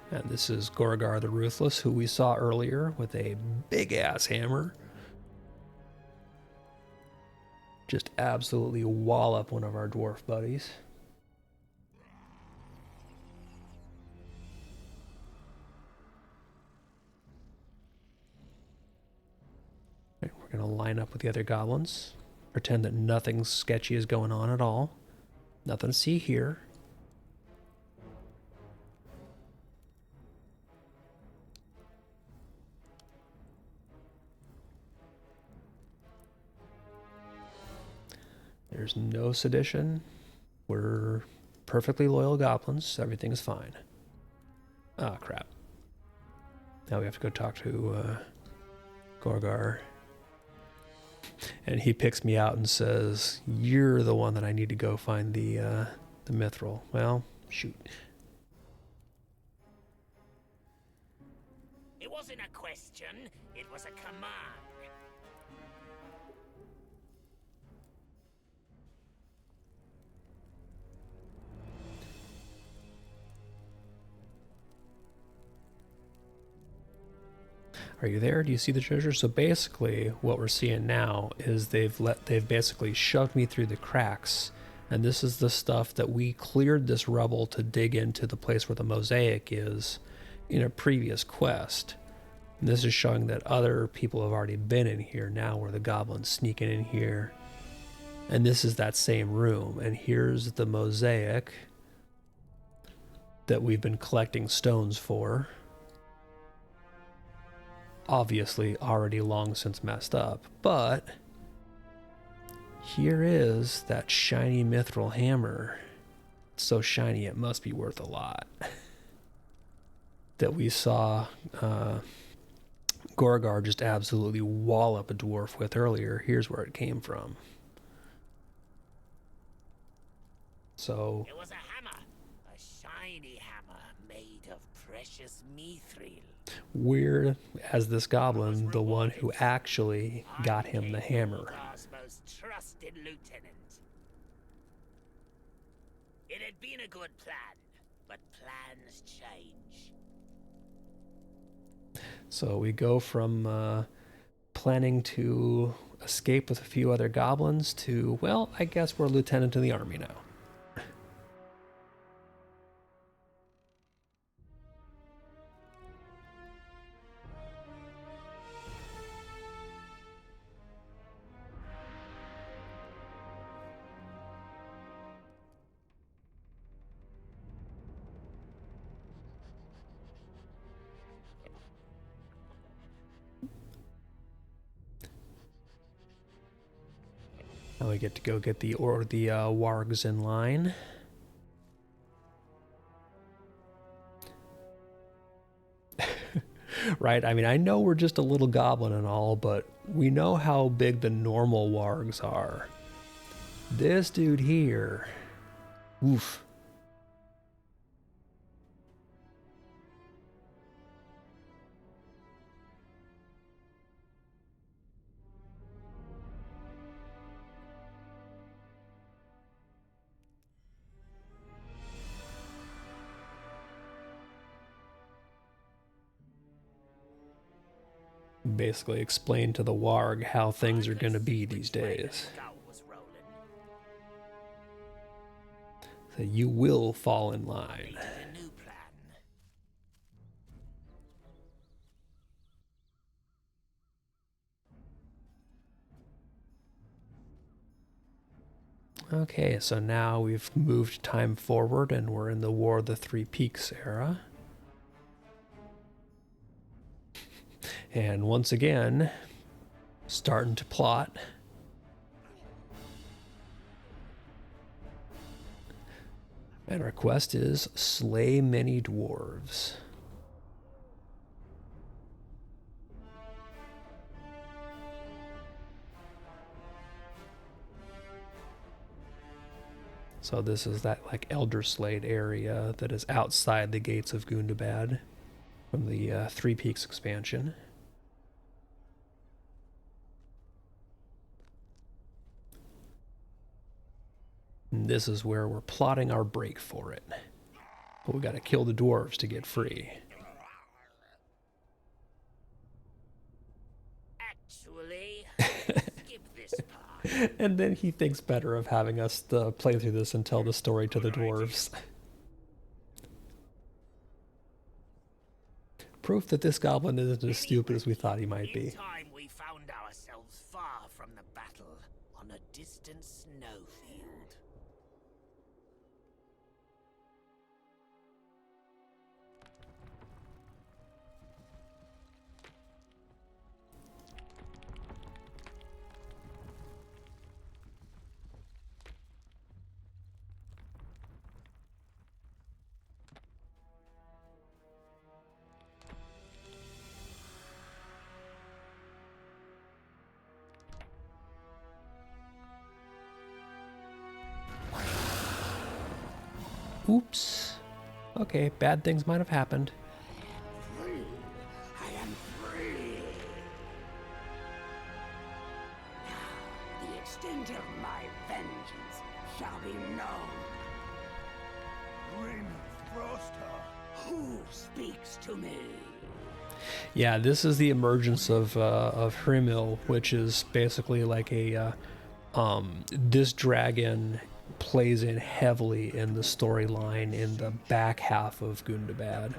A: And this is Gorgar the Ruthless, who we saw earlier with a big-ass hammer. Just absolutely wallop one of our dwarf buddies. Right, we're going to line up with the other goblins. Pretend that nothing sketchy is going on at all. Nothing to see here. There's no sedition. We're perfectly loyal goblins. Everything's fine. Ah, crap. Now we have to go talk to Gorgar. And he picks me out and says, "You're the one that I need to go find the mithril." Well, shoot.
F: It wasn't a question, it was a command.
A: Are you there? Do you see the treasure? So basically, what we're seeing now is they've basically shoved me through the cracks, and this is the stuff that we cleared this rubble to dig into the place where the mosaic is in a previous quest. And this is showing that other people have already been in here now, where the goblins sneaking in here. And this is that same room, and here's the mosaic that we've been collecting stones for. Obviously already long since messed up, but here is that shiny mithril hammer. It's so shiny it must be worth a lot. That we saw Gorgar just absolutely wallop a dwarf with earlier. Here's where it came from. So
F: It was a hammer, a shiny hammer made of precious mithril.
A: we're, as this goblin, the one who actually got him the hammer.
F: Gorgar's most trusted lieutenant. It had been a good plan, but plans change.
A: So we go from planning to escape with a few other goblins to, well, I guess we're a lieutenant in the army now. Now we get to go get the wargs in line. Right? I mean, I know we're just a little goblin and all, but we know how big the normal wargs are. This dude here, oof. Basically explain to the warg how things are going to be these days. So you will fall in line.
F: A new plan.
A: Okay, so now we've moved time forward and we're in the War of the Three Peaks era. And once again, starting to plot. And our quest is slay many dwarves. So this is that like Elder Slate area that is outside the gates of Gundabad from the Three Peaks expansion. And this is where we're plotting our break for it. But we gotta kill the dwarves to get free.
F: Actually, skip this part.
A: And then he thinks better of having us play through this and tell the story to the dwarves. Proof that this goblin isn't as stupid as we thought he might be.
F: In time, we found ourselves far from the battle on a distant snowfield.
A: Oops. Okay, bad things might have happened.
C: I am free. Now, the extent of my vengeance shall be known.
B: Rin Froster.
C: Who speaks to me?
A: Yeah, this is the emergence of Hrimil, which is basically like a this dragon plays in heavily in the storyline in the back half of Gundabad,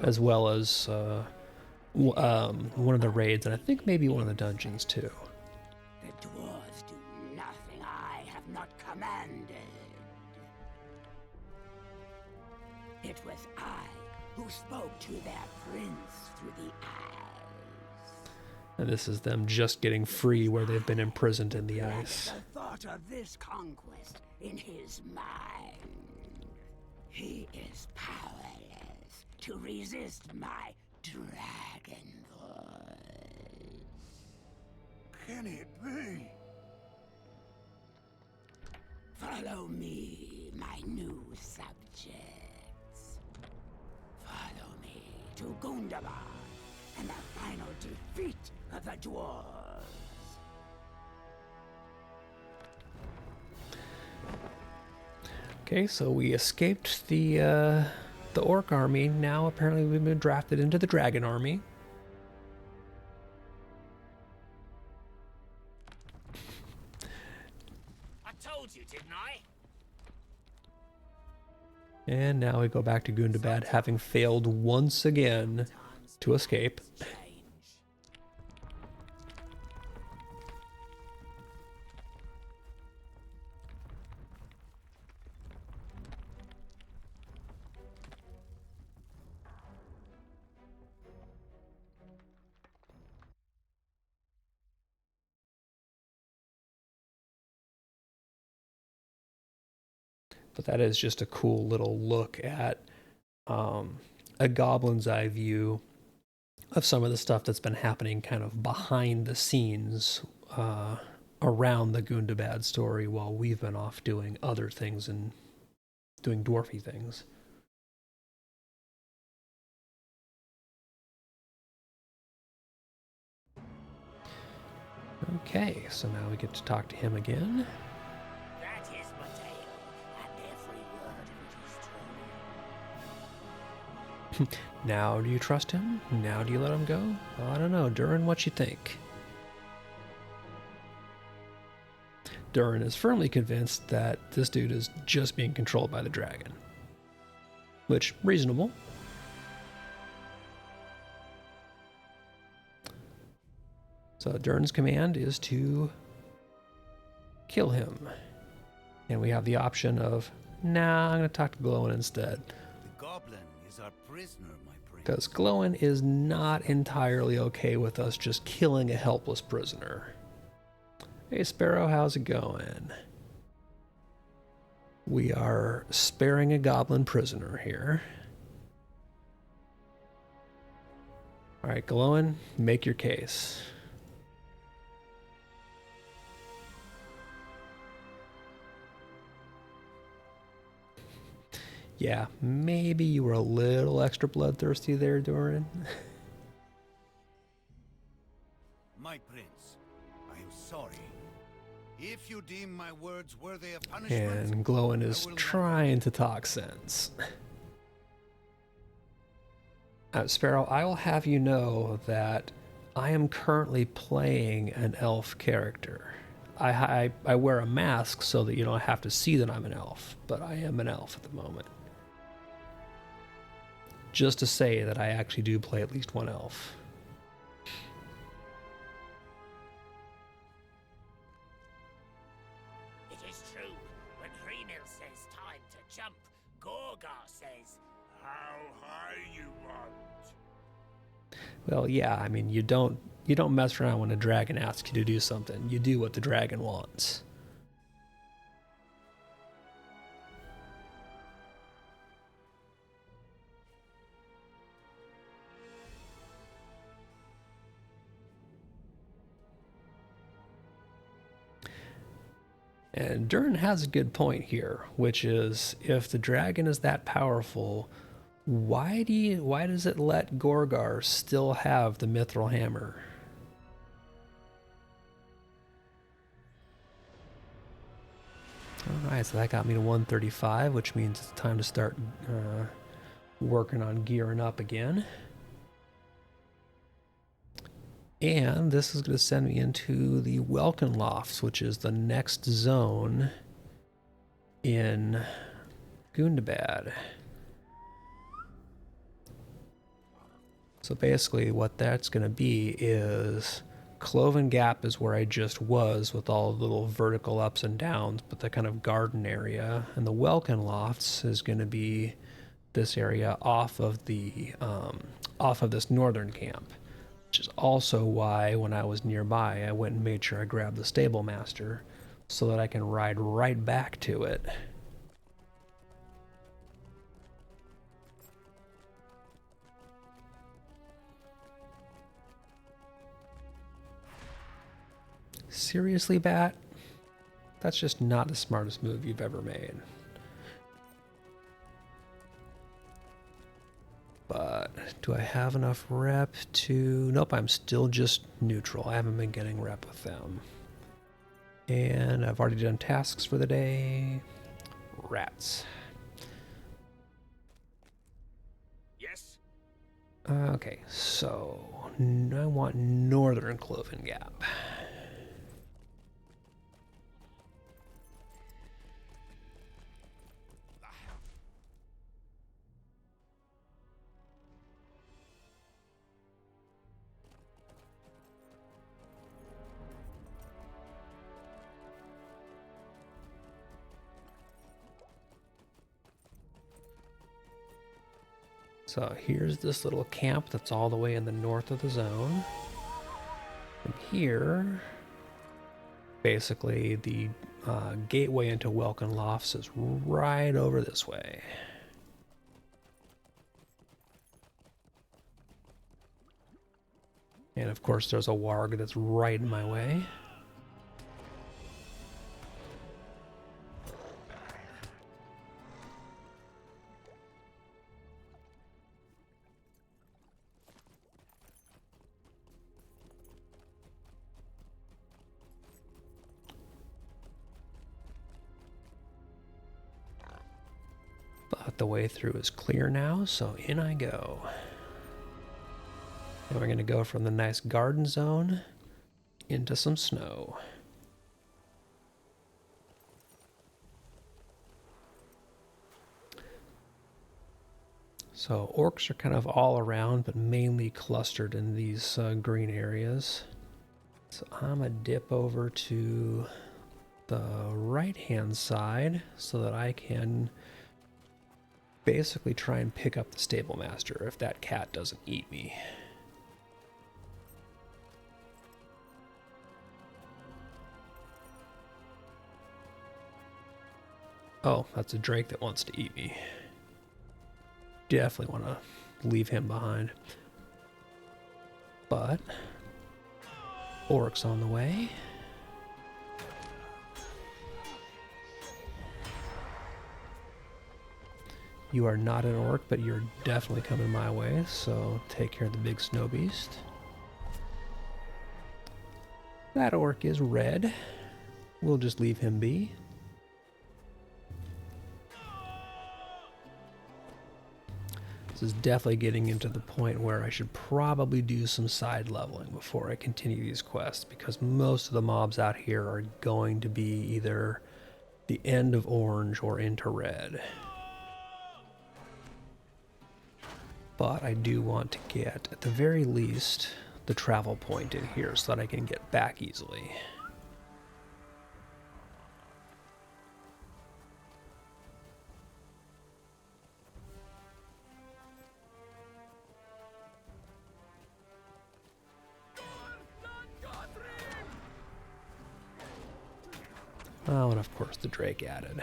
A: as well as one of the raids, and I think maybe one of the dungeons too.
C: The dwarves do nothing I have not commanded. It was I who spoke to their prince through the eyes.
A: And this is them just getting free where they've been imprisoned in the ice.
C: The thought of this conquest in his mind. He is powerless to resist my dragon voice.
B: Can it be?
C: Follow me, my new subjects. Follow me to Gundabad and the final defeat of the dwarves.
A: Okay, so we escaped the orc army. Now apparently we've been drafted into the dragon army.
F: I told you, didn't I?
A: And now we go back to Gundabad, having failed once again to escape.
F: Change.
A: But that is just a cool little look at a goblin's eye view of some of the stuff that's been happening kind of behind the scenes around the Gundabad story while we've been off doing other things and doing dwarfy things. Okay, so now we get to talk to him again.
F: That is Mateo, and every word of it is true.
A: Now do you trust him? Now do you let him go? Well, I don't know. Durin, what you think? Durin is firmly convinced that this dude is just being controlled by the dragon. Which, reasonable. So Durin's command is to kill him. And we have the option of, nah, I'm going to talk to Glowin instead.
B: The goblin is our prisoner, my prince.
A: Because Glowin is not entirely okay with us just killing a helpless prisoner. Hey Sparrow, how's it going? We are sparing a goblin prisoner here. Alright, Glowin, make your case. Yeah, maybe you were a little extra bloodthirsty there, Doran.
B: My prince, I am sorry. If you deem my words worthy of punishment,
A: And Glowin is
B: I will
A: trying to talk sense. Sparrow, I will have you know that I am currently playing an elf character. I wear a mask so that you don't have to see that I'm an elf, but I am an elf at the moment. Just to say that I actually do play at least one elf.
F: It is true. When Hrenil says time to jump, Gorgar says, how high you want.
A: Well, yeah, I mean, you don't mess around when a dragon asks you to do something. You do what the dragon wants. And Durin has a good point here, which is if the dragon is that powerful, why does it let Gorgar still have the mithril hammer? Alright, so that got me to 135, which means it's time to start working on gearing up again. And this is going to send me into the Welkin Lofts, which is the next zone in Gundabad. So basically what that's going to be is Cloven Gap is where I just was with all the little vertical ups and downs, but the kind of garden area. And the Welkin Lofts is going to be this area off of this northern camp. Which is also why when I was nearby, I went and made sure I grabbed the stable master so that I can ride right back to it. Seriously, Bat? That's just not the smartest move you've ever made. But do I have enough rep to... Nope, I'm still just neutral. I haven't been getting rep with them. And I've already done tasks for the day. Rats.
E: Yes?
A: Okay, so I want Northern Cloven Gap. So here's this little camp that's all the way in the north of the zone. From here, basically the gateway into Welkin Lofts is right over this way. And of course there's a warg that's right in my way. But the way through is clear now, so in I go. And we're going to go from the nice garden zone into some snow. So orcs are kind of all around, but mainly clustered in these green areas. So I'm going to dip over to the right-hand side so that I can basically try and pick up the stable master if that cat doesn't eat me. Oh, that's a drake that wants to eat me. Definitely want to leave him behind. But orcs on the way. You are not an orc, but you're definitely coming my way, so take care of the big snow beast. That orc is red. We'll just leave him be. This is definitely getting into the point where I should probably do some side leveling before I continue these quests, because most of the mobs out here are going to be either the end of orange or into red. But I do want to get, at the very least, the travel point in here so that I can get back easily. Oh, and of course the Drake added.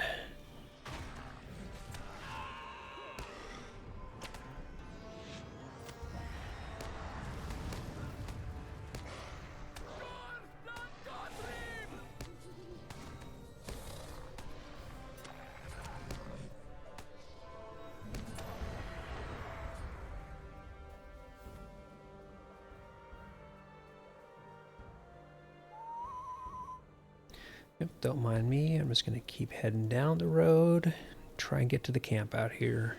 A: Yep, don't mind me. I'm just going to keep heading down the road, try and get to the camp out here.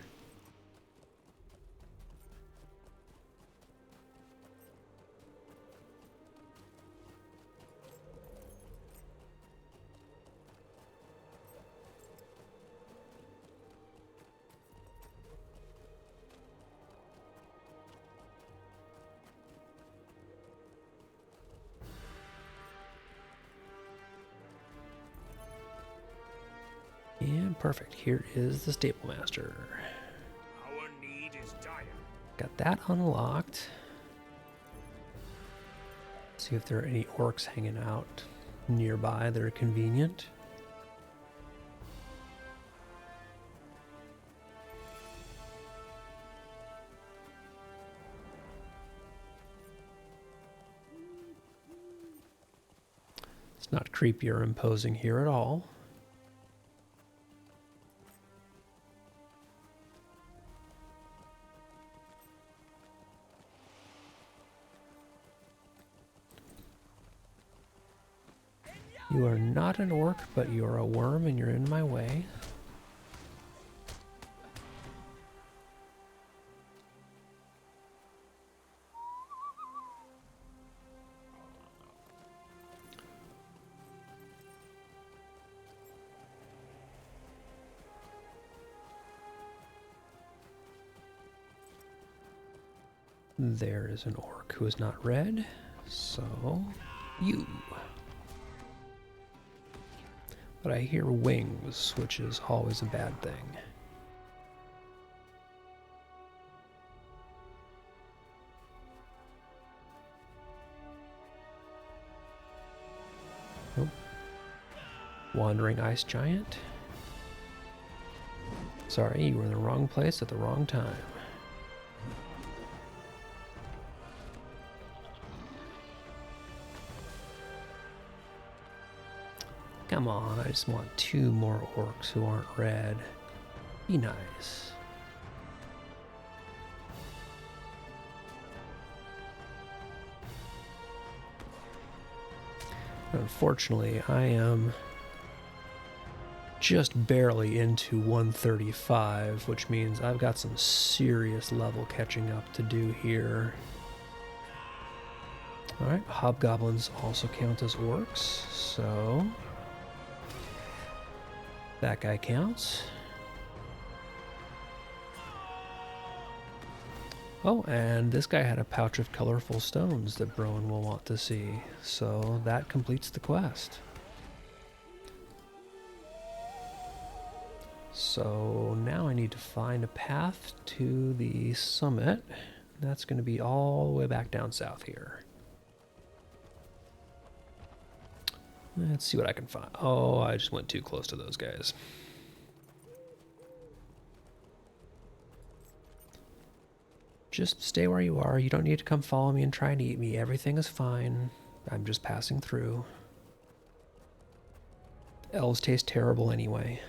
A: And perfect. Here is the stable master.
E: Our need is dire.
A: Got that unlocked. See if there are any orcs hanging out nearby that are convenient. It's not creepy or imposing here at all. You are not an orc, but you're a worm and you're in my way. There is an orc who is not red, so you. But I hear wings, which is always a bad thing. Oh. Wandering ice giant. Sorry, you were in the wrong place at the wrong time. Come on, I just want 2 more orcs who aren't red. Be nice. Unfortunately, I am just barely into 135, which means I've got some serious level catching up to do here. Alright, hobgoblins also count as orcs, so that guy counts. Oh, and this guy had a pouch of colorful stones that Broen will want to see, so that completes the quest. So now I need to find a path to the summit. That's going to be all the way back down south here. Let's see what I can find. Oh, I just went too close to those guys. Just stay where you are. You don't need to come follow me and try and eat me. Everything is fine. I'm just passing through. Elves taste terrible anyway.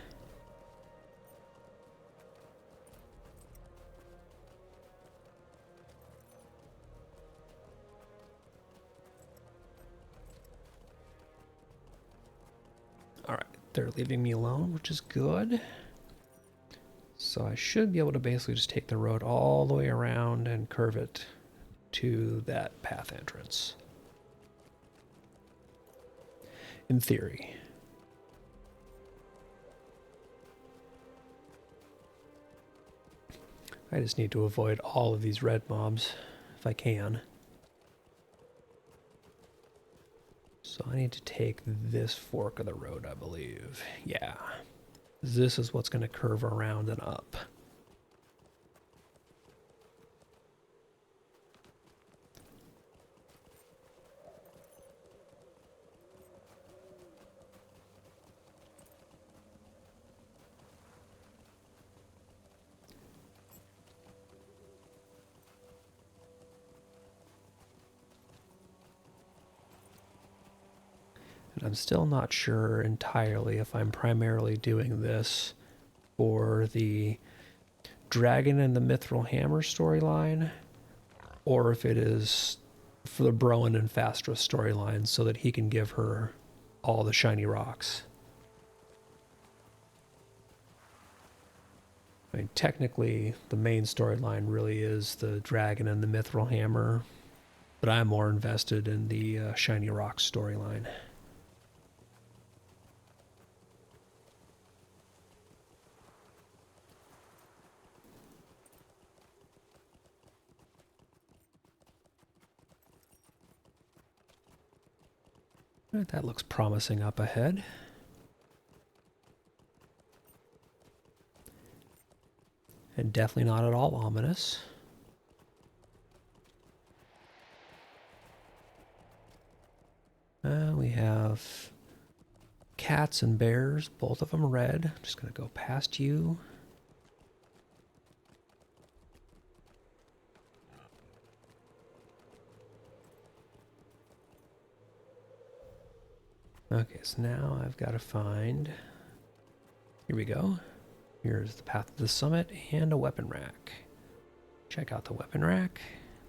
A: they're leaving me alone, which is good. So I should be able to basically just take the road all the way around and curve it to that path entrance. In theory. I just need to avoid all of these red mobs if I can. So I need to take this fork of the road, I believe. Yeah. This is what's going to curve around and up. And I'm still not sure entirely if I'm primarily doing this for the Dragon and the Mithril Hammer storyline, or if it is for the Broen and Fastra storyline so that he can give her all the shiny rocks. I mean, technically, the main storyline really is the Dragon and the Mithril Hammer, but I'm more invested in the shiny rocks storyline. That looks promising up ahead. And definitely not at all ominous. We have cats and bears, both of them red. I'm just going to go past you. Okay, so now I've got to find... Here we go. Here's the path to the summit and a weapon rack. Check out the weapon rack.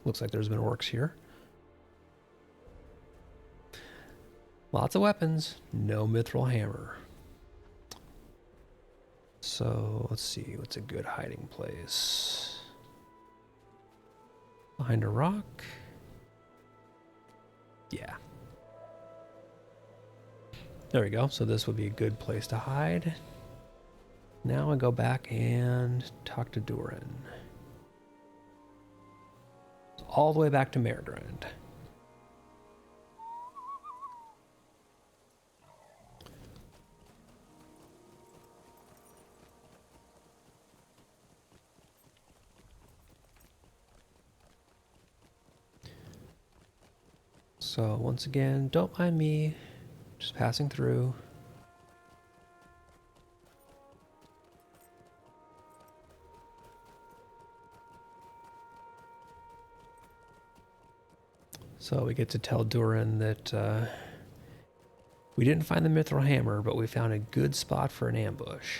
A: Looks like there's been orcs here. Lots of weapons, no mithril hammer. So let's see, what's a good hiding place? Behind a rock? Yeah. There we go, so this would be a good place to hide. Now I go back and talk to Durin. All the way back to Mergrand. So once again, don't mind me, just passing through. So we get to tell Durin that we didn't find the mithril hammer, but we found a good spot for an ambush.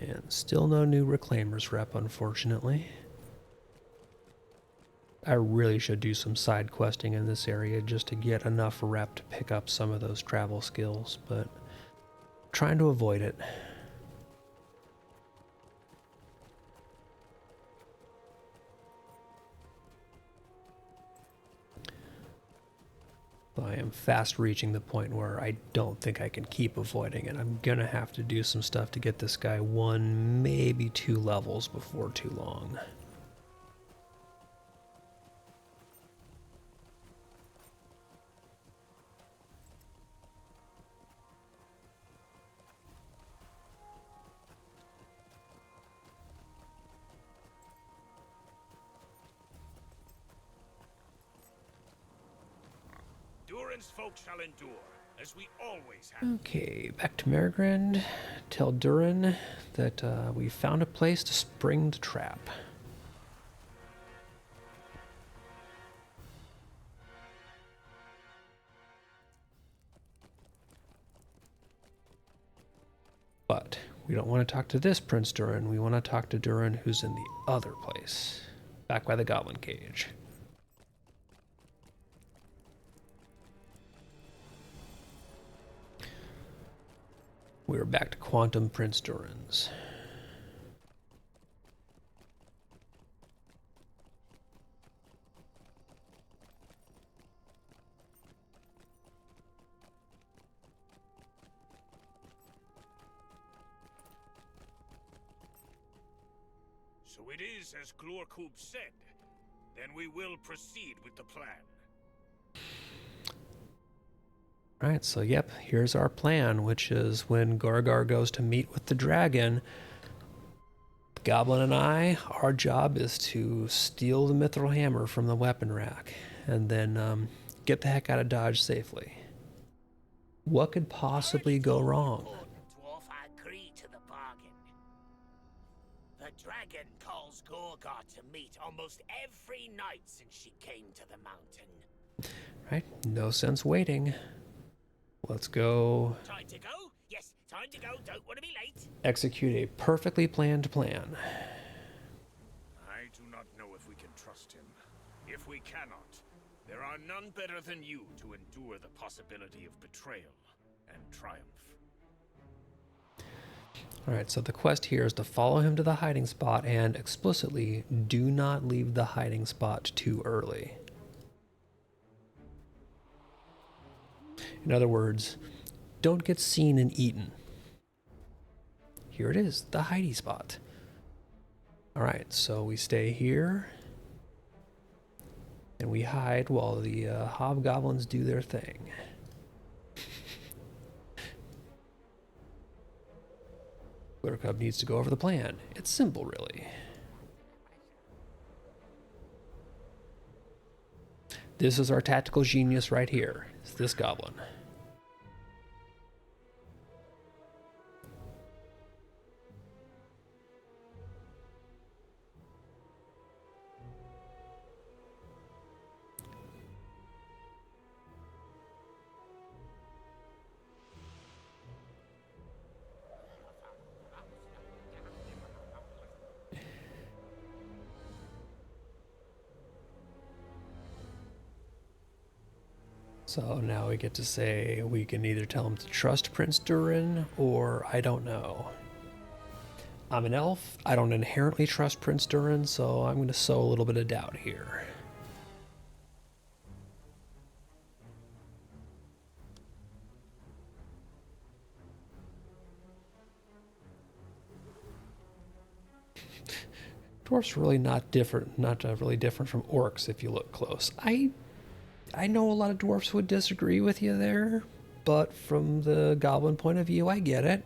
A: And still no new Reclaimers rep, unfortunately. I really should do some side questing in this area just to get enough rep to pick up some of those travel skills, but I'm trying to avoid it. I am fast reaching the point where I don't think I can keep avoiding it. I'm gonna have to do some stuff to get this guy 1, maybe 2 levels before too long.
E: Durin's folk shall endure. as we always have.
A: Okay, back to Merigrind. Tell Durin that we found a place to spring the trap. But we don't want to talk to this Prince Durin. We want to talk to Durin who's in the other place, back by the Goblin Cage. We're back to Quantum Prince Durin's.
E: So it is as Glorkub said. Then we will proceed with the plan.
A: Alright, so yep, here's our plan, which is when Gorgar goes to meet with the dragon, the Goblin and I, our job is to steal the Mithril Hammer from the weapon rack, and then get the heck out of Dodge safely. What could possibly go wrong?
F: Dwarf, I agree to the bargain. The dragon calls Gorgar to meet almost every night since she came to the mountain.
A: Right, no sense waiting. Let's go
F: Time to go? Yes, time to go. Don't want to be late.
A: execute a perfectly planned plan.
E: I do not know if we can trust him. If we cannot, there are none better than you to endure the possibility of betrayal and triumph.
A: Alright, so the quest here is to follow him to the hiding spot and explicitly do not leave the hiding spot too early. In other words, don't get seen and eaten. Here it is, the hidey spot. Alright, so we stay here and we hide while the hobgoblins do their thing. Glorkub needs to go over the plan. It's simple, really. This is our tactical genius right here. It's this goblin. So now we get to say we can either tell him to trust Prince Durin or I don't know. I'm an elf. I don't inherently trust Prince Durin, so I'm going to sow a little bit of doubt here. Dwarfs really not different, not really different from orcs if you look close. I know a lot of dwarfs would disagree with you there, but from the goblin point of view, I get it.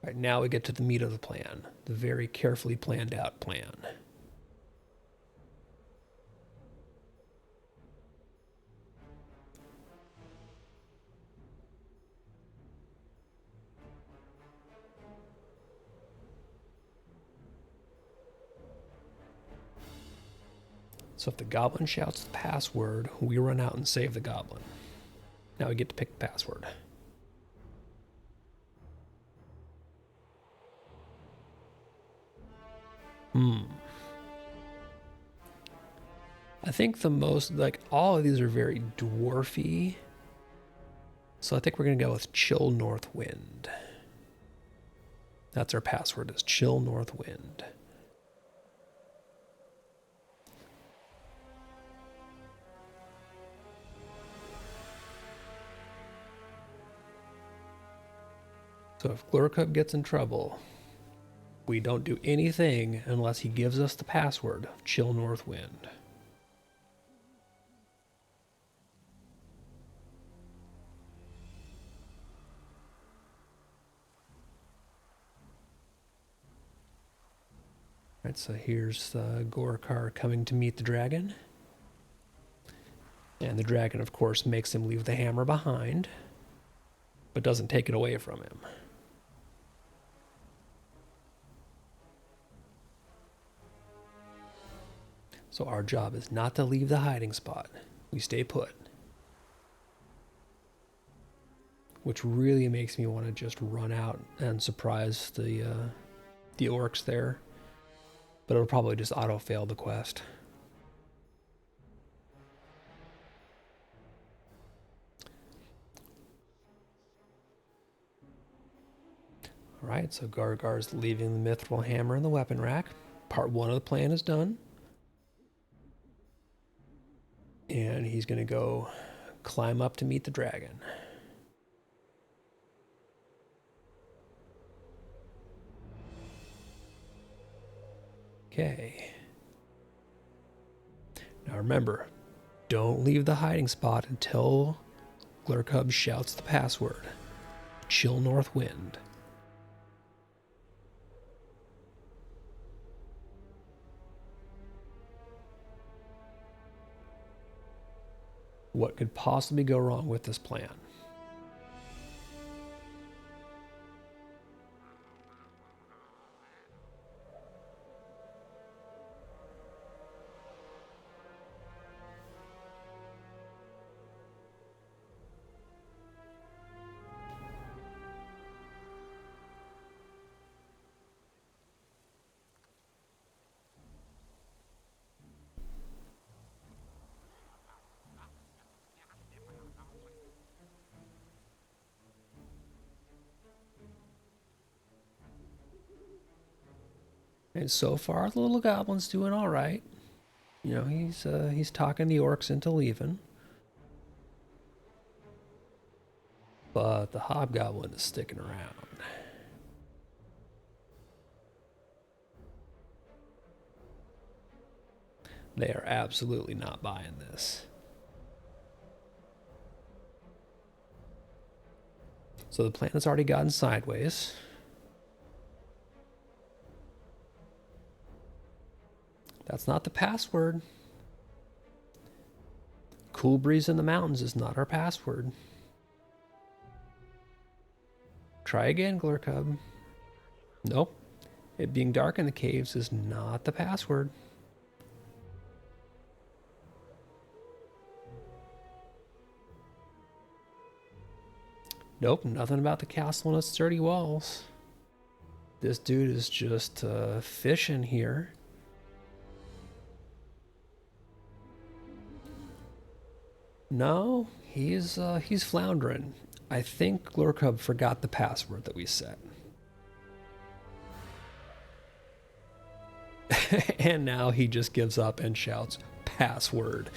A: Right, now we get to the meat of the plan, the very carefully planned out plan. So if the goblin shouts the password, we run out and save the goblin. Now we get to pick the password. I think the most, like, all of these are very dwarfy. So I think we're going to go with Chill North Wind. That's our password, is Chill North Wind. So if Glorkub gets in trouble, we don't do anything unless he gives us the password of Chill North Wind. Right, so here's Gorkar coming to meet the dragon. And the dragon, of course, makes him leave the hammer behind, but doesn't take it away from him. So our job is not to leave the hiding spot. We stay put. Which really makes me want to just run out and surprise the orcs there. But it'll probably just auto-fail the quest. Alright, so Gargar's leaving the mithril hammer in the weapon rack. Part 1 of the plan is done. And he's going to go climb up to meet the dragon. Okay. Now remember, don't leave the hiding spot until Glurkub shouts the password. Chill North Wind. What could possibly go wrong with this plan? And so far, the little goblin's doing all right. You know, he's talking the orcs into leaving. But the hobgoblin is sticking around. They are absolutely not buying this. So the plan has already gotten sideways. That's not the password. Cool breeze in the mountains is not our password. Try again, Glurkub. Nope. It being dark in the caves is not the password. Nope, nothing about the castle and its sturdy walls. This dude is just fishing here. No, he's floundering. I think Glurkub forgot the password that we set. And now he just gives up and shouts, "Password."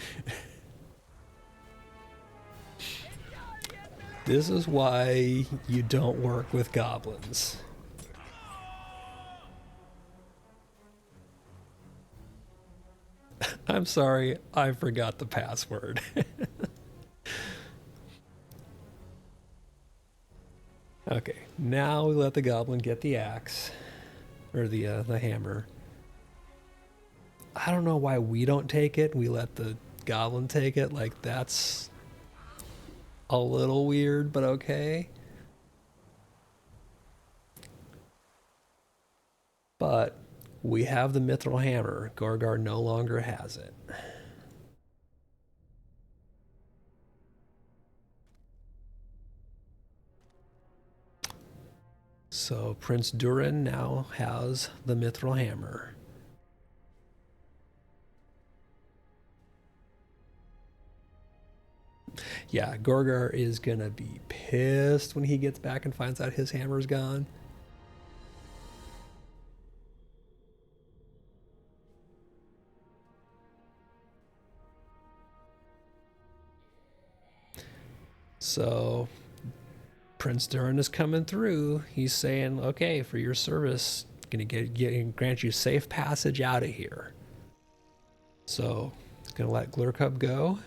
A: This is why you don't work with goblins. I'm sorry, I forgot the password. Okay, now we let the goblin get the axe, or the hammer. I don't know why we don't take it. We let the goblin take it. Like, that's a little weird, but okay. But we have the mithril hammer. Gorgar no longer has it. So Prince Durin now has the mithril hammer. Yeah, Gorgar is gonna be pissed when he gets back and finds out his hammer's gone. So Prince Durin is coming through. He's saying, okay, for your service, gonna grant you safe passage out of here. So he's gonna let Glurkub go.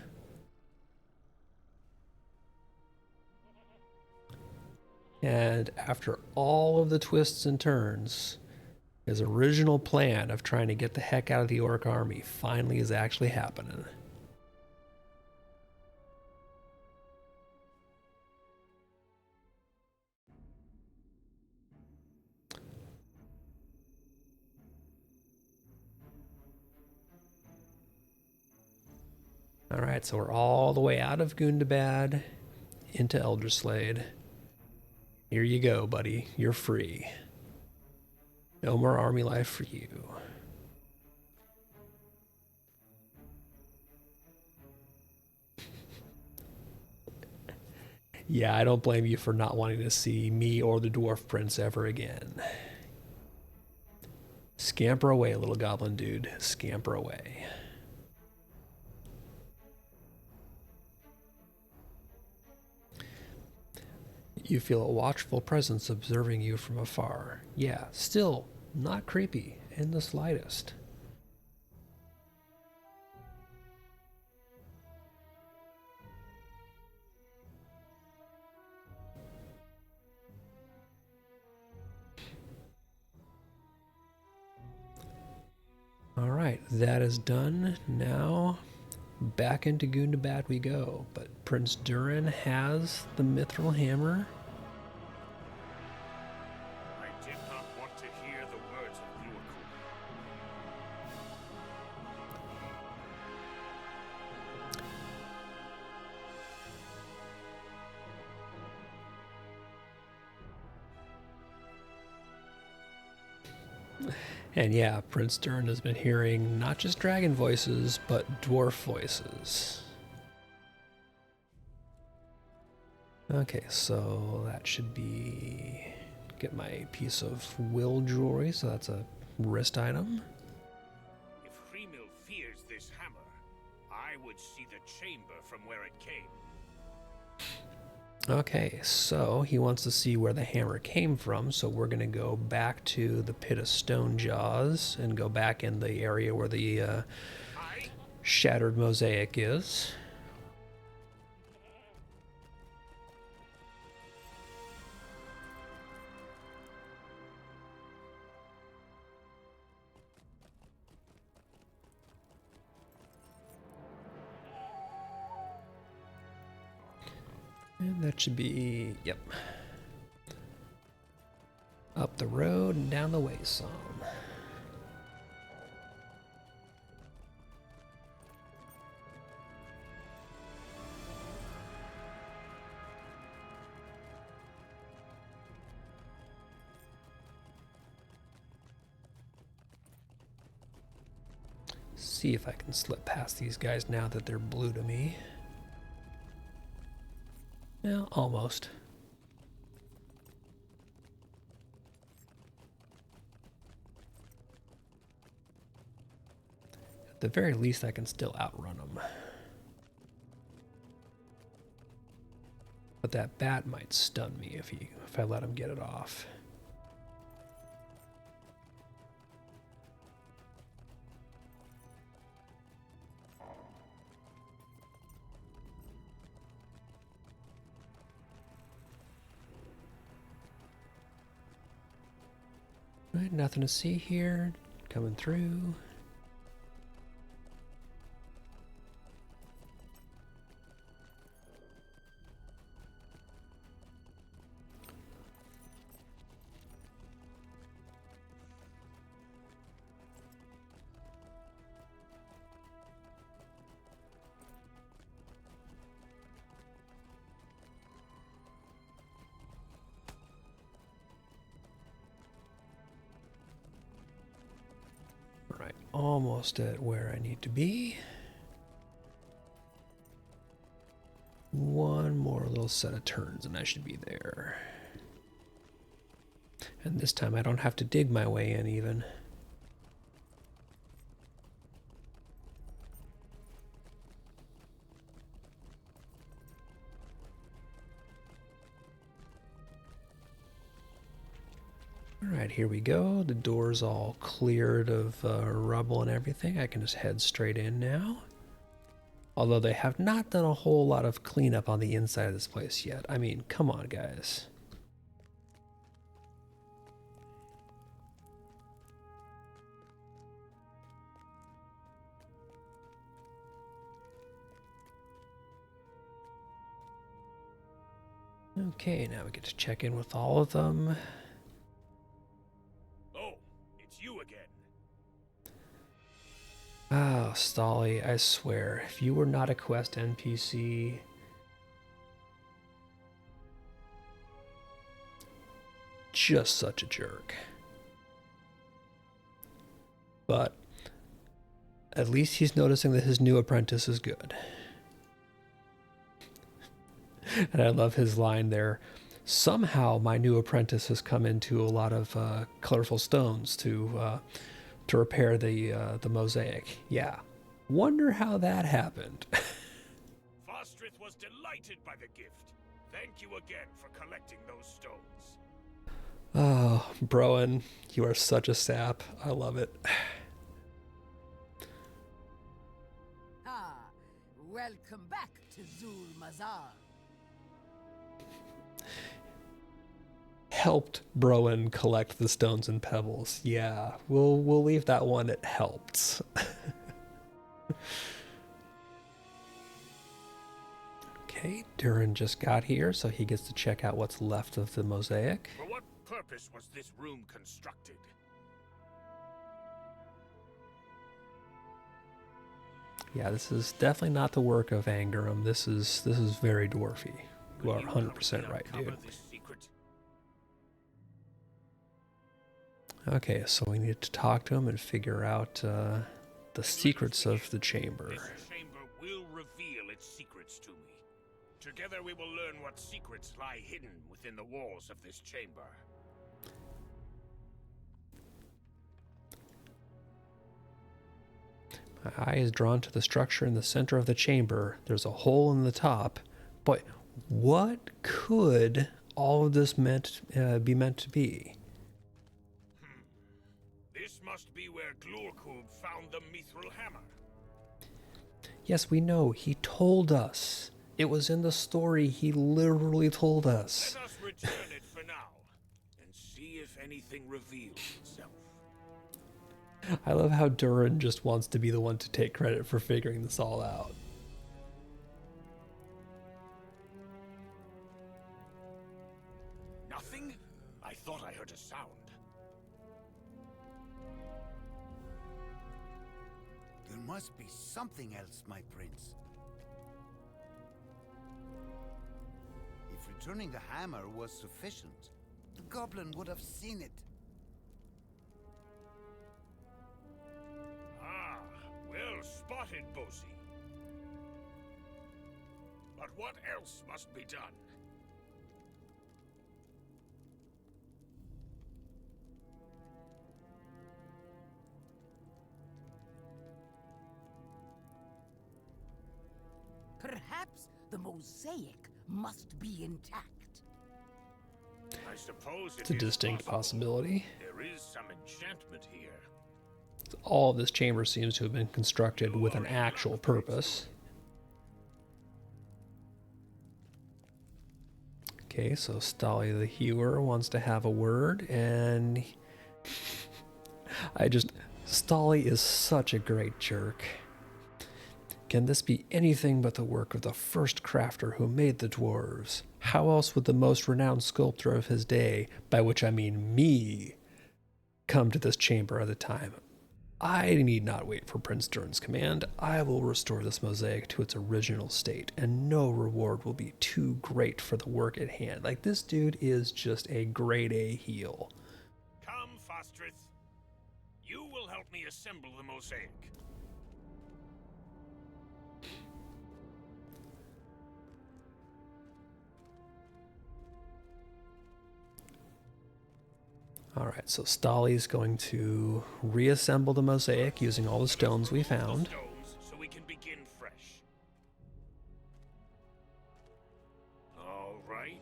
A: And after all of the twists and turns, His original plan of trying to get the heck out of the orc army finally is actually happening. Alright, so we're all the way out of Gundabad into Elderslade. Here you go, buddy. You're free. No more army life for you. Yeah, I don't blame you for not wanting to see me or the Dwarf Prince ever again. Scamper away, little goblin dude. Scamper away. You feel a watchful presence observing you from afar. Yeah, still not creepy in the slightest. All right, that is done. Now, back into Gundabad we go. But Prince Durin has the mithril hammer.
E: I did not want to hear the words of Luaku.
A: And yeah, Prince Durin has been hearing not just dragon voices, but dwarf voices. Okay, so that should be... Get my piece of will jewelry, so that's a wrist item.
E: If Hrimil fears this hammer, I would see the chamber from where it came.
A: Okay, so he wants to see where the hammer came from, so we're going to go back to the Pit of Stone Jaws and go back in the area where the shattered mosaic is. And that should be, yep. Up the road and down the way some. See if I can slip past these guys now that they're blue to me. Yeah, almost. At the very least, I can still outrun them. But that bat might stun me if I let him get it off. Right, nothing to see here. Coming through. Right, almost at where I need to be. One more little set of turns and I should be there. And this time I don't have to dig my way in even. Alright, here we go. The door's all cleared of rubble and everything. I can just head straight in now. Although they have not done a whole lot of cleanup on the inside of this place yet. I mean, come on, guys. Okay, now we get to check in with all of them.
E: Oh, it's you again.
A: Oh, Stolly, I swear, if you were not a quest NPC, just such a jerk. But at least he's noticing that his new apprentice is good. And I love his line there. Somehow my new apprentice has come into a lot of colorful stones to repair the mosaic. Yeah. Wonder how that happened.
E: Fostrith was delighted by the gift. Thank you again for collecting those stones.
A: Oh, Broen, you are such a sap. I love it.
C: Ah, welcome back to Zul Mazar.
A: Helped Broen collect the stones and pebbles. Yeah, we'll leave that one. It helped. Okay, Durin just got here, so he gets to check out what's left of the mosaic.
E: For what purpose was this room constructed?
A: Yeah, this is definitely not the work of Angerum. This is very dwarfy. You are 100% right, dude. Okay, so we need to talk to him and figure out the secrets of the chamber.
E: This chamber will reveal its secrets to me. Together we will learn what secrets lie hidden within the walls of this chamber.
A: My eye is drawn to the structure in the center of the chamber. There's a hole in the top. But what could all of this be meant to be?
E: This must be where Glurkub found the mithril hammer.
A: Yes, we know. He told us. It was in the story. He literally told us.
E: Let us return it for now, and see if anything reveals itself.
A: I love how Durin just wants to be the one to take credit for figuring this all out.
E: Nothing? I thought I heard a sound.
B: There must be something else, my prince. If returning the hammer was sufficient, the goblin would have seen it.
E: Ah, well spotted, Bosi. But what else must be done?
C: Perhaps the mosaic must be intact.
E: I suppose
A: It's a distinct possibility.
E: There is some enchantment here.
A: All of this chamber seems to have been constructed with an actual purpose. Okay, so Stolly the Hewer wants to have a word, and Stolly is such a great jerk. Can this be anything but the work of the first crafter who made the dwarves? How else would the most renowned sculptor of his day, by which I mean me, come to this chamber at the time? I need not wait for Prince Durin's command. I will restore this mosaic to its original state, and no reward will be too great for the work at hand. Like, this dude is just a grade A heel.
E: Come, Fostrith. You will help me assemble the mosaic.
A: Alright, so Stolly's going to reassemble the mosaic using all the stones we found.
E: So we can begin fresh. All right.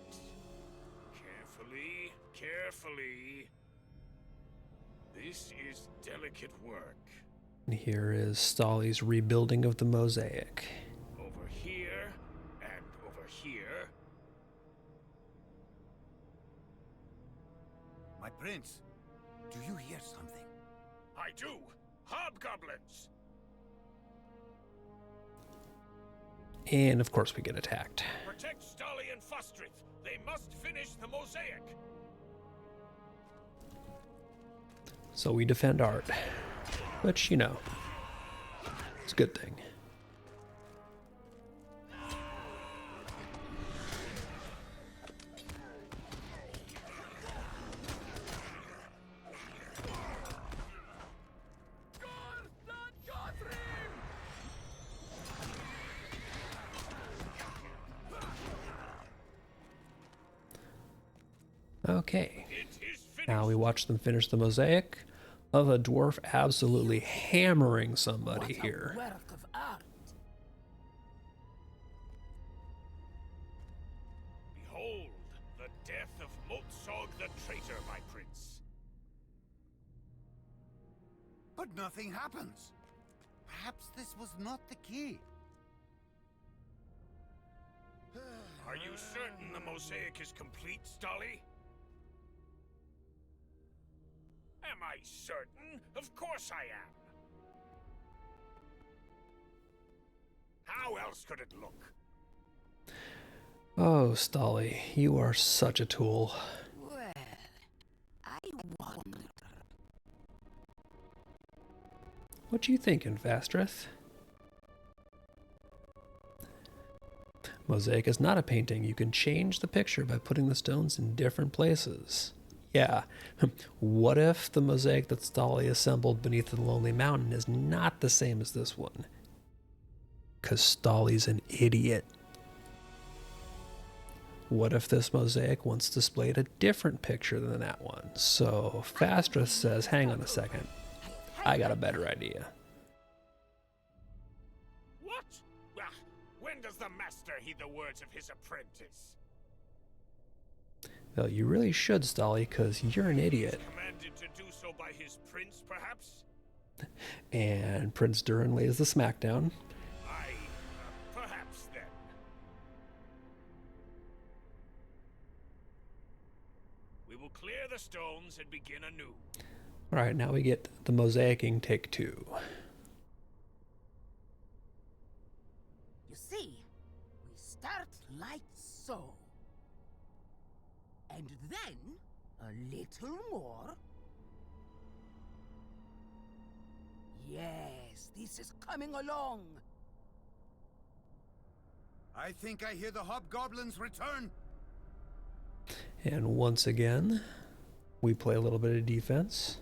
E: Carefully, carefully. This is delicate work.
A: And here is Stolly's rebuilding of the mosaic.
E: Over here and over here.
B: My prince, do you hear something?
E: I do. Hobgoblins.
A: And of course we get attacked.
E: Protect Stolly and Fostrith. They They must finish the mosaic.
A: So we defend art, which, you know, it's a good thing. Okay, now we watch them finish the mosaic of a dwarf absolutely hammering somebody
F: What a
A: here.
F: work of art.
E: Behold, the death of Motsog the traitor, my prince.
B: But nothing happens. Perhaps this was not the key.
E: Are you certain the mosaic is complete, Stolly? Am I certain? Of course I am. How else could it look?
A: Oh, Stolly, you are such a tool.
F: Well, I wonder.
A: What you thinking, Vastreth? Mosaic is not a painting. You can change the picture by putting the stones in different places. Yeah, what if the mosaic that Stolly assembled beneath the Lonely Mountain is not the same as this one? 'Cause Stolly's an idiot. What if this mosaic once displayed a different picture than that one? So Vastreth says, hang on a second, I got a better idea.
E: What? Ah, when does the master heed the words of his apprentice?
A: Well, you really should, Stolly, because you're an idiot.
E: Commanded to do so by his prince, perhaps?
A: And Prince Durin lays the smackdown.
E: Perhaps then. We will clear the stones and begin anew.
A: All right, now we get the mosaicing take 2.
F: You see, we start like so. And then, a little more. Yes, this is coming along.
B: I think I hear the hobgoblins return.
A: And once again, we play a little bit of defense.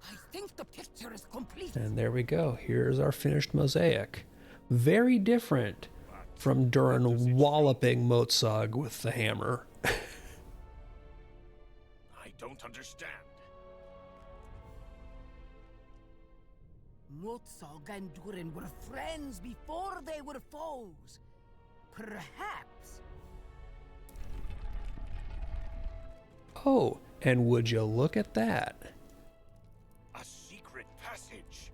F: I think the picture is complete.
A: And there we go. Here's our finished mosaic. Very different from Durin walloping Motsog with the hammer.
E: I don't understand.
F: Motsog and Durin were friends before they were foes. Perhaps.
A: Oh, and would you look at that?
E: A secret passage.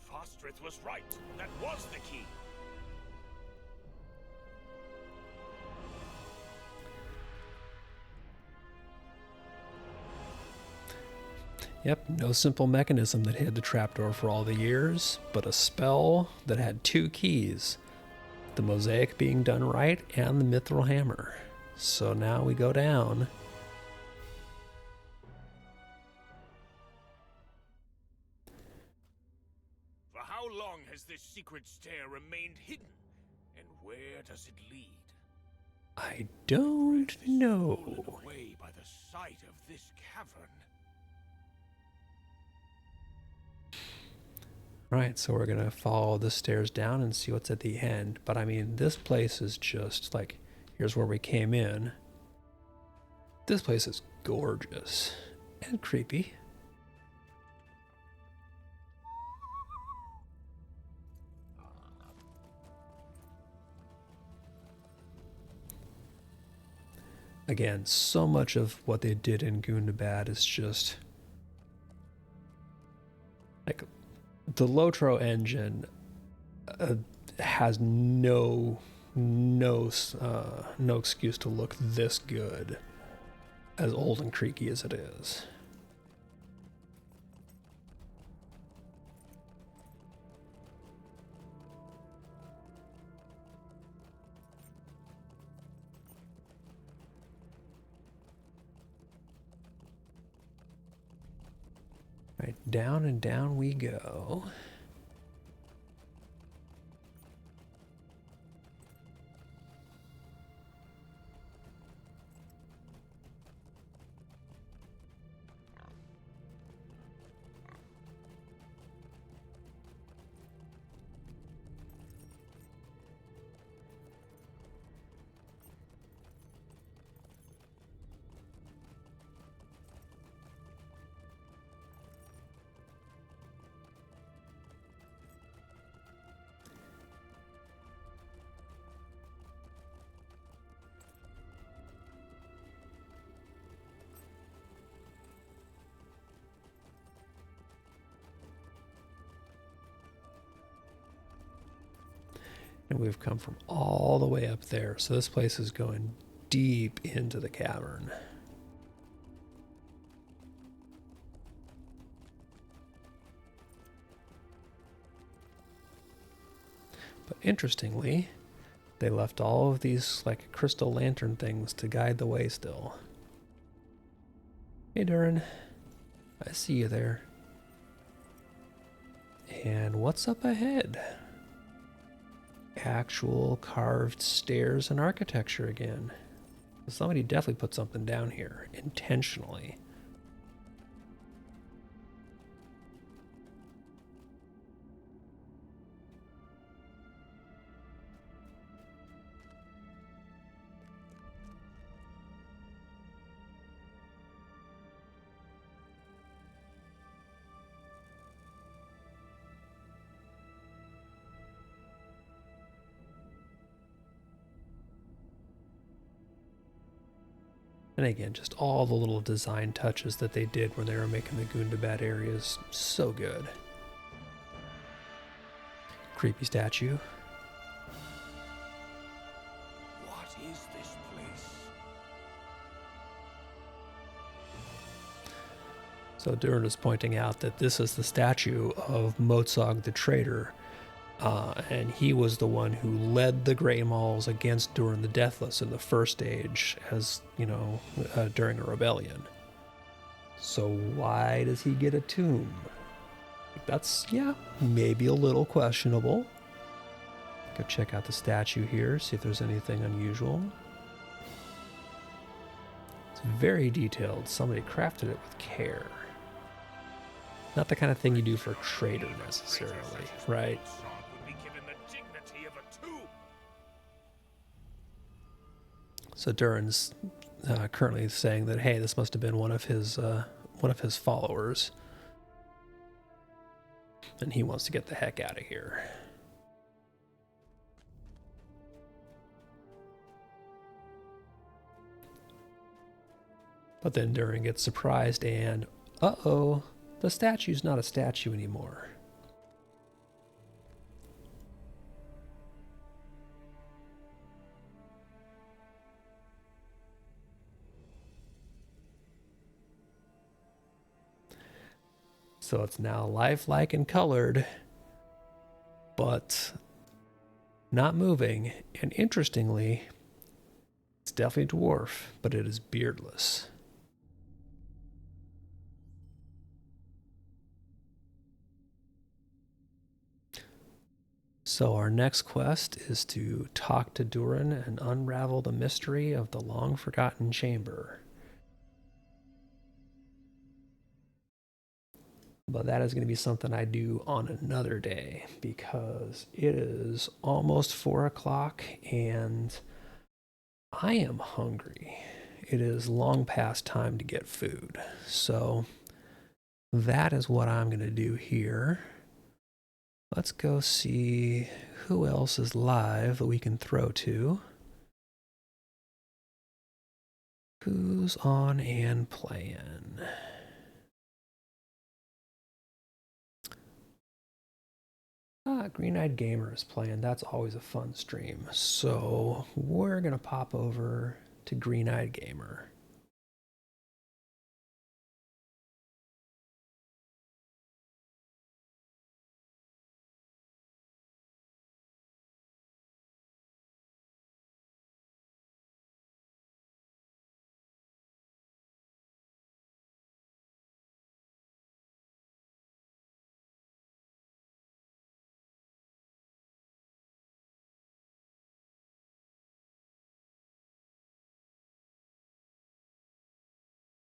E: Vastreth was right. That was the key.
A: Yep, no simple mechanism that hid the trapdoor for all the years, but a spell that had 2 keys. The mosaic being done right and the mithril hammer. So now we go down.
E: For how long has this secret stair remained hidden? And where does it lead?
A: I don't know.
E: Stolen away by the sight of this cavern.
A: Right, so we're gonna follow the stairs down and see what's at the end. But I mean, this place is just like, here's where we came in. This place is gorgeous and creepy. Again, so much of what they did in Gundabad is just Like, the Lotro engine has no excuse to look this good, as old and creaky as it is. Right, down and down we go. And we've come from all the way up there, so this place is going deep into the cavern. But interestingly, they left all of these like crystal lantern things to guide the way still. Hey Durin, I see you there. And what's up ahead? Actual carved stairs and architecture again. Somebody definitely put something down here intentionally. And again, just all the little design touches that they did when they were making the Gundabad areas, so good. Creepy statue.
B: What is this place?
A: So Durin is pointing out that this is the statue of Mozog the Traitor, and he was the one who led the Grey Mauls against Durin the Deathless in the first age, as you know, during a rebellion. So why does he get a tomb? That's, yeah, maybe a little questionable. Go check out the statue here, see if there's anything unusual. It's very detailed. Somebody crafted it with care. Not the kind of thing you do for a trader necessarily, right? So Durin's currently saying that, hey, this must have been one of his followers, and he wants to get the heck out of here. But then Durin gets surprised and, uh-oh, the statue's not a statue anymore. So it's now lifelike and colored, but not moving. And interestingly, it's definitely a dwarf, but it is beardless. So our next quest is to talk to Durin and unravel the mystery of the long-forgotten chamber. But that is going to be something I do on another day, because it is almost 4 o'clock and I am hungry. It is long past time to get food. So that is what I'm going to do here. Let's go see who else is live that we can throw to. Who's on and playing? Green Eyed Gamer is playing. That's always a fun stream. So we're going to pop over to Green Eyed Gamer.